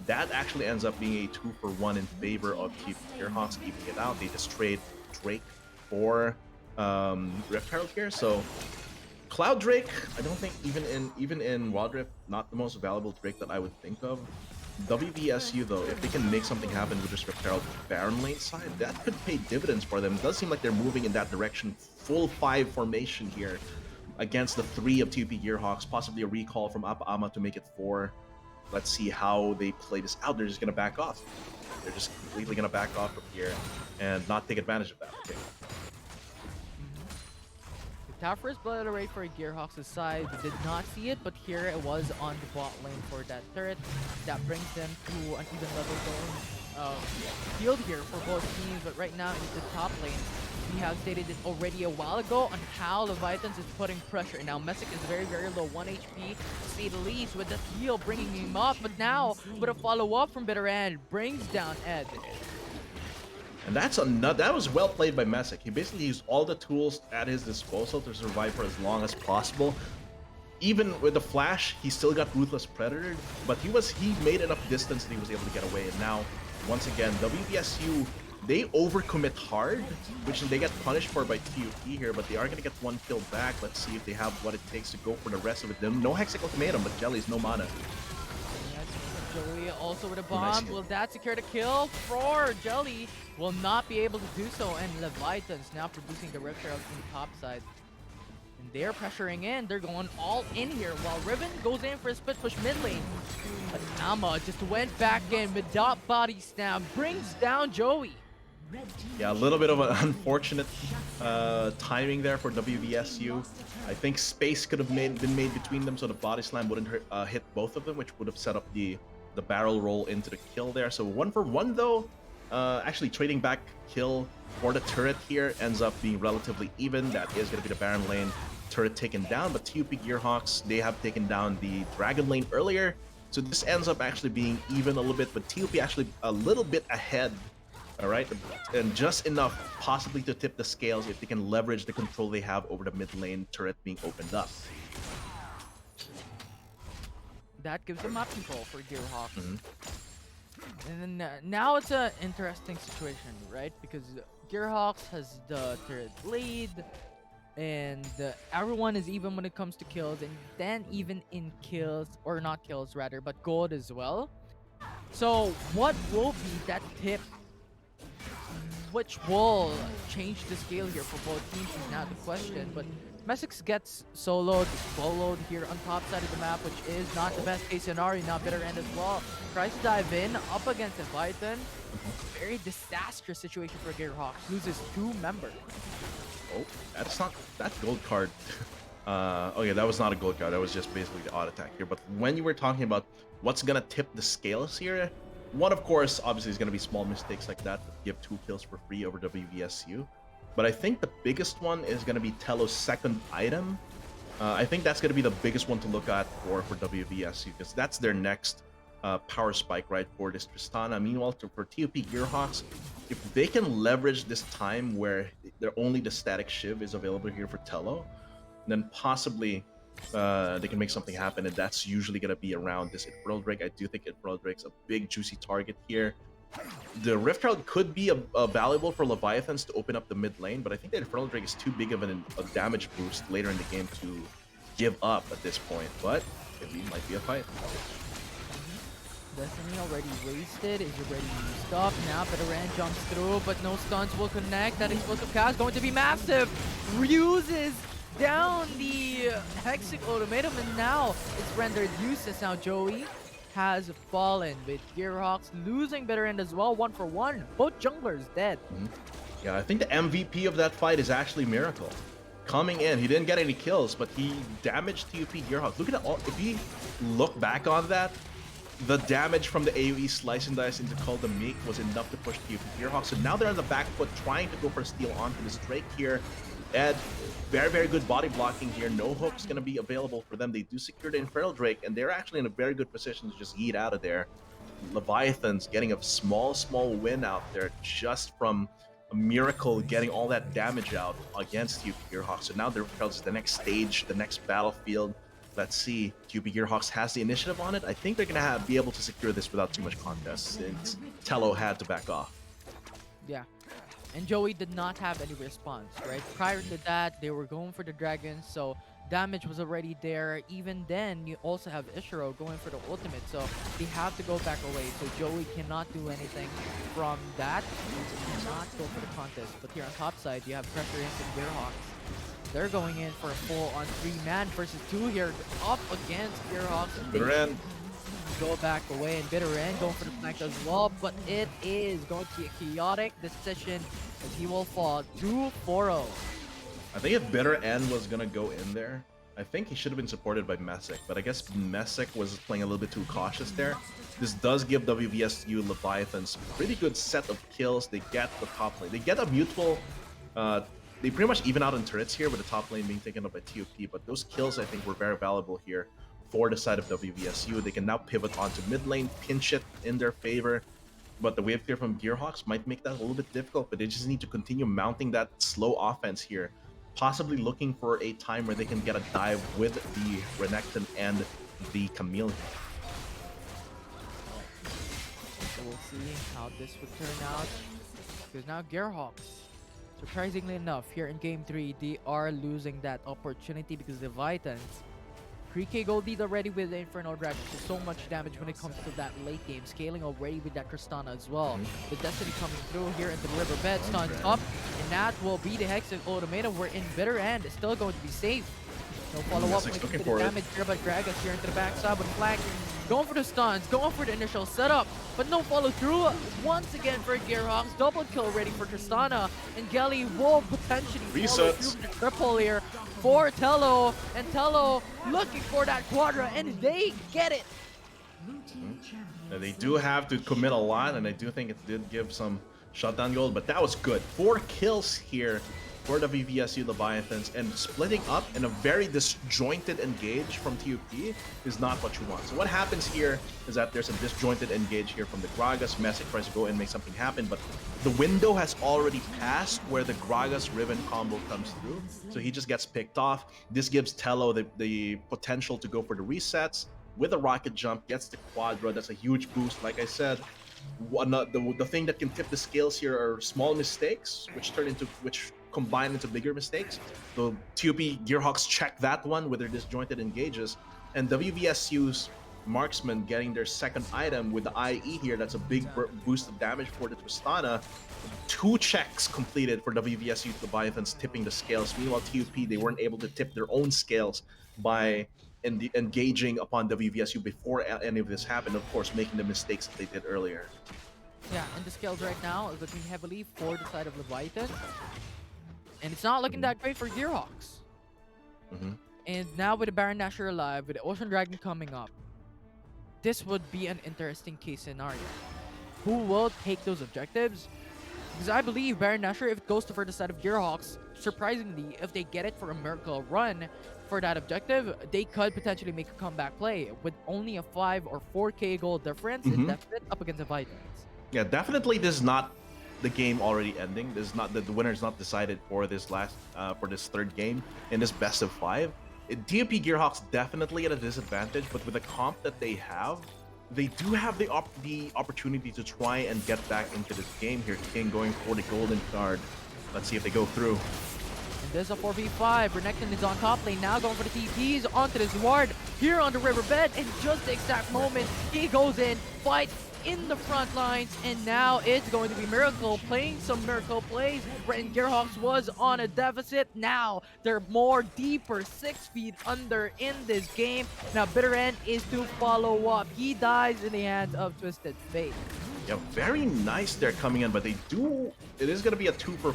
that actually ends up being a 2-for-1 in favor of TUP Gearhawks keeping it out. They just trade Drake for Rift Herald here. So Cloud Drake, I don't think even in Wild Rift, not the most valuable Drake that I would think of. WVSU though, if they can make something happen with this Rift Herald Baron lane side, that could pay dividends for them. It does seem like they're moving in that direction. Full 5 formation here against the 3 of TUP Gearhawks, possibly a recall from Ama to make it 4. Let's see how they play this out. They're just going to back off. They're just completely going to back off from here and not take advantage of that. Okay. The top first blood rate for Gearhawks' side did not see it, but here it was on the bot lane for that turret. That brings them to an even level going field here for both teams, but right now in the top lane, we have stated it already a while ago on how the Vitans is putting pressure. And now Messick is very, very low, 1 HP, to say the least, with the heal bringing him up. But now, with a follow-up from Bitter End, brings down Ed. And that was well played by Messick. He basically used all the tools at his disposal to survive for as long as possible. Even with the flash, he still got Ruthless Predator, but he made enough distance that he was able to get away. And now, once again, WVSU, they overcommit hard, which they get punished for by TUP here, but they are going to get 1 kill back. Let's see if they have what it takes to go for the rest of it. No Hextech Ultimatum, but Jelly's no mana. Joey also with a bomb. Will that secure the kill for Jelly? Will not be able to do so, and Leviathan's now producing the Rift Herald from the top side. And they're pressuring in. They're going all in here, while Riven goes in for a split push mid lane. But Ama just went back in with dot body snap, brings down Joey. Yeah, a little bit of an unfortunate timing there for WVSU. I think space could have been made between them so the body slam wouldn't hit both of them, which would have set up the barrel roll into the kill there. So 1-for-1 though. Actually trading back kill for the turret here ends up being relatively even. That is going to be the Baron lane turret taken down, but TUP Gearhawks, they have taken down the Dragon lane earlier. So this ends up actually being even a little bit, but TUP actually a little bit ahead. All right, and just enough possibly to tip the scales if they can leverage the control they have over the mid lane turret being opened up. That gives them map control for Gearhawks. And then now it's an interesting situation, right? Because Gearhawks has the turret lead, and everyone is even when it comes to kills, and then even in kills, or not kills rather, but gold as well. So what will be that tip which will change the scale here for both teams is now the question. But Messix gets soloed, followed here on top side of the map, which is not the best case scenario. Now Bitter End as well. Tries to dive in, up against Leviathan. Very disastrous situation for Gearhawks. Loses 2 members. Oh, that's gold card. Okay, that was not a gold card. That was just basically the odd attack here. But when you were talking about what's gonna tip the scales here, one, of course, obviously is going to be small mistakes like that, give 2 kills for free over WVSU. But I think the biggest one is going to be Telo's second item. I think that's going to be the biggest one to look at for WVSU, because that's their next power spike, right, for this Tristana. Meanwhile, for TUP Gearhawks, if they can leverage this time where only the static Shiv is available here for Telo, then possibly they can make something happen, and that's usually going to be around this Infernal Drake. I do think Infernal Drake's a big, juicy target here. The Rift Herald could be valuable for Leviathans to open up the mid lane, but I think the Infernal Drake is too big of a damage boost later in the game to give up at this point, but it might be a fight. Destiny already wasted, is already used up. Now Veteran jumps through, but no stuns will connect. That explosive cast going to be massive. Uses down the Hexic Ultimatum, and now it's rendered useless. Now Joey has fallen with Gearhawks losing Bitter End as well, 1-for-1. Both junglers dead. Yeah, I think the MVP of that fight is actually Miracle. Coming in, he didn't get any kills, but he damaged TUP Gearhawks. Look at all, if you look back on that, the damage from the AoE slice and dice into Call the Meek was enough to push TUP Gearhawks. So now they're on the back foot trying to go for a steal onto this Drake here. Ed, very, very good body blocking here. No hook's going to be available for them. They do secure the Infernal Drake, and they're actually in a very good position to just yeet out of there. Leviathan's getting a small win out there just from a Miracle getting all that damage out against TUP Gearhawks. So now they're the next stage, the next battlefield. Let's see. TUP Gearhawks has the initiative on it. I think they're going to be able to secure this without too much contest, since Telo had to back off. Yeah. And Joey did not have any response, right? Prior to that, they were going for the dragons, so damage was already there. Even then, you also have Ishiro going for the ultimate, so they have to go back away. So Joey cannot do anything from that. He cannot go for the contest. But here on top side, you have Pressure and Gearhawks. They're going in for a full on 3-man versus 2 here, up against Gearhawks. Bitter End. Go back away, and Bitter End going for the flank as well, but it is going to be a chaotic decision as he will fall 2-4-0. I think if Bitter End was gonna go in there, I think he should have been supported by Messick, but I guess Messick was playing a little bit too cautious there. This does give WVSU Leviathans a pretty good set of kills. They get the top lane. They get a mutual, they pretty much even out in turrets here with the top lane being taken up by TUP, but those kills I think were very valuable here for the side of WVSU. They can now pivot onto mid lane, pinch it in their favor, but the wave clear from Gearhawks might make that a little bit difficult, but they just need to continue mounting that slow offense here, possibly looking for a time where they can get a dive with the Renekton and the Camille. So we'll see how this would turn out, because now Gearhawks, surprisingly enough, here in game 3, they are losing that opportunity because the Leviathans 3k gold lead already with the Infernal Dragon, so much damage when it comes to that late game, scaling already with that Tristana as well. The Destiny coming through here into the riverbed, stuns up, and that will be the Hexic Ultimatum. We're in Bitter End, it's still going to be safe. No follow-up when it comes to the damage here, but Gragas here into the backside with flag. Going for the stuns, going for the initial setup, but no follow through. Once again for Gearhawks, double kill ready for Tristana, and Gelly will potentially follow Resets. through the triple here for Tello, and Tello looking for that quadra, and they get it. And they do have to commit a lot, and I do think it did give some shutdown gold, but that was good. 4 kills here for the WVSU Leviathans, and splitting up in a very disjointed engage from TUP is not what you want. So what happens here is that there's a disjointed engage here from the Gragas. Messick tries to go in and make something happen, but the window has already passed where the Gragas Riven combo comes through, so he just gets picked off. This gives Tello the potential to go for the resets with a rocket jump, gets the quadra. That's a huge boost. Like I said, the thing that can tip the scales here are small mistakes, which combine into bigger mistakes. So TUP Gearhawks check that one with their disjointed engages, and WVSU's marksman getting their second item with the IE here. That's a big boost of damage for the Tristana. 2 checks completed for WVSU Leviathans, tipping the scales. Meanwhile, TUP, they weren't able to tip their own scales by engaging upon WVSU before any of this happened, of course, making the mistakes that they did earlier. Yeah, and the scales right now is looking heavily for the side of Leviathan. And it's not looking that great for Gearhawks. And now with the Baron Nashor alive, with the Ocean Dragon coming up, this would be an interesting case scenario. Who will take those objectives? Because I believe Baron Nashor, if it goes to for the side of Gearhawks, surprisingly, if they get it for a miracle run for that objective, they could potentially make a comeback play with only a 5 or 4k gold difference in deficit up against the Vikings. Yeah, definitely this is not the game already ending. This is not the winner is not decided for this third game in this best of 5. TUP Gearhawks definitely at a disadvantage, but with the comp that they have, they do have the opportunity to try and get back into this game here. King going for the golden card. Let's see if they go through. And there's a 4v5. Renekton is on top lane, now going for the TPs onto this ward here on the riverbed, and just the exact moment he goes in, fights in the front lines, and now it's going to be Miracle playing some Miracle plays. When Gearhawks was on a deficit, now they're more deeper, 6 feet under in this game. Now Bitter End is to follow up. He dies in the hands of Twisted Fate. Yeah, very nice there coming in, but it is going to be a 2 for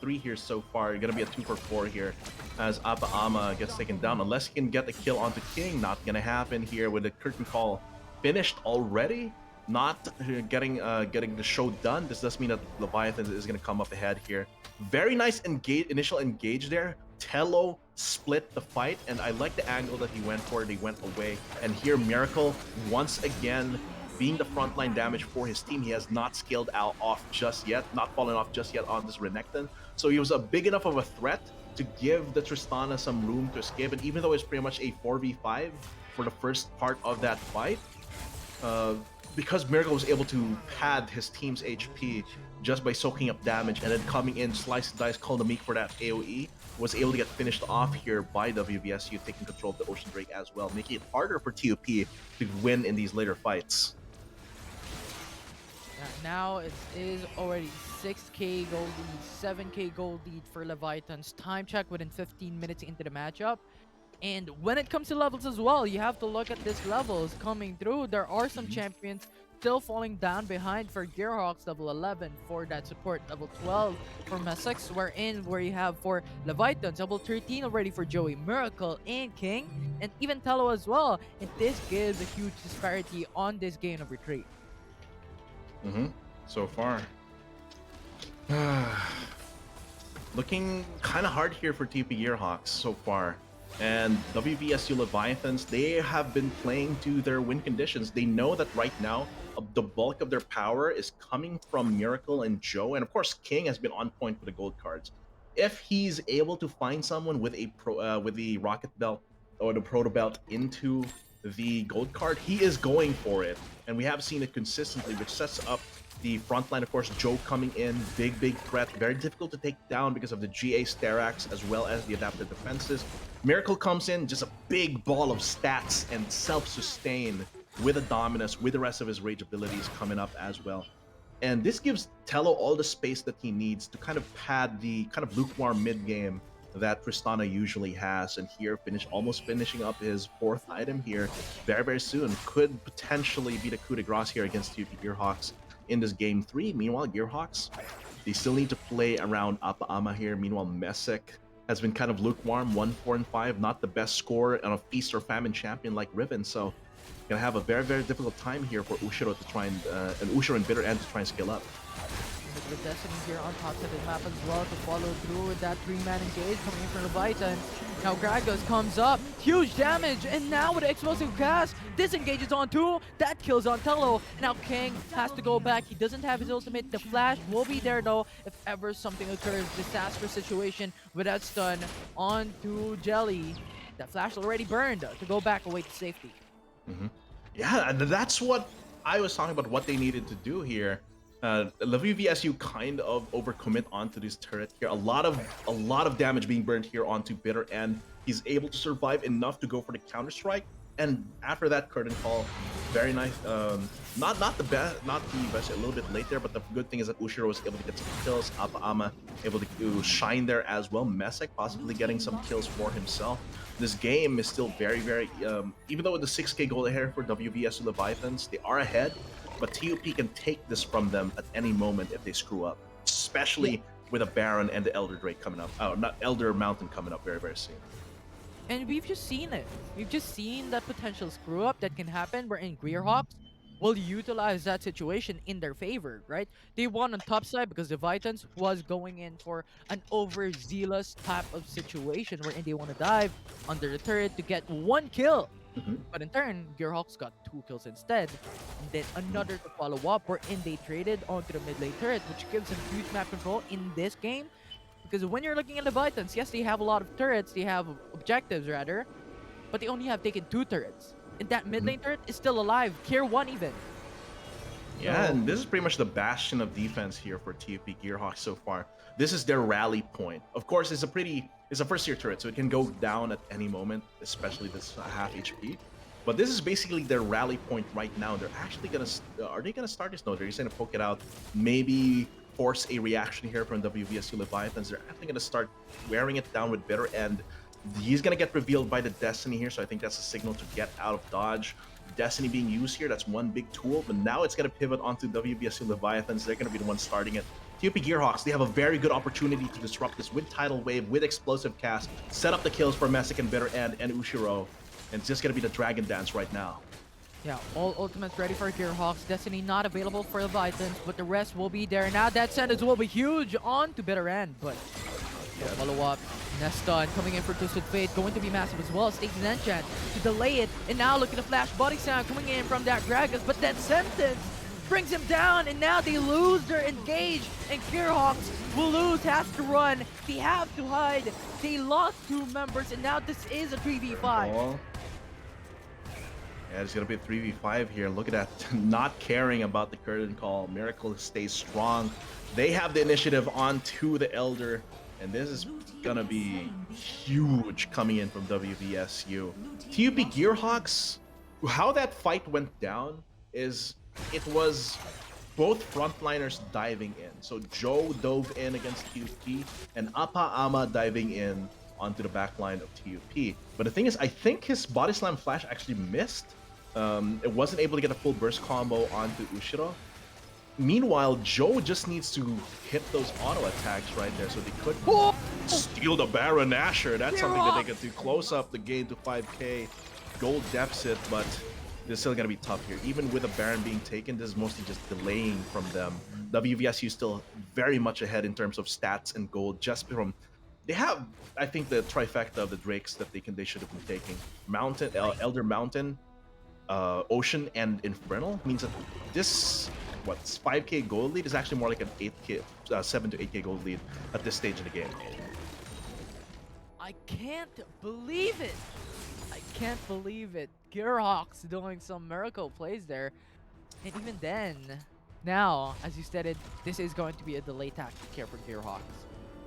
3 here so far. Going to be a 2 for 4 here as Apa Ama gets taken down. Unless he can get the kill onto King, not going to happen here with the curtain call finished already. Not getting the show done. This does mean that Leviathan is going to come up ahead here. Very nice initial engage there. Tello split the fight, and I like the angle that he went for. They went away, and here Miracle once again being the frontline damage for his team. He has not scaled out off just yet, not fallen off just yet on this Renekton. So he was a big enough of a threat to give the Tristana some room to escape. And even though it's pretty much a 4v5 for the first part of that fight, because Miracle was able to pad his team's HP just by soaking up damage and then coming in, slice and dice, call the meek for that AoE, was able to get finished off here by WVSU, taking control of the Ocean Drake as well, making it harder for TUP to win in these later fights. Now it is already 6k gold lead, 7k gold lead for Leviathans. Time check within 15 minutes into the matchup. And when it comes to levels as well, you have to look at these levels coming through. There are some champions still falling down behind for Gearhawks, level 11 for that support, level 12 for Messick, where you have for Leviathans, level 13 already for Joey, Miracle, and King, and even Tello as well. And this gives a huge disparity on this game number 3. So far. Looking kind of hard here for TP Gearhawks so far. And WVSU Leviathans, they have been playing to their win conditions. They know that right now, the bulk of their power is coming from Miracle and Joe. And of course, King has been on point with the gold cards. If he's able to find someone with the rocket belt or the proto belt into the gold card, he is going for it. And we have seen it consistently, which sets up the front line. Of course, Joe coming in, big threat, very difficult to take down because of the GA Sterax as well as the adaptive defenses. Miracle comes in, just a big ball of stats and self-sustain with a dominus, with the rest of his rage abilities coming up as well. And this gives Tello all the space that he needs to kind of pad the kind of lukewarm mid game that Tristana usually has. And here, almost finishing up his 4th item here very, very soon. Could potentially be the coup de grace here against TUP Gearhawks in this game 3. Meanwhile, Gearhawks, they still need to play around Apa Ama here. Meanwhile, Messick has been kind of lukewarm, 1-4-5, not the best score on a feast or famine champion like Riven. So gonna have a very, very difficult time here for Ushiro to try and Ushiro and Bitter End to try and scale up. With Destiny here on top of the map as well to follow through with that 3-man engage coming in from Leviathan. Now Gragos comes up, huge damage, and now with the explosive cast, disengages on 2, that kills on Tello. Now King has to go back, he doesn't have his ultimate, the flash will be there though if ever something occurs, disastrous situation with that stun onto Jelly. That flash already burned to go back away to safety. Yeah, and that's what I was talking about, what they needed to do here. WVSU kind of overcommit onto this turret here. A lot of damage being burned here onto Bitter End. He's able to survive enough to go for the counter strike, and after that curtain call, very nice. Not the best, a little bit late there, but the good thing is that Ushiro was able to get some kills. Apa Ama able to shine there as well. Messick possibly getting some kills for himself. This game is still very, very, even though with the 6k goal ahead for WVSU Leviathans, they are ahead, but TUP can take this from them at any moment if they screw up, especially with a Baron and the Elder Drake coming up. Oh, not Elder Mountain coming up very, very soon. And we've just seen it. We've just seen that potential screw up that can happen wherein Gearhawks will utilize that situation in their favor, right? They won on top side because the Vitans was going in for an overzealous type of situation wherein they want to dive under the turret to get 1 kill. But in turn, Gearhawks got 2 kills instead. And then another to follow up wherein they traded onto the mid lane turret, which gives them huge map control in this game. Because when you're looking at the Vitans, yes, they have a lot of turrets, they have objectives rather, but they only have taken 2 turrets. And that mid lane turret is still alive, tier 1 even. Yeah, and this is pretty much the bastion of defense here for TUP Gearhawks so far. This is their rally point. Of course, it's a first tier turret, so it can go down at any moment, especially this half HP. But this is basically their rally point right now. They're actually are they gonna start this? No, they're just gonna poke it out. Maybe force a reaction here from WVSU Leviathans. They're actually gonna start wearing it down with Bitter End. He's gonna get revealed by the Destiny here, so I think that's a signal to get out of dodge. Destiny being used here, that's one big tool, but now it's gonna pivot onto WVSU Leviathans. They're gonna be the ones starting it. TUP Gearhawks, they have a very good opportunity to disrupt this with Tidal Wave, with Explosive Cast, set up the kills for Messick and Bitter End and Ushiro, and it's just gonna be the Dragon Dance right now. Yeah, all ultimates ready for Gearhawks. Destiny not available for the Vitans, but the rest will be there. Now that sentence will be huge on to Bitter End, but follow up. Neston coming in for Twisted Fate, going to be massive as well. Stays an enchant to delay it, and now look at the flash body sound coming in from that Gragas, but that sentence brings him down, and now they lose their engage, and Gearhawks will lose, has to run, they have to hide. They lost 2 members, and now this is a 3v5. Yeah, it's gonna be a 3v5 here. Look at that, not caring about the curtain call. Miracle stays strong. They have the initiative onto the Elder, and this is gonna be huge coming in from WVSU. TUP Gearhawks, how that fight went down is it was both frontliners diving in. So Joe dove in against TUP, and Apa Ama diving in onto the backline of TUP. But the thing is, I think his body slam flash actually missed. It wasn't able to get a full burst combo onto Ushiro. Meanwhile, Joe just needs to hit those auto attacks right there, so they could steal the Baron Asher. That's something that they could do. Close up the game to 5k gold deficit, but it's still gonna be tough here. Even with a Baron being taken, this is mostly just delaying from them. WVSU still very much ahead in terms of stats and gold, just from they have, I think, the trifecta of the Drakes that they should have been taking. Mountain, Elder Mountain, Ocean, and Infernal means that this 5k gold lead is actually more like an 7 to 8k gold lead at this stage in the game. I can't believe it. I can't believe it. Gearhawks doing some miracle plays there. And even then, now, as you stated, this is going to be a delay tactic here for Gearhawks,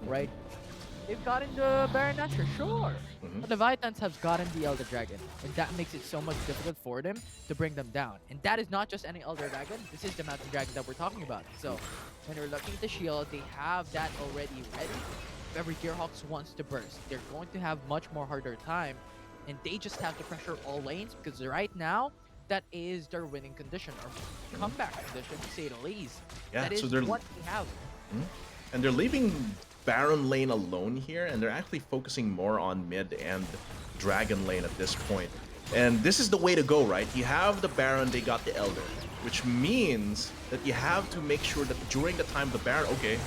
right? They've gotten the Baron Asher, sure. But the Vitans have gotten the Elder Dragon, and that makes it so much difficult for them to bring them down. And that is not just any Elder Dragon, this is the Mountain Dragon that we're talking about. So, when you're looking at the shield, they have that already ready. if ever Gearhawks wants to burst, they're going to have much more harder time, and they just have to pressure all lanes because right now that is their winning condition or comeback condition to say the least. Yeah, That so is they're what they have. and they're leaving Baron lane alone here, and they're actually focusing more on mid and Dragon lane at this point. And this is the way to go, right? You have the Baron, they got the Elder, which means that you have to make sure that during the time of the Baron, okay,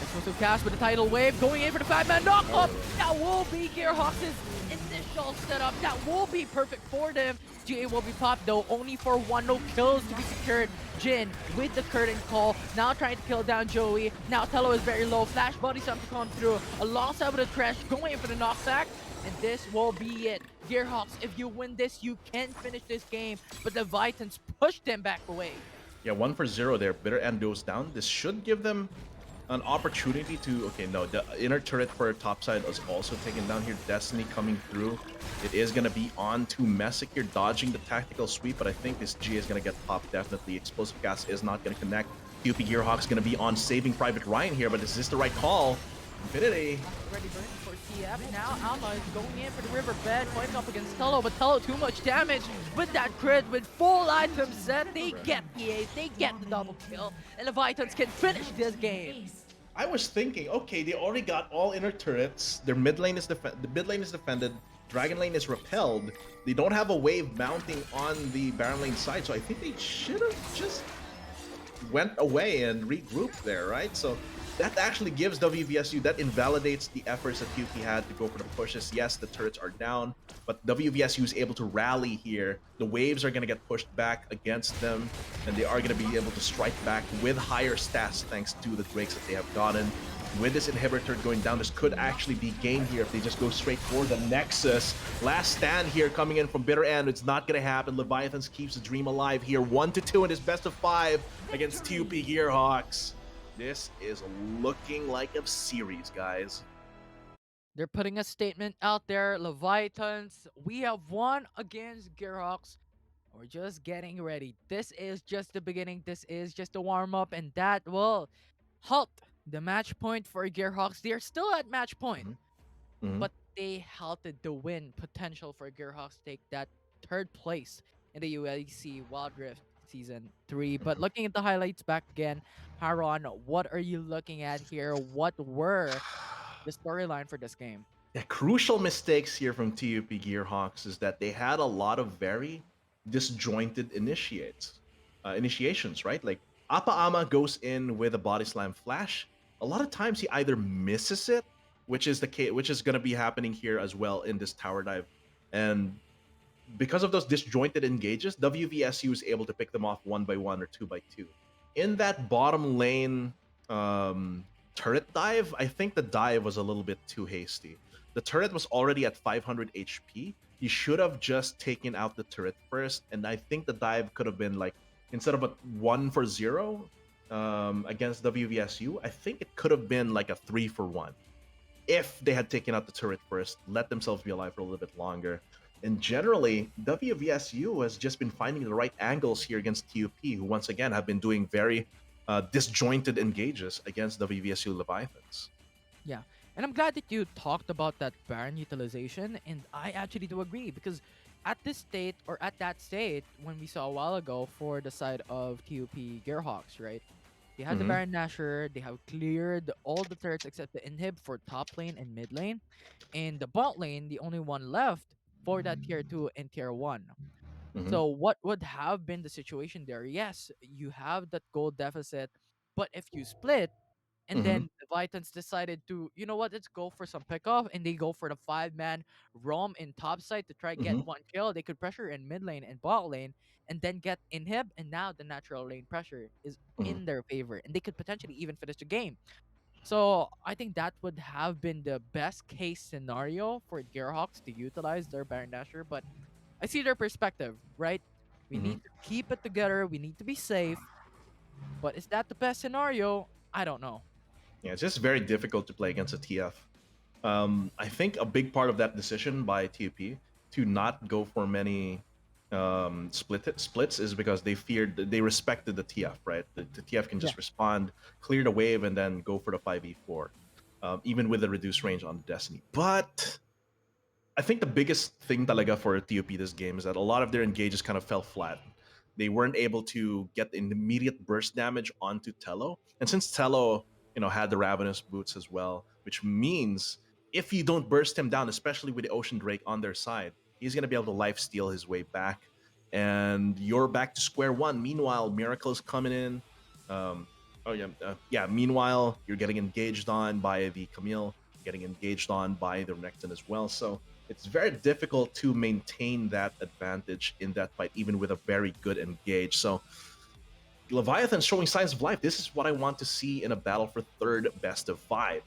Explosive cast with the tidal wave going in for the 5-man knockup. That will be Gearhawks' initial setup. That will be perfect for them. GA will be popped though, only for 1, no kills to be secured. Jin with the curtain call, now trying to kill down Joey. Now Tello is very low, flash body time to come through. Alongside with the trash, going in for the knockback. And this will be it. Gearhawks, if you win this, you can finish this game. But the Vitans push them back away. yeah, 1 for 0 there. Bitter End goes down. This should give them an opportunity to, okay, no, the inner turret for topside is also taken down here. Destiny coming through. It is going to be on to Messick here, dodging the tactical sweep, but I think this G is going to get popped definitely. Explosive gas is not going to connect. TUP Gearhawks going to be on saving Private Ryan here, but is this the right call? Infinity. Ready burning for TF. Now Alma is going in for the riverbed, fighting up against Tello, but Tello too much damage with that crit with full item set. They get the ace, they get the double kill, and the Vitans can finish this game. I was thinking, okay, they already got all inner turrets. Their mid lane is the mid lane is defended. Dragon lane is repelled. They don't have a wave mounting on the Baron lane side, so I think they should have just went away and regrouped there, right? So that actually gives WVSU, that invalidates the efforts that TUP had to go for the pushes. Yes, the turrets are down, but WVSU is able to rally here. The waves are going to get pushed back against them, and they are going to be able to strike back with higher stats thanks to the Drakes that they have gotten. With this inhibitor going down, this could actually be game here if they just go straight for the Nexus. Last stand here coming in from Bitter End. It's not going to happen. Leviathans keeps the dream alive here. 1-2 in his best of 5 against TUP Gearhawks. This is looking like a series, guys. They're putting a statement out there, Leviathans, we have won against Gearhawks. We're just getting ready. This is just the beginning. This is just a warm-up, and that will halt the match point for Gearhawks. They're still at match point, but they halted the win potential for Gearhawks to take that 3rd place in the UAC Wild Rift Season 3. But looking at the highlights back again, Haron, what are you looking at here? What were the storyline for this game? The crucial mistakes here from TUP Gearhawks is that they had a lot of very disjointed initiations, right? Like Apa Ama goes in with a body slam flash. A lot of times he either misses it, which is the case, which is going to be happening here as well in this tower dive, and because of those disjointed engages, WVSU is able to pick them off 1 by 1 or 2 by 2. In that bottom lane turret dive, I think the dive was a little bit too hasty. The turret was already at 500 HP. He should have just taken out the turret first, and I think the dive could have been like, instead of a 1 for 0 against WVSU, I think it could have been like a 3 for 1. If they had taken out the turret first, let themselves be alive for a little bit longer. And generally, WVSU has just been finding the right angles here against TUP, who once again have been doing very disjointed engages against WVSU Leviathans. Yeah, and I'm glad that you talked about that Baron utilization, and I actually do agree because at this state, or at that state, when we saw a while ago for the side of TUP Gearhawks, right? They had the Baron Nashor, they have cleared all the turrets except the inhib for top lane and mid lane, and the bot lane, the only one left for that tier 2 and tier 1. So what would have been the situation there? Yes, you have that gold deficit, but if you split, and then the Vitans decided to, you know what, let's go for some pickoff, and they go for the 5-man roam in top side to try get 1 kill. They could pressure in mid lane and bot lane, and then get inhib, and now the natural lane pressure is in their favor, and they could potentially even finish the game. So I think that would have been the best case scenario for Gearhawks to utilize their Baron Dasher, but I see their perspective, right? We need to keep it together, we need to be safe, but is that the best scenario? I don't know. Yeah, it's just very difficult to play against a TF. I think a big part of that decision by TUP to not go for many splits is because they respected the TF, right? The TF can just respond, clear the wave, and then go for the 5v4. even with the reduced range on Destiny. But I think the biggest thing talaga for TUP this game is that a lot of their engages kind of fell flat. They weren't able to get the immediate burst damage onto Tello. And since Tello, had the Ravenous boots as well, which means if you don't burst him down, especially with the Ocean Drake on their side, he's gonna be able to life steal his way back. And you're back to square one. Meanwhile, Miracle's coming in. Um, yeah. Meanwhile, you're getting engaged on by the Camille, getting engaged on by the Renekton as well. So it's very difficult to maintain that advantage in that fight, even with a very good engage. So Leviathan showing signs of life. This is what I want to see in a battle for third best of 5.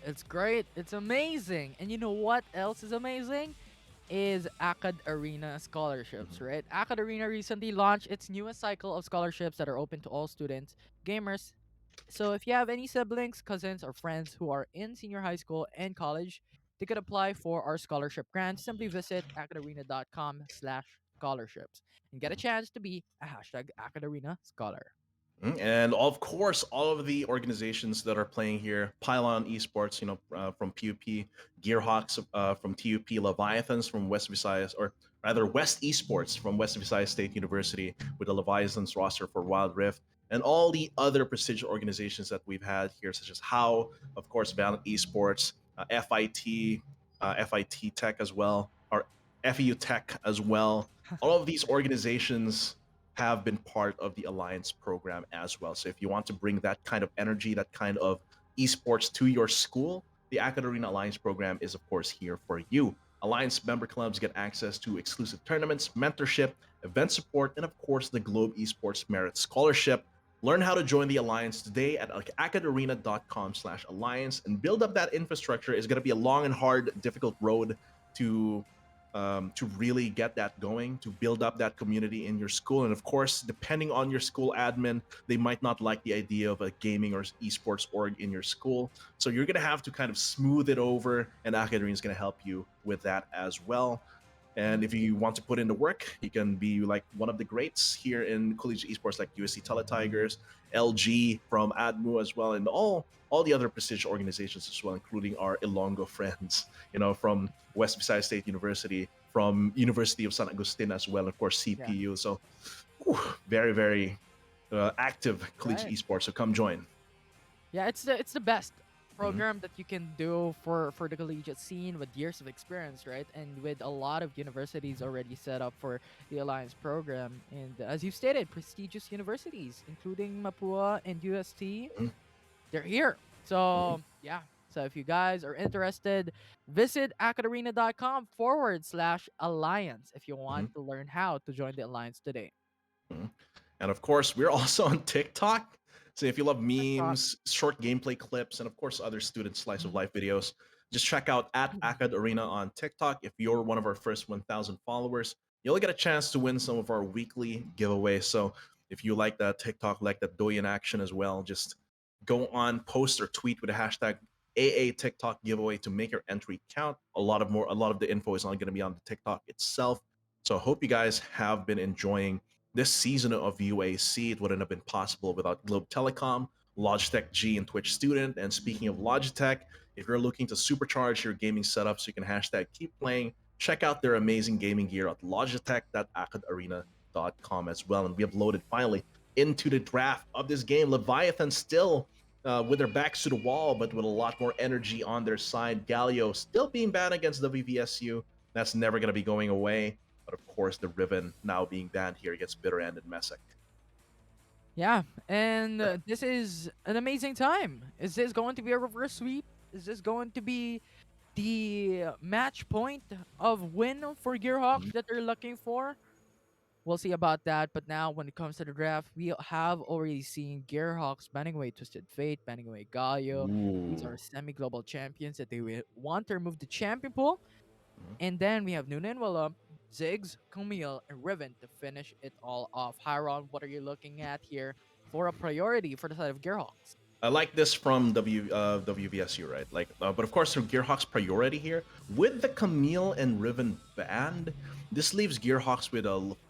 It's great. It's amazing. And you know what else is amazing? Is AcadArena scholarships, Mhm. right? AcadArena recently launched its newest cycle of scholarships that are open to all students, gamers. So if you have any siblings, cousins, or friends who are in senior high school and college, they could apply for our scholarship grant. Simply visit acadarena.com/scholarships and get a chance to be a hashtag AcadArena scholar. And of course, all of the organizations that are playing here, Pylon Esports, from PUP, Gearhawks from TUP, Leviathans from West Visayas, or rather West Esports from West Visayas State University, with the Leviathans roster for Wild Rift, and all the other prestigious organizations that we've had here, such as HOW, of course, Valiant Esports, FIT Tech as well, or FEU Tech as well. All of these organizations have been part of the Alliance program as well. So if you want to bring that kind of energy, that kind of esports to your school, the AcadArena Alliance program is, of course, here for you. Alliance member clubs get access to exclusive tournaments, mentorship, event support, and of course, the Globe Esports Merit Scholarship. Learn how to join the Alliance today at acadarena.com/alliance and build up that infrastructure. Is going to be a long and hard, difficult road to to really get that going, to build up that community in your school. And of course, depending on your school admin, they might not like the idea of a gaming or esports org in your school. So you're going to have to kind of smooth it over, and AcadArena is going to help you with that as well. And if you want to put in the work, you can be like one of the greats here in collegiate esports, like USC Teletigers, LG from ADMU as well, and all the other prestigious organizations as well, including our Ilonggo friends, from West Visayas State University, from University of San Agustin as well, of course Yeah. CPU. So, very very active collegiate Right. esports. So come join. Yeah, it's the best Mhm. program that you can do for the collegiate scene with years of experience, right? And with a lot of universities already set up for the Alliance program. And as you stated, prestigious universities, including Mapua and UST, Mhm. they're here. Mhm. So yeah. So if you guys are interested, visit acadarena.com/alliance if you Mhm. want to learn how to join the Alliance today. Mhm. And of course, we're also on TikTok. So if you love TikTok. memes, short gameplay clips, and of course other student slice of Mhm. life videos, just check out at AcadArena on TikTok. If you're one of our first 1,000 followers, you'll get a chance to win some of our weekly giveaways. So if you like that TikTok, like that Doyen action as well, just go on, post or tweet with the hashtag AA TikTok giveaway to make your entry count. A lot of the info is not going to be on the TikTok itself. So I hope you guys have been enjoying this season of UAC. It wouldn't have been possible without Globe Telecom, Logitech G, and Twitch Student. And speaking of Logitech, if you're looking to supercharge your gaming setup so you can hashtag keep playing, check out their amazing gaming gear at logitech.acadarena.com as well. And we have loaded finally into the draft of this game. Leviathan still with their backs to the wall, but with a lot more energy on their side. Galio still being banned against WVSU. That's never going to be going away. But of course, the Riven now being banned here against Bitter End and Messick. Yeah, and this is an amazing time. Is this going to be a reverse sweep? Is this going to be the match point of win for Gearhawks that they're looking for? We'll see about that. But now, when it comes to the draft, we have already seen Gearhawks banning away Twisted Fate, banning away Galio. These Ooh. are semi-global champions that they want to remove the champion pool. And then we have Nuna and Willem, Ziggs, Camille, and Riven to finish it all off. Hiron, what are you looking at here for a priority for the side of Gearhawks? I like this from WVSU, right? Like, but of course, from Gearhawk's priority here with the Camille and Riven band, this leaves Gearhawks with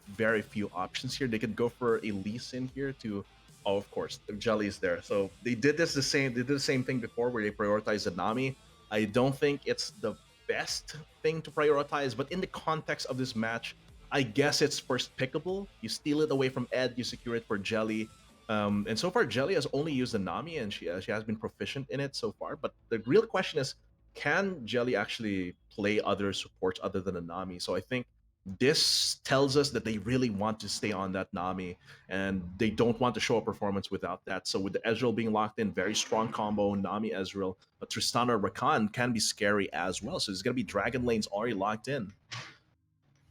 very few options here. They could go for a Lee Sin here to Oh, of course, the jelly's there. So they did this the same. They did the same thing before, where they prioritized the Nami. I don't think it's the best thing to prioritize, but in the context of this match, I guess it's first pickable. You steal it away from Ed, you secure it for Jelly. And so far, Jelly has only used the Nami, and she has been proficient in it so far. But the real question is, can Jelly actually play other supports other than the Nami? So I think this tells us that they really want to stay on that Nami, and they don't want to show a performance without that. So with the Ezreal being locked in, very strong combo, Nami Ezreal, but Tristana Rakan can be scary as well. So there's gonna be Dragon lanes already locked in.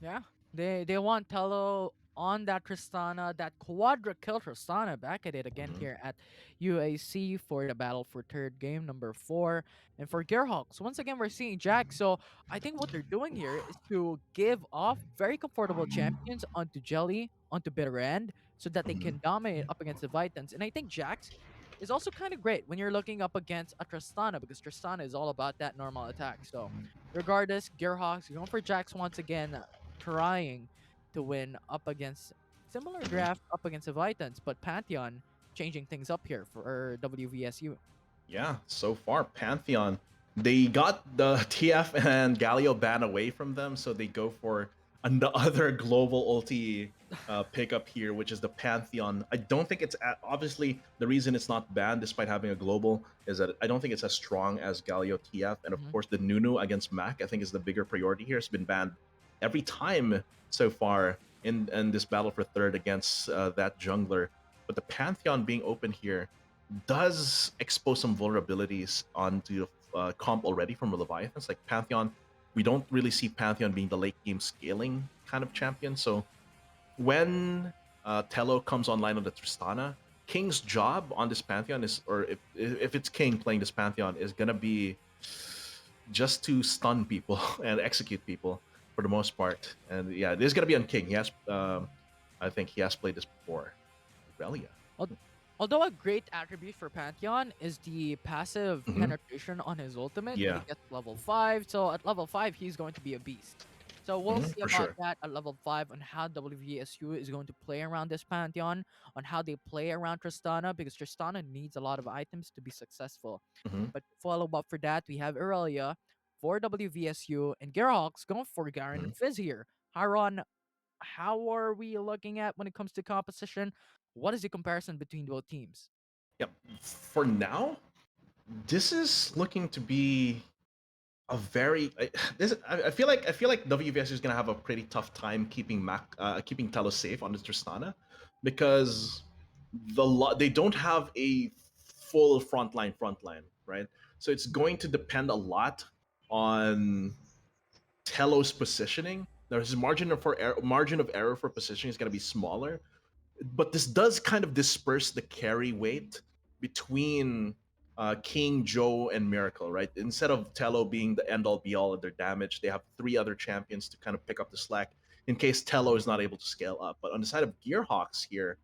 Yeah, they want Tello on that Tristana, that quadra kill Tristana back at it again Mhm. here at UAC for the battle for third game number 4. And for Gearhawks, once again we're seeing Jack. So I think what they're doing here is to give off very comfortable champions onto Jelly, onto Bitter End, so that they Mhm. can dominate up against the Vitans. And I think Jax is also kind of great when you're looking up against a Tristana, because Tristana is all about that normal attack. So regardless, Gearhawks going for Jax once again, trying to win up against similar Mhm. draft up against the Vitans, but Pantheon changing things up here for WVSU. Yeah, so far Pantheon, they got the TF and Galio ban away from them, so they go for another global ulti pickup here, which is the Pantheon. I don't think it's obviously the reason it's not banned despite having a global is that I don't think it's as strong as Galio TF, and of Mhm. course the Nunu against Mac I think is the bigger priority here. It's been banned every time so far in this battle for third against that jungler, but the Pantheon being open here does expose some vulnerabilities onto comp already from Leviathans. Like Pantheon, we don't really see Pantheon being the late game scaling kind of champion. So when Tello comes online on the Tristana, King's job on this Pantheon is, or if it's King playing this Pantheon, is gonna be just to stun people and execute people for the most part. And yeah, this is gonna be on King. He has, I think he has played this before. Relia. Al- Although a great attribute for Pantheon is the passive Hmm. penetration on his ultimate when Yeah. he gets level 5. So at level 5, he's going to be a beast. So we'll Hmm. see For about sure. that at level 5 on how WVSU is going to play around this Pantheon, on how they play around Tristana, because Tristana needs a lot of items to be successful. Hmm. But to follow up for that, we have Aurelia for WVSU and Geralx going for Garen Hmm. and Fizz here. Haron, how are we looking at when it comes to composition? What is the comparison between both teams? Yep. For now, this is looking to be a very I feel like WVS is gonna have a pretty tough time keeping Talos safe on this Tristana because they don't have a full frontline, right? So it's going to depend a lot on Telos positioning. There's margin of error for positioning is gonna be smaller, but this does kind of disperse the carry weight between King, Joe, and Miracle, right? Instead of Tello being the end all be all of their damage, they have three other champions to kind of pick up the slack in case Tello is not able to scale up. But on the side of Gearhawks here,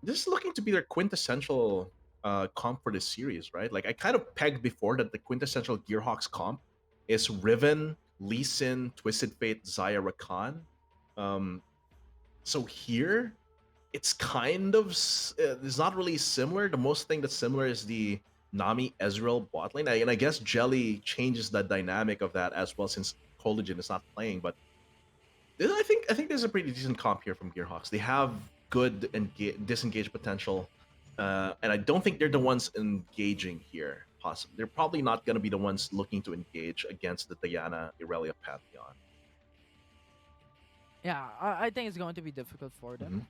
this is looking to be their quintessential comp for this series, right? Like I kind of pegged before that the quintessential Gearhawks comp is Riven, Lee Sin, Twisted Fate, Zaya Rakan. Um, so here it's kind of it's not really similar. The most thing that's similar is the Nami Ezreal bot lane, and I guess Jelly changes the dynamic of that as well since Collagen is not playing. But I think there's a pretty decent comp here from Gearhawks. They have good disengage potential, and I don't think they're the ones engaging here. Possibly, they're probably not going to be the ones looking to engage against the Diana Irelia Pantheon. Yeah, I think it's going to be difficult for them.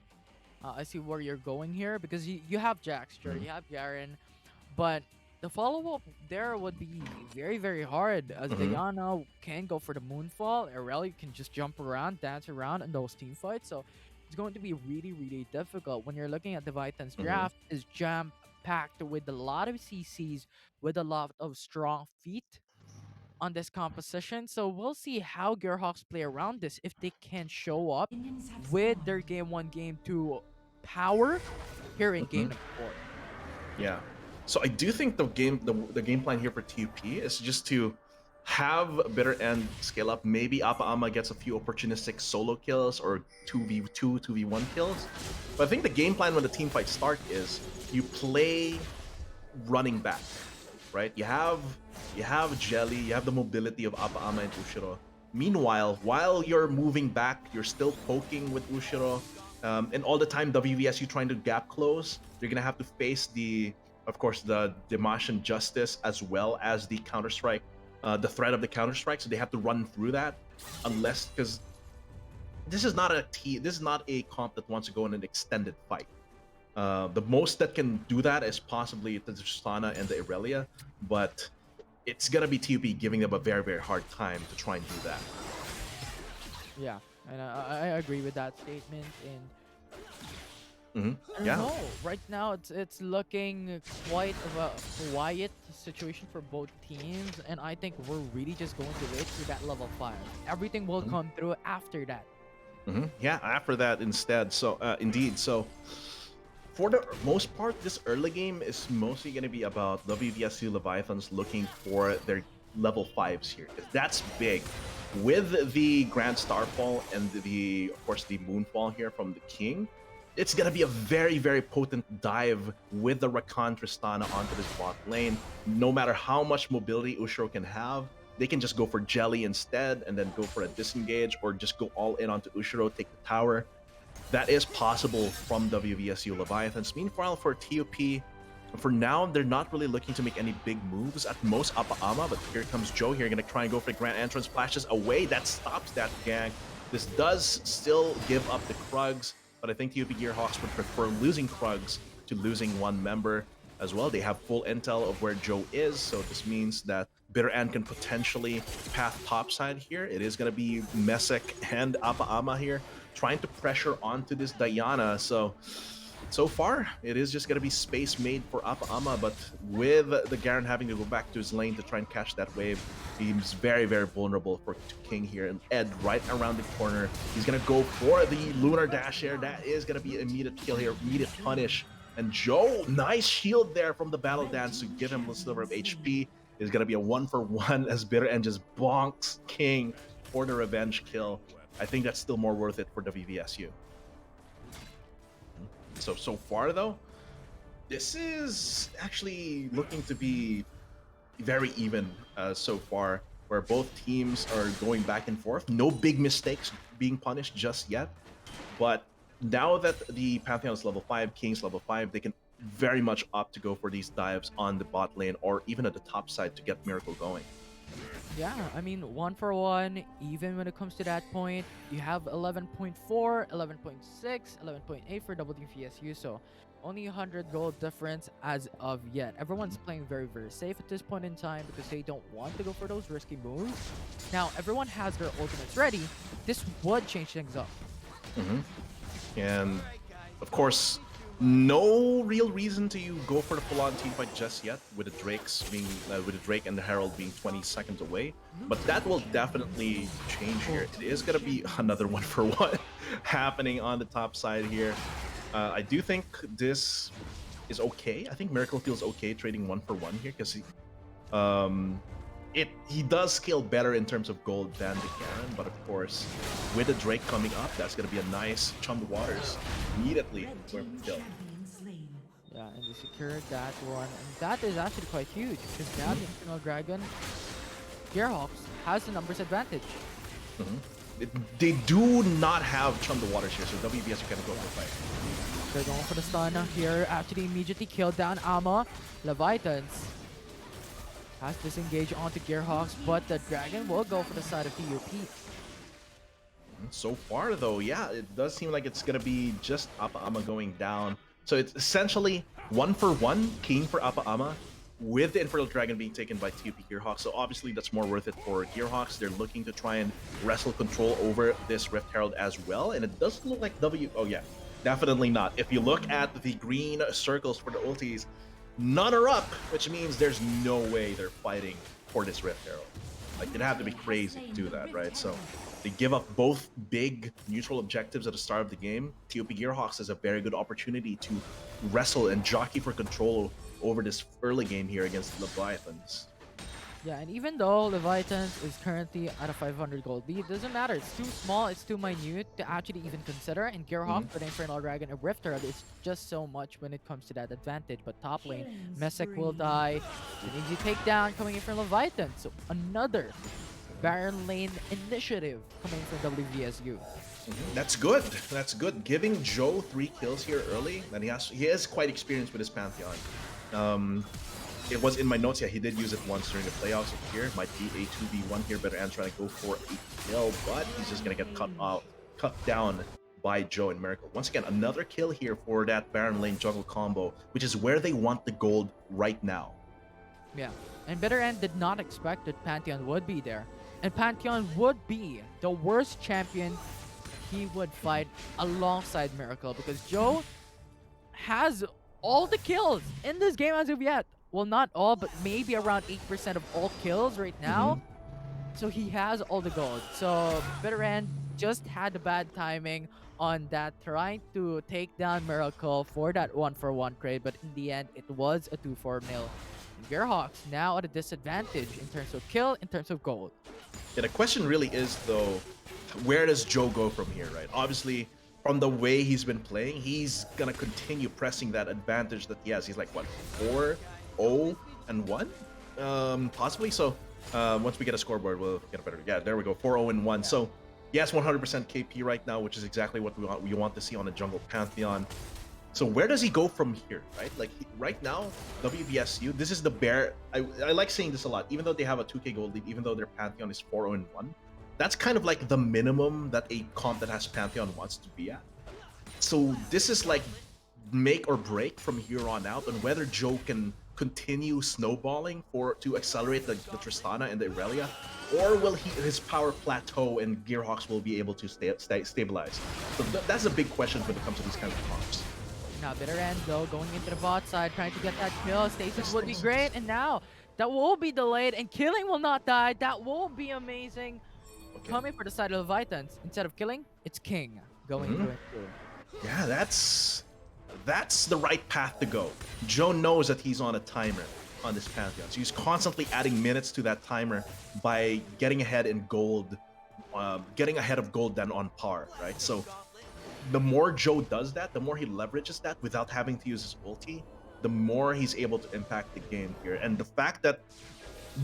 Hmm. I see where you're going here because you have Jax, sure, Hmm. you have Garen, but the follow up there would be very, very hard as Hmm. Diana can go for the Moonfall. Aurelia can just jump around, dance around in those team fights. So it's going to be really, really difficult when you're looking at the Vitans Hmm. draft is jam packed with a lot of CCs, with a lot of strong feet on this composition. So we'll see how Gearhawks play around this if they can show up with their game 1, game 2 power here in game Hmm. number 4. Yeah. So I do think the game plan here for TUP is just to have Bitter End scale up. Maybe Apa-ama gets a few opportunistic solo kills or 2v2, 2v1 kills. But I think the game plan when the team fights start is you play running back, right? You have Jelly, you have the mobility of Apa-ama and Ushiro. Meanwhile, while you're moving back, you're still poking with Ushiro. And all the time WVSU trying to gap close, you're gonna have to face of course, the Damashan Justice as well as the Counter-Strike, the threat of the Counter-Strike. So they have to run through that, because this is not a comp that wants to go in an extended fight. The most that can do that is possibly the Tristana and the Irelia, but it's gonna be TUP giving them a very, very hard time to try and do that. Yeah, and I agree with that statement. And I don't Yeah. know. Right now, it's looking quite of a quiet situation for both teams, and I think we're really just going to wait for that level 5. Everything will come through after that. Yeah, after that instead. So indeed. So for the most part, this early game is mostly going to be about WVSU Leviathans looking for their level 5s here. That's big. With the Grand Starfall and of course, the Moonfall here from the King, it's going to be a very, very potent dive with the Rakan Tristana onto this bot lane. No matter how much mobility Ushiro can have, they can just go for Jelly instead and then go for a disengage, or just go all in onto Ushiro, take the tower. That is possible from WVSU Leviathans. Meanwhile, for TUP, for now, they're not really looking to make any big moves. At most, Apa-ama, but here comes Joe here, going to try and go for the Grand Entrance, flashes away. That stops that gang. This does still give up the Krugs, but I think TUP Gearhawks would prefer losing Krugs to losing one member as well. They have full intel of where Joe is, so this means that Bitter End can potentially path topside here. It is going to be Messick and Apa-ama here, trying to pressure onto this Diana. So far, it is just going to be space made for Apa-ama, but with the Garen having to go back to his lane to try and catch that wave, he's very, very vulnerable for King here. And Ed right around the corner. He's going to go for the Lunar Dash here. That is going to be immediate kill here, immediate punish. And Joe, nice shield there from the Battle Dance to give him a sliver of HP. Is going to be a 1-for-1 as Bitter End just bonks King for the revenge kill. I think that's still more worth it for WVSU. So far though, this is actually looking to be very even so far, where both teams are going back and forth. No big mistakes being punished just yet, but now that the Pantheon is level 5, King's level 5, they can very much opt to go for these dives on the bot lane or even at the top side to get Miracle going. Yeah, I mean, 1-for-1, even when it comes to that point, you have 11.4, 11.6, 11.8 for WVSU, so only 100 gold difference as of yet. Everyone's playing very, very safe at this point in time because they don't want to go for those risky moves. Now, everyone has their ultimates ready. This would change things up. And of course, no real reason to go for the full-on team fight just yet, with the Drake and the Herald being 20 seconds away. But that will definitely change here. It is gonna be another 1-for-1 happening on the top side here. I do think this is okay. I think Miracle feels okay trading 1-for-1 here because he does scale better in terms of gold than the Garen, but of course, with the Drake coming up, that's going to be a nice chum the waters immediately for kill. Yeah, and they secured that one, and that is actually quite huge because now the Infernal Dragon, Gearhawks, has the numbers advantage. They do not have chum the waters here, so WVSU can go for the fight. They're going for the stun here after they immediately killed down Ama. Leviathans has disengaged onto Gearhawks, but the Dragon will go for the side of TUP. So far, though, yeah, it does seem like it's going to be just Apa-ama going down. So it's essentially 1-for-1 King for Apa-ama, with the Infernal Dragon being taken by TUP Gearhawks. So obviously, that's more worth it for Gearhawks. They're looking to try and wrestle control over this Rift Herald as well. And it doesn't look like oh yeah, definitely not. If you look at the green circles for the ultis, none are up, which means there's no way they're fighting for this Rift Herald. Like, you'd have to be crazy to do that, right? So they give up both big neutral objectives at the start of the game. TUP Gearhawks has a very good opportunity to wrestle and jockey for control over this early game here against Leviathans. Yeah, and even though Leviathan's is currently at a 500 gold lead, doesn't matter. It's too small, it's too minute to actually even consider. And Gearhawk with Infernal Dragon and Rift Herald is just so much when it comes to that advantage. But top lane, Messick will die. An easy takedown coming in from Leviathan. So another Baron lane initiative coming from WVSU. That's good. That's good. Giving Joe 3 kills here early, and he is quite experienced with his Pantheon. It was in my notes, yeah, he did use it once during the playoffs. So here might be a 2v1 here. BetterAnn trying to go for a kill, but he's just gonna get cut down by Joe and Miracle. Once again, another kill here for that Baron lane jungle combo, which is where they want the gold right now. Yeah, and BetterAnn did not expect that Pantheon would be there. And Pantheon would be the worst champion he would fight alongside Miracle, because Joe has all the kills in this game as of yet. Well, not all, but maybe around 8% of all kills right now. So he has all the gold. So BetterAnn just had the bad timing on that, trying to take down Miracle for that 1-for-1 trade, but in the end, it was a 2-4 nil. Gearhawks now at a disadvantage in terms of kill, in terms of gold. Yeah, the question really is, though, where does Joe go from here, right? Obviously, from the way he's been playing, he's gonna continue pressing that advantage that he has. He's like, what, 4-0-1? Possibly. So, once we get a scoreboard, we'll get a better. Yeah, there we go, 4-0-1. Yeah. So, he has 100% KP right now, which is exactly what we want to see on a jungle Pantheon. So where does he go from here, right? Like right now, WVSU, this is the bare. I like saying this a lot, even though they have a 2k gold lead, even though their Pantheon is 4-0-1. That's kind of like the minimum that a comp that has Pantheon wants to be at. So this is like make or break from here on out, and whether Joe can continue snowballing to accelerate the Tristana and the Irelia, or will his power plateau and Gearhawks will be able to stabilize. So that's a big question when it comes to these kinds of comps. Now BetterAnn though going into the bot side, trying to get that kill. Stasis would be great, and now that will be delayed, and killing will not die. That will be amazing. Okay. Coming for the side of Leviathans, instead of killing, it's King going through and through. Yeah, that's the right path to go. Joe knows that he's on a timer on this Pantheon, so he's constantly adding minutes to that timer by getting ahead in gold, getting ahead of gold than on par, right? So the more Joe does that, the more he leverages that without having to use his ulti, the more he's able to impact the game here. And the fact that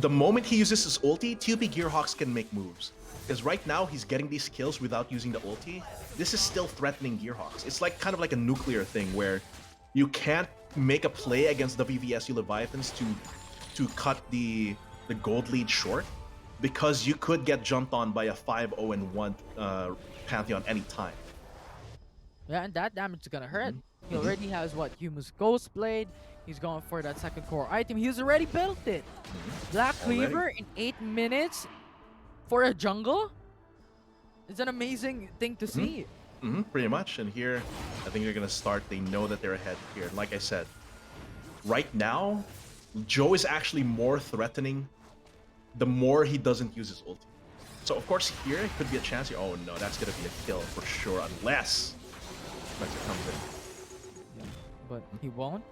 the moment he uses his ulti, TUP Gearhawks can make moves. Because right now, he's getting these kills without using the ulti. This is still threatening Gearhawks. It's like kind of like a nuclear thing where you can't make a play against WVSU Leviathans to cut the gold lead short, because you could get jumped on by a 5-0-1 Pantheon anytime. Yeah, and that damage is gonna hurt. He already has what? Humus Ghostblade. He's going for that second core item. He's already built it. Black Cleaver in 8 minutes for a jungle? It's an amazing thing to see. Pretty much. And here, I think they're gonna start. They know that they're ahead here. And like I said, right now, Joe is actually more threatening the more he doesn't use his ulti. So of course here it could be a chance here. Oh no, that's gonna be a kill for sure, unless Spectre comes in. Yeah, but he won't.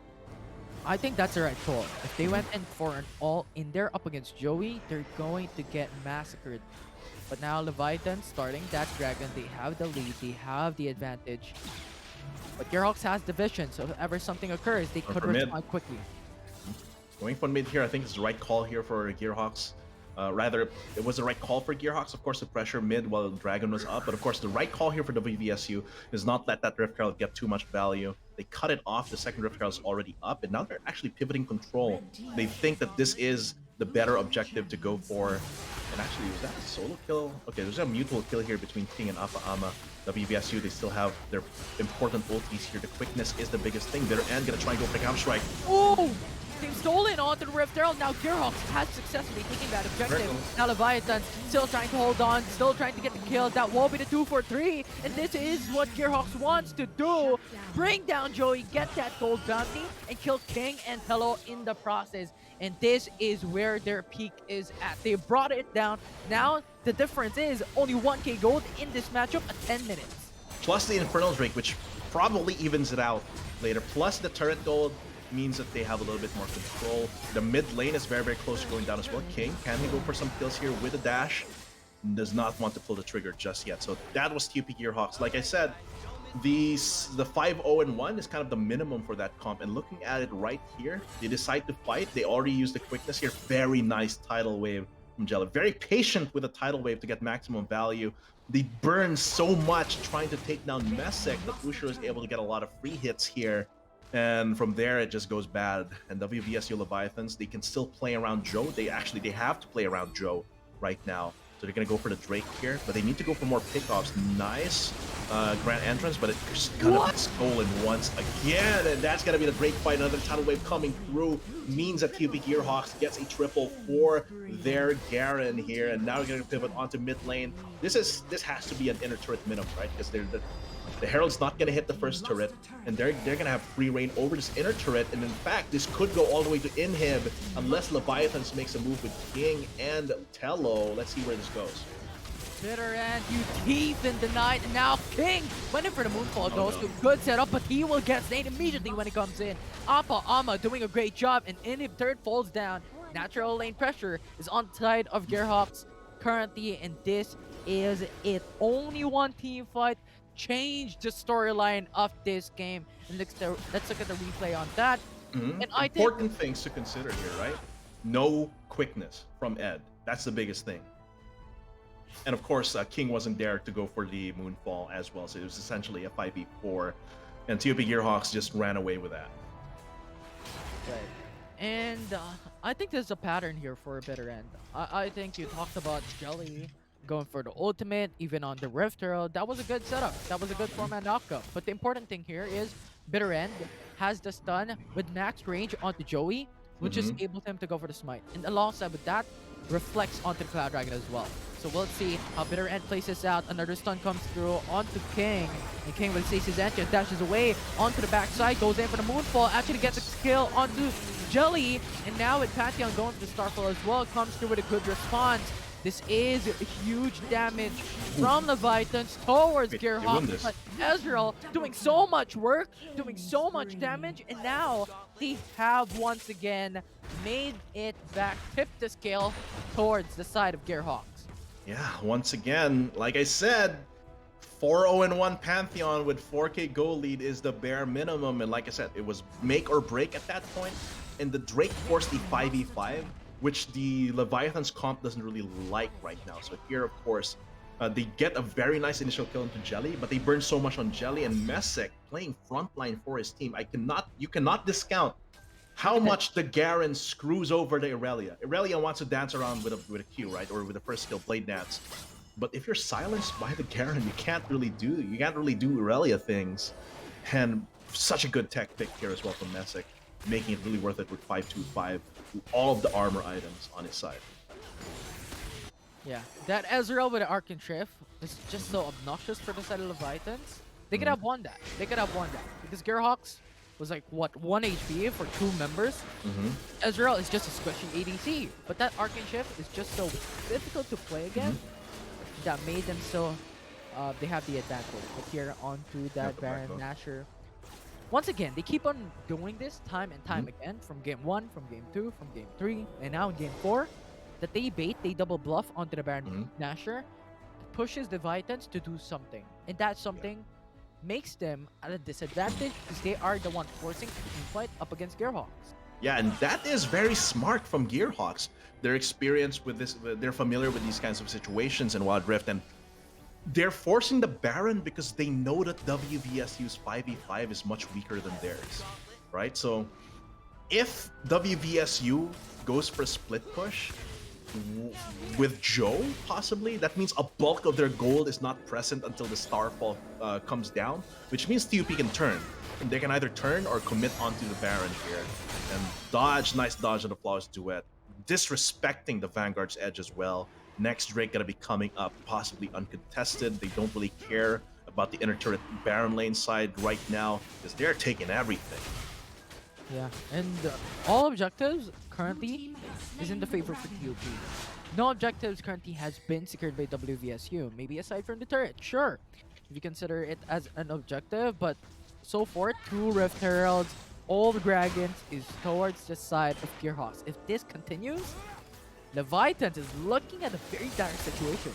I think that's the right call. If they went in for an all-in there up against Joey, they're going to get massacred. But now Leviathan starting that dragon, they have the lead, they have the advantage. But Gearhawks has the vision, so if ever something occurs, they could respond quickly. Going for mid here, I think it's the right call here for Gearhawks. Rather, it was the right call for Gearhawks, of course, to pressure mid while Dragon was up. But of course, the right call here for WVSU is not let that Rift Herald get too much value. They cut it off. The second Rift Herald is already up, and now they're actually pivoting control. They think that this is the better objective to go for. And actually, was that a solo kill? Okay, there's a mutual kill here between King and Alpha Ama. WVSU, they still have their important ultis here. The quickness is the biggest thing. BetterAnn gonna try and go for Camp Strike. Oh! Team stolen onto the Rift Herald. Now Gearhawks has successfully taken that objective. Now Leviathan still trying to hold on, still trying to get the kill. That will be the 2-for-3. And this is what Gearhawks wants to do. Bring down Joey, get that gold bounty, and kill King and Hello in the process. And this is where their peak is at. They brought it down. Now the difference is only 1k gold in this matchup at 10 minutes. Plus the Infernal Drake, which probably evens it out later. Plus the turret gold. means that they have a little bit more control. The mid lane is very, very close to going down as well. King, can he go for some kills here with a dash? Does not want to pull the trigger just yet. So that was TUP Gearhawks. Like I said, the 5-0-1 is kind of the minimum for that comp. And looking at it right here, they decide to fight. They already used the quickness here. Very nice tidal wave from Jelly. Very patient with a tidal wave to get maximum value. They burn so much trying to take down Messick that Usher is able to get a lot of free hits here. And from there, it just goes bad. And WVSU Leviathans, they can still play around Joe. They have to play around Joe right now. So they're going to go for the Drake here, but they need to go for more pickoffs. Nice Grand Entrance, but it's going to be stolen once again. And that's going to be the Drake fight. Another tidal wave coming through means that TUP Gearhawks gets a triple for their Garen here. And now we're going to pivot onto mid lane. This has to be an inner turret minimum, right? Because the Herald's not going to hit the first turret, and they're going to have free reign over this inner turret. And in fact, this could go all the way to Inhib unless Leviathans makes a move with King and Tello. Let's see where this goes. Bitter End, you teeth in the night, and now King went in for the Moonfall. Goes to good setup, but he will get snared immediately when he comes in. Appa Ama doing a great job, and Inhib third falls down. Natural lane pressure is on the side of Gearhawks currently, and this is it. Only one team fight changed the storyline of this game. And let's look at the replay on that. And I think important things to consider here, right? No quickness from Ed. That's the biggest thing. And of course, King wasn't there to go for the Moonfall as well, so it was essentially a 5v4. And TUP Gearhawks just ran away with that. Right. And I think there's a pattern here for a Bitter End. I think you talked about Jelly going for the ultimate, even on the Rift Herald. That was a good setup. That was a good 4-man knockup. But the important thing here is Bitter End has the stun with max range onto Joey, which is able him to go for the smite. And alongside with that, reflects onto the Cloud Dragon as well. So we'll see how Bitter End plays this out. Another stun comes through onto King. And King will seize his entrance, dashes away onto the backside, goes in for the Moonfall, actually gets a kill onto Jelly. And now with Pantheon going for the Starfall as well, comes through with a good response. This is huge damage from Leviathans towards Gearhawks, but Ezreal doing so much work, doing so much damage, and now they have once again made it back, tipped the scale towards the side of Gearhawks. Yeah, once again, like I said, 4-0-1 Pantheon with 4K goal lead is the bare minimum, and like I said, it was make or break at that point, and the Drake forced the 5v5, which the Leviathan's comp doesn't really like right now. So here, of course, they get a very nice initial kill into Jelly, but they burn so much on Jelly, and Messick playing frontline for his team. You cannot discount how much the Garen screws over the Irelia. Irelia wants to dance around with a Q, right? Or with the first skill, Blade Dance. But if you're silenced by the Garen, you can't really do Irelia things. And such a good tech pick here as well from Messick, making it really worth it with 525, all of the armor items on his side. Yeah, that Ezreal with the Arc and Shift is just so obnoxious for the side of Leviathans. They could have won that. They could have won that. Because Gearhawks was like, what, 1 HP for 2 members? Ezreal is just a squishy ADC. But that Arc and Shift is just so difficult to play against that made them so, they have the advantage. But here onto that Baron Nashor. Once again, they keep on doing this time and time again, from game 1, from game 2, from game 3, and now in game 4, that they bait, they double bluff onto the Baron Nashor, pushes the Leviathans to do something. And that something makes them at a disadvantage because they are the one forcing the team fight up against Gearhawks. Yeah, and that is very smart from Gearhawks. They're experienced with this, they're familiar with these kinds of situations in Wild Rift, and they're forcing the Baron because they know that WVSU's 5v5 is much weaker than theirs, right? So if WVSU goes for a split push with Joe, possibly, that means a bulk of their gold is not present until the Starfall comes down, which means TUP can turn. And they can either turn or commit onto the Baron here. And dodge, nice dodge on the Flawless Duet. Disrespecting the Vanguard's edge as well. Next Drake gonna be coming up, possibly uncontested. They don't really care about the inner turret Baron lane side right now because they're taking everything. Yeah, and all objectives currently is in the favor for TUP. No objectives currently has been secured by WVSU. Maybe aside from the turret, sure, if you consider it as an objective, but so far 2 Rift Heralds, all the Dragons is towards the side of Gearhawks. If this continues, Leviathan is looking at a very dire situation.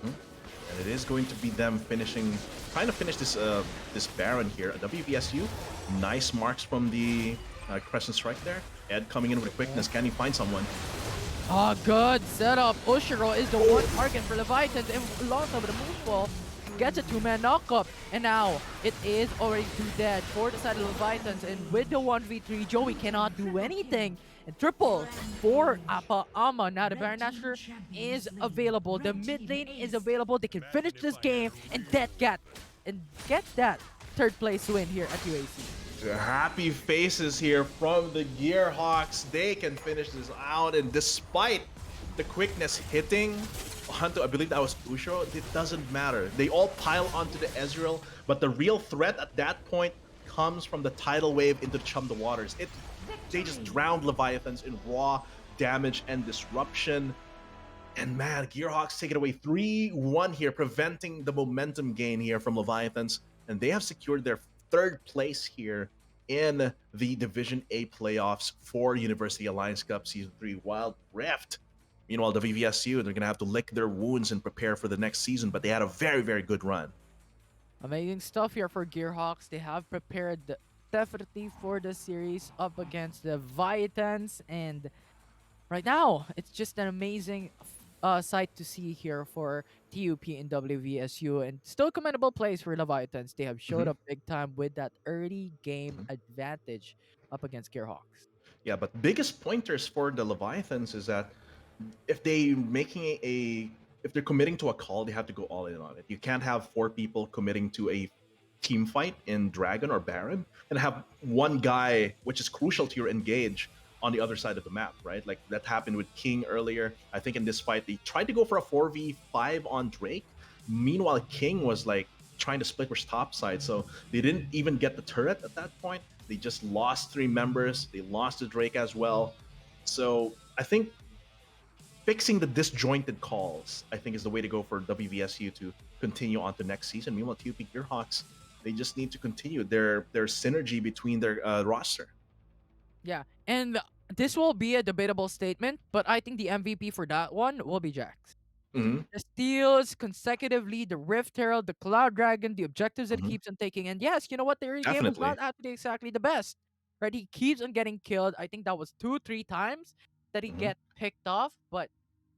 And it is going to be them trying to finish this Baron here. WVSU, nice marks from the Crescent Strike there. Ed coming in with quickness. Can he find someone? Oh, good setup. Ushiro is the one target for Leviathan, and lost over the moonfall. Gets a two-man knockup, and now it is already 2 dead for the side of Leviathans, and with the 1v3, Joey cannot do anything. And triple for Appa Ama. Now the Baron Nashor is available. The mid lane is available. They can finish this game and get that third place win here at UAC. Happy faces here from the Gearhawks. They can finish this out, and despite the quickness hitting onto, I believe that was Ushiro, it doesn't matter. They all pile onto the Ezreal, but the real threat at that point comes from the tidal wave into Chum the Waters. They just drowned Leviathans in raw damage and disruption. And man, Gearhawks take it away 3-1 here, preventing the momentum gain here from Leviathans. And they have secured their 3rd place here in the Division A playoffs for University Alliance Cup Season 3 Wild Rift. Meanwhile, the WVSU, they're going to have to lick their wounds and prepare for the next season, but they had a very, very good run. Amazing stuff here for Gearhawks. They have prepared definitely for the series up against the Leviathans, and right now it's just an amazing sight to see here for TUP and WVSU, and still commendable plays for Leviathans. They have showed up big time with that early game advantage up against Gearhawks. Yeah, but biggest pointers for the Leviathans is that if they're committing to a call, they have to go all in on it. You can't have 4 people committing to a team fight in Dragon or Baron and have one guy, which is crucial to your engage, on the other side of the map, right? Like that happened with King earlier. I think in this fight, they tried to go for a 4v5 on Drake. Meanwhile, King was like trying to split with top side, so they didn't even get the turret at that point. They just lost 3 members. They lost to Drake as well. So I think fixing the disjointed calls, I think, is the way to go for WVSU to continue on to next season. Meanwhile, TUP Gearhawks, they just need to continue their synergy between their roster. Yeah, and this will be a debatable statement, but I think the MVP for that one will be Jax. The steals consecutively, the Rift Herald, the Cloud Dragon, the objectives that he keeps on taking. And yes, you know what? The early game was not actually exactly the best. Right? He keeps on getting killed. I think that was 2-3 times that he get picked off, but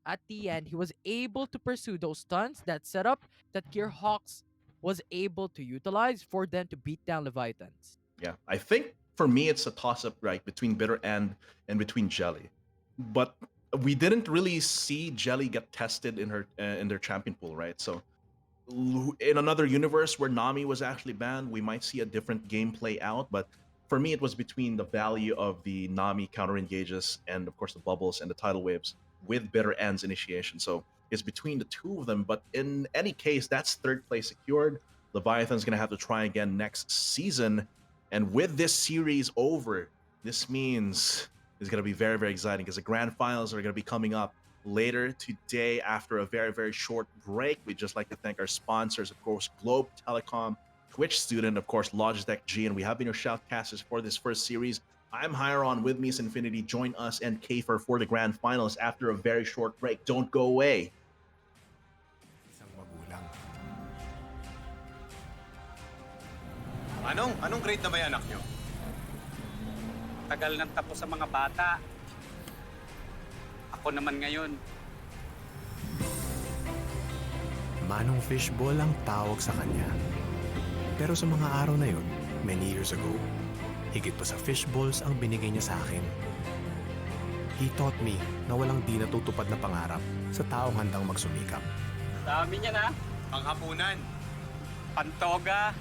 at the end, he was able to pursue those stunts, that setup that Gearhawks was able to utilize for them to beat down Leviathans. Yeah, I think for me, it's a toss-up, right, between Bitter and between Jelly. But we didn't really see Jelly get tested in their champion pool, right? So in another universe where Nami was actually banned, we might see a different gameplay out. But for me, it was between the value of the Nami counter engages and, of course, the bubbles and the tidal waves with Bitter End's initiation. So it's between the two of them. But in any case, that's 3rd place secured. Leviathan's going to have to try again next season. And with this series over, this means it's going to be very, very exciting because the grand finals are going to be coming up later today after a very, very short break. We'd just like to thank our sponsors, of course, Globe Telecom, Twitch Student, of course, Logitech G, and we have been your shoutcasters for this first series. I'm Hiron, with me is Infinity. Join us and Kafer for the grand finals after a very short break. Don't go away. Isang magulang. Anong grade na ba yung anak nyo? Tagal nang tapos sa mga bata. Ako naman ngayon. Manong Fishball ang tawag sa kanya. Pero sa mga araw na yun, many years ago, higit pa sa fishballs ang binigay niya sa akin. He taught me na walang di natutupad na pangarap sa taong handang magsumikap. Dami niya na. Panghapunan. Pantoga.